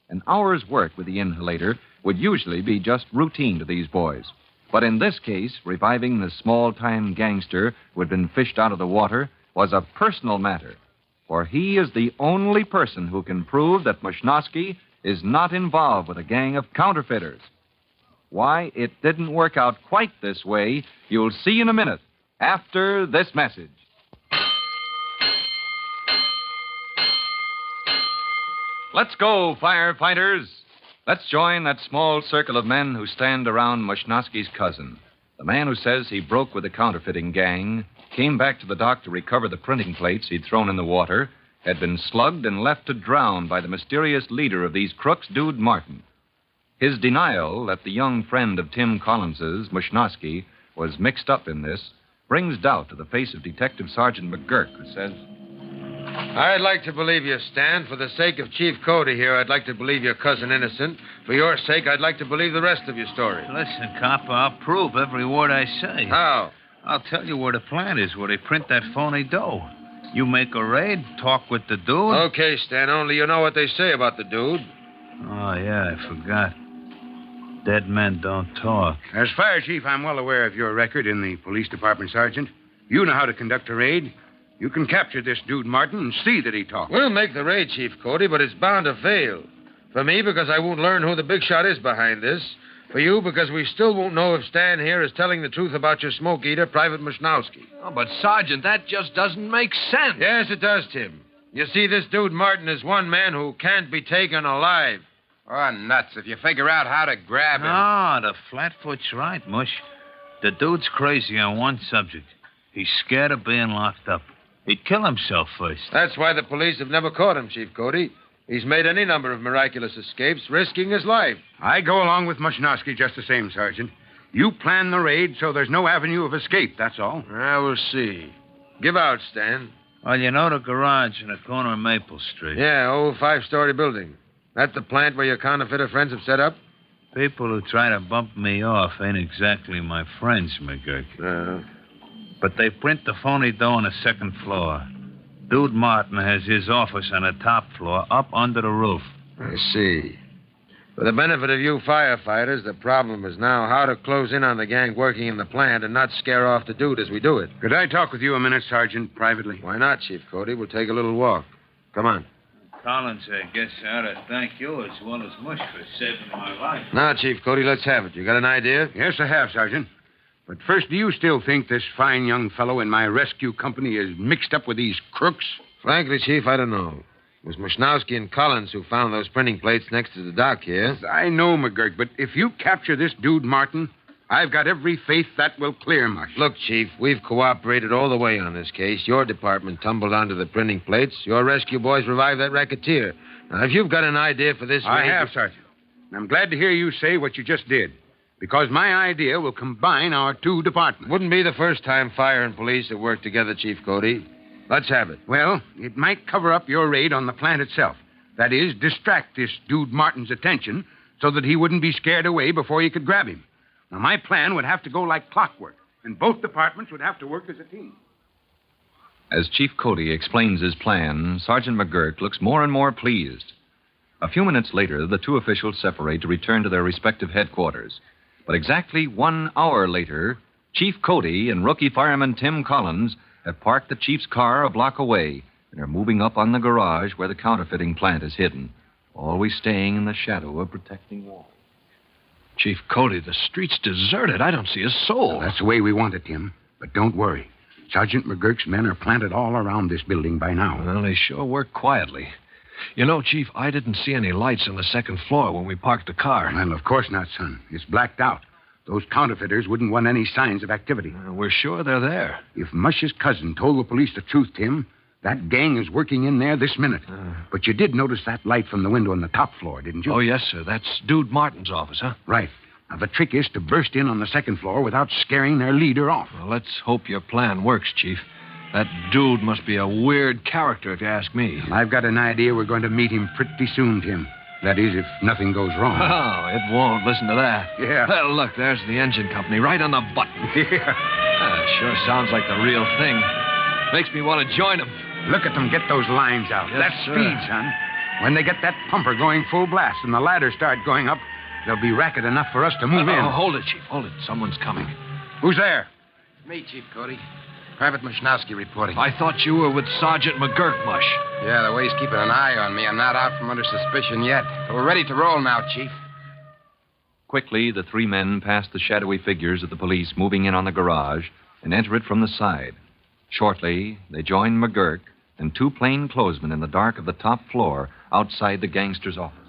An hour's work with the inhalator would usually be just routine to these boys. But in this case, reviving the small-time gangster who had been fished out of the water was a personal matter, for he is the only person who can prove that Mushnowski is not involved with a gang of counterfeiters. Why it didn't work out quite this way, you'll see in a minute after this message. Let's go, firefighters. Let's join that small circle of men who stand around Mushnowski's cousin, the man who says he broke with the counterfeiting gang, came back to the dock to recover the printing plates he'd thrown in the water, had been slugged and left to drown by the mysterious leader of these crooks, Dude Martin. His denial that the young friend of Tim Collins's, Mushnowski, was mixed up in this brings doubt to the face of Detective Sergeant McGurk, who says, I'd like to believe you, Stan. For the sake of Chief Cody here, I'd like to believe your cousin innocent. For your sake, I'd like to believe the rest of your story. Listen, cop, I'll prove every word I say. How? I'll tell you where the plant is, where they print that phony dough. You make a raid, talk with the dude. Okay, Stan, only you know what they say about the dude. Oh, yeah, I forgot. Dead men don't talk. As fire chief, I'm well aware of your record in the police department, Sergeant. You know how to conduct a raid. You can capture this dude, Martin, and see that he talks. We'll make the raid, Chief Cody, but it's bound to fail. For me, because I won't learn who the big shot is behind this. For you, because we still won't know if Stan here is telling the truth about your smoke eater, Private Mushnowski. Oh, but, Sergeant, that just doesn't make sense. Yes, it does, Tim. You see, this dude Martin is one man who can't be taken alive. Oh, nuts. If you figure out how to grab him. Ah, the Flatfoot's right, Mush. The dude's crazy on one subject. He's scared of being locked up. He'd kill himself first. That's why the police have never caught him, Chief Cody. He's made any number of miraculous escapes, risking his life. I go along with Mushnowski just the same, Sergeant. You plan the raid so there's no avenue of escape, that's all. We'll see. Give out, Stan. Well, you know the garage in the corner of Maple Street? Yeah, old 5-story building. That the plant where your counterfeiter friends have set up? People who try to bump me off ain't exactly my friends, McGurk. But they print the phony dough on the second floor. Dude Martin has his office on the top floor, up under the roof. I see. For the benefit of you firefighters, the problem is now how to close in on the gang working in the plant and not scare off the dude as we do it. Could I talk with you a minute, Sergeant, privately? Why not, Chief Cody? We'll take a little walk. Come on. Collins, I guess I ought to thank you as well as Mush for saving my life. Now, Chief Cody, let's have it. You got an idea? Yes, I have, Sergeant. But first, do you still think this fine young fellow in my rescue company is mixed up with these crooks? Frankly, Chief, I don't know. It was Mushnowski and Collins who found those printing plates next to the dock here. Yes, I know, McGurk, but if you capture this dude Martin, I've got every faith that will clear Mush. Look, Chief, we've cooperated all the way on this case. Your department tumbled onto the printing plates. Your rescue boys revived that racketeer. Now, if you've got an idea for this... I have, Sergeant. And I'm glad to hear you say what you just did, because my idea will combine our two departments. Wouldn't be the first time fire and police have worked together, Chief Cody. Let's have it. Well, it might cover up your raid on the plant itself. That is, distract this dude Martin's attention so that he wouldn't be scared away before you could grab him. Now, my plan would have to go like clockwork, and both departments would have to work as a team. As Chief Cody explains his plan, Sergeant McGurk looks more and more pleased. A few minutes later, the two officials separate to return to their respective headquarters. But exactly 1 hour later, Chief Cody and rookie fireman Tim Collins have parked the chief's car a block away and are moving up on the garage where the counterfeiting plant is hidden, always staying in the shadow of protecting walls. Chief Cody, the street's deserted. I don't see a soul. Well, that's the way we want it, Tim. But don't worry. Sergeant McGurk's men are planted all around this building by now. Well, they sure work quietly. You know, Chief, I didn't see any lights on the second floor when we parked the car. Well, of course not, son. It's blacked out. Those counterfeiters wouldn't want any signs of activity. We're sure they're there. If Mush's cousin told the police the truth, Tim, that gang is working in there this minute. But you did notice that light from the window on the top floor, didn't you? Oh, yes, sir. That's Dude Martin's office, huh? Right. Now, the trick is to burst in on the second floor without scaring their leader off. Well, let's hope your plan works, Chief. That dude must be a weird character, if you ask me. I've got an idea we're going to meet him pretty soon, Tim. That is, if nothing goes wrong. Oh, it won't. Listen to that. Yeah. Well, look, there's the engine company right on the button. Yeah. Sure sounds like the real thing. Makes me want to join them. Look at them get those lines out. Yes, That's sir. speed, son. When they get that pumper going full blast and the ladders start going up, there'll be racket enough for us to move in. Oh, hold it, Chief. Hold it. Someone's coming. Who's there? It's me, Chief Cody. Private Mushnowski reporting. I thought you were with Sergeant McGurk, Mush. Yeah, the way he's keeping an eye on me. I'm not out from under suspicion yet. But we're ready to roll now, Chief. Quickly, the three men pass the shadowy figures of the police moving in on the garage and enter it from the side. Shortly, they join McGurk and two plainclothesmen in the dark of the top floor outside the gangster's office.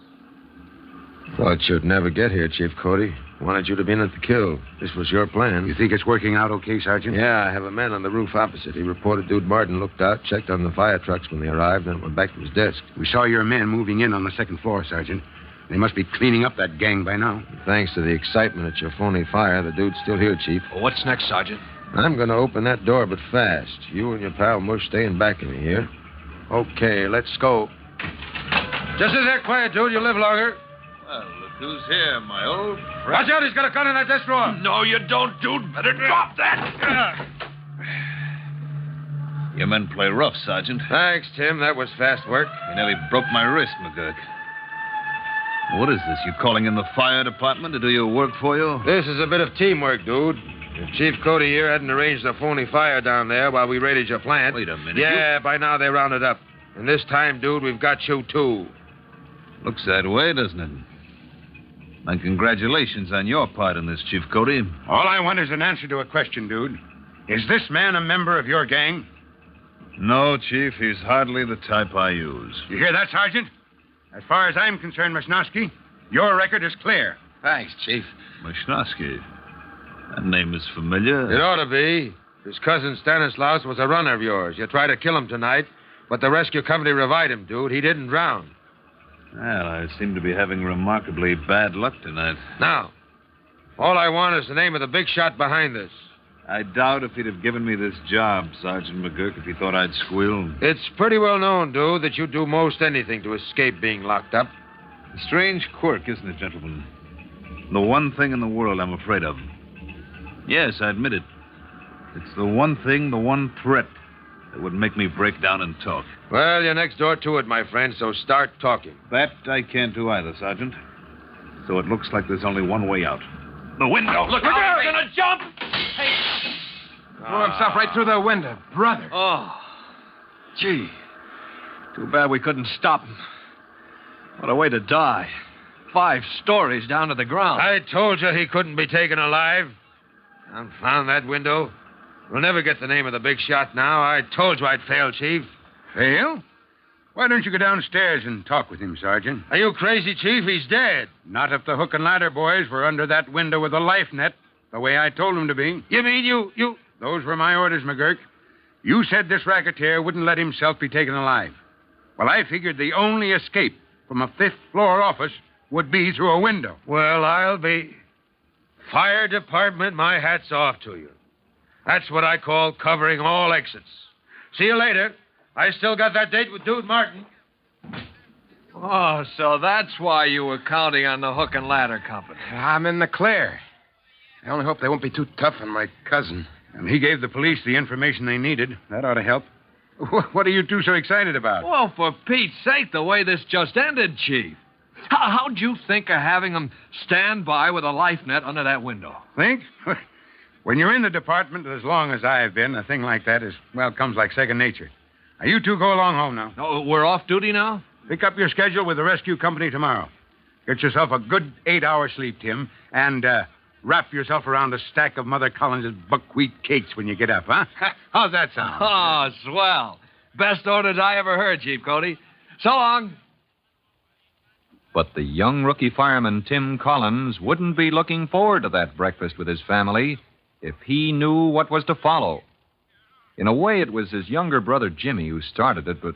Thought you'd never get here, Chief Cody. Wanted you to be in at the kill. This was your plan. You think it's working out okay, Sergeant? Yeah, I have a man on the roof opposite. He reported Dude Martin looked out, checked on the fire trucks when they arrived, then went back to his desk. We saw your men moving in on the second floor, Sergeant. They must be cleaning up that gang by now. Thanks to the excitement at your phony fire, the dude's still here, Chief. Well, what's next, Sergeant? I'm going to open that door, but fast. You and your pal Mush staying back of me here. Okay, let's go. Just as that quiet, dude. You live longer. Well, look who's here, my old friend. Watch out, he's got a gun in that desk drawer. No, you don't, dude. Better drop that. Your men play rough, Sergeant. Thanks, Tim. That was fast work. You nearly broke my wrist, McGurk. What is this? You calling in the fire department to do your work for you? This is a bit of teamwork, dude. If Chief Cody here hadn't arranged a phony fire down there while we raided your plant... Wait a minute. Yeah, by now they rounded up. And this time, dude, we've got you, too. Looks that way, doesn't it? And congratulations on your part in this, Chief Cody. All I want is an answer to a question, dude. Is this man a member of your gang? No, Chief, he's hardly the type I use. You hear that, Sergeant? As far as I'm concerned, Mushnowski, your record is clear. Thanks, Chief. Mushnowski. That name is familiar. It ought to be. His cousin Stanislaus was a runner of yours. You tried to kill him tonight, but the rescue company revived him, dude. He didn't drown. Well, I seem to be having remarkably bad luck tonight. Now, all I want is the name of the big shot behind this. I doubt if he'd have given me this job, Sergeant McGurk, if he thought I'd squeal. It's pretty well known, dude, that you'd do most anything to escape being locked up. A strange quirk, isn't it, gentlemen? The one thing in the world I'm afraid of. Yes, I admit it. It's the one thing, the one threat that would make me break down and talk. Well, you're next door to it, my friend, so start talking. That I can't do either, Sergeant. So it looks like there's only one way out. The window. Look out! He's gonna jump! Hey. Threw himself right through the window, brother. Oh, gee. Too bad we couldn't stop him. What a way to die. 5 stories down to the ground. I told you he couldn't be taken alive. Confound that window. We'll never get the name of the big shot now. I told you I'd fail, Chief. Fail? Why don't you go downstairs and talk with him, Sergeant? Are you crazy, Chief? He's dead. Not if the hook and ladder boys were under that window with a life net, the way I told them to be. You mean you... Those were my orders, McGurk. You said this racketeer wouldn't let himself be taken alive. Well, I figured the only escape from a 5th-floor office would be through a window. Well, I'll be... Fire department, my hat's off to you. That's what I call covering all exits. See you later. I still got that date with Dude Martin. Oh, so that's why you were counting on the hook and ladder company. I'm in the clear. I only hope they won't be too tough on my cousin. And he gave the police the information they needed. That ought to help. What are you two so excited about? Well, for Pete's sake, the way this just ended, Chief. How'd you think of having them stand by with a life net under that window? Think? When you're in the department as long as I've been, a thing like that comes like second nature. Now, you two go along home now. Oh, we're off duty now? Pick up your schedule with the rescue company tomorrow. Get yourself a good 8-hour sleep, Tim, and wrap yourself around a stack of Mother Collins's buckwheat cakes when you get up, huh? How's that sound? Oh, swell. Best orders I ever heard, Chief Cody. So long. But the young rookie fireman, Tim Collins, wouldn't be looking forward to that breakfast with his family if he knew what was to follow. In a way, it was his younger brother, Jimmy, who started it, but,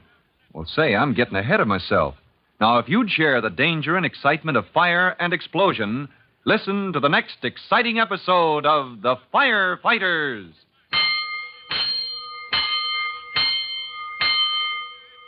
well, say, I'm getting ahead of myself. Now, if you'd share the danger and excitement of fire and explosion, listen to the next exciting episode of The Firefighters.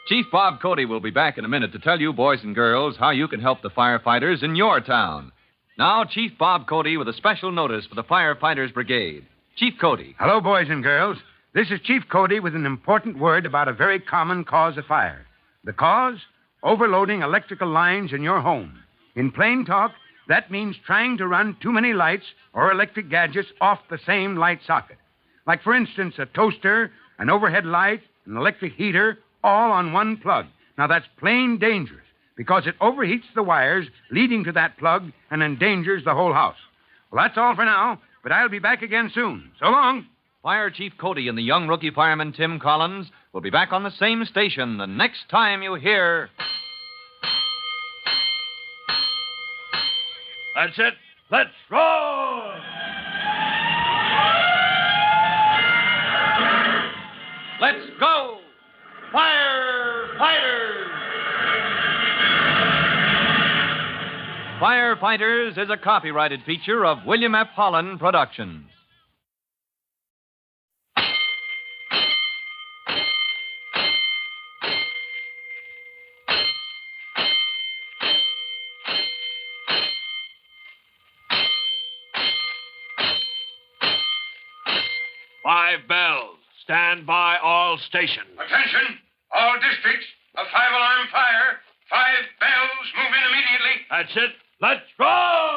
Chief Bob Cody will be back in a minute to tell you, boys and girls, how you can help the firefighters in your town. Now, Chief Bob Cody with a special notice for the Firefighters Brigade. Chief Cody. Hello, boys and girls. This is Chief Cody with an important word about a very common cause of fire. The cause? Overloading electrical lines in your home. In plain talk, that means trying to run too many lights or electric gadgets off the same light socket. Like, for instance, a toaster, an overhead light, an electric heater, all on one plug. Now, that's plain dangerous because it overheats the wires leading to that plug and endangers the whole house. Well, that's all for now, but I'll be back again soon. So long. Fire Chief Cody and the young rookie fireman, Tim Collins, will be back on the same station the next time you hear... That's it. Let's roll! Let's go! Firefighters! Firefighters is a copyrighted feature of William F. Holland Productions. Five bells. Stand by all stations. Attention, all districts. A 5-alarm fire. 5 bells. Move in immediately. That's it. Let's roll!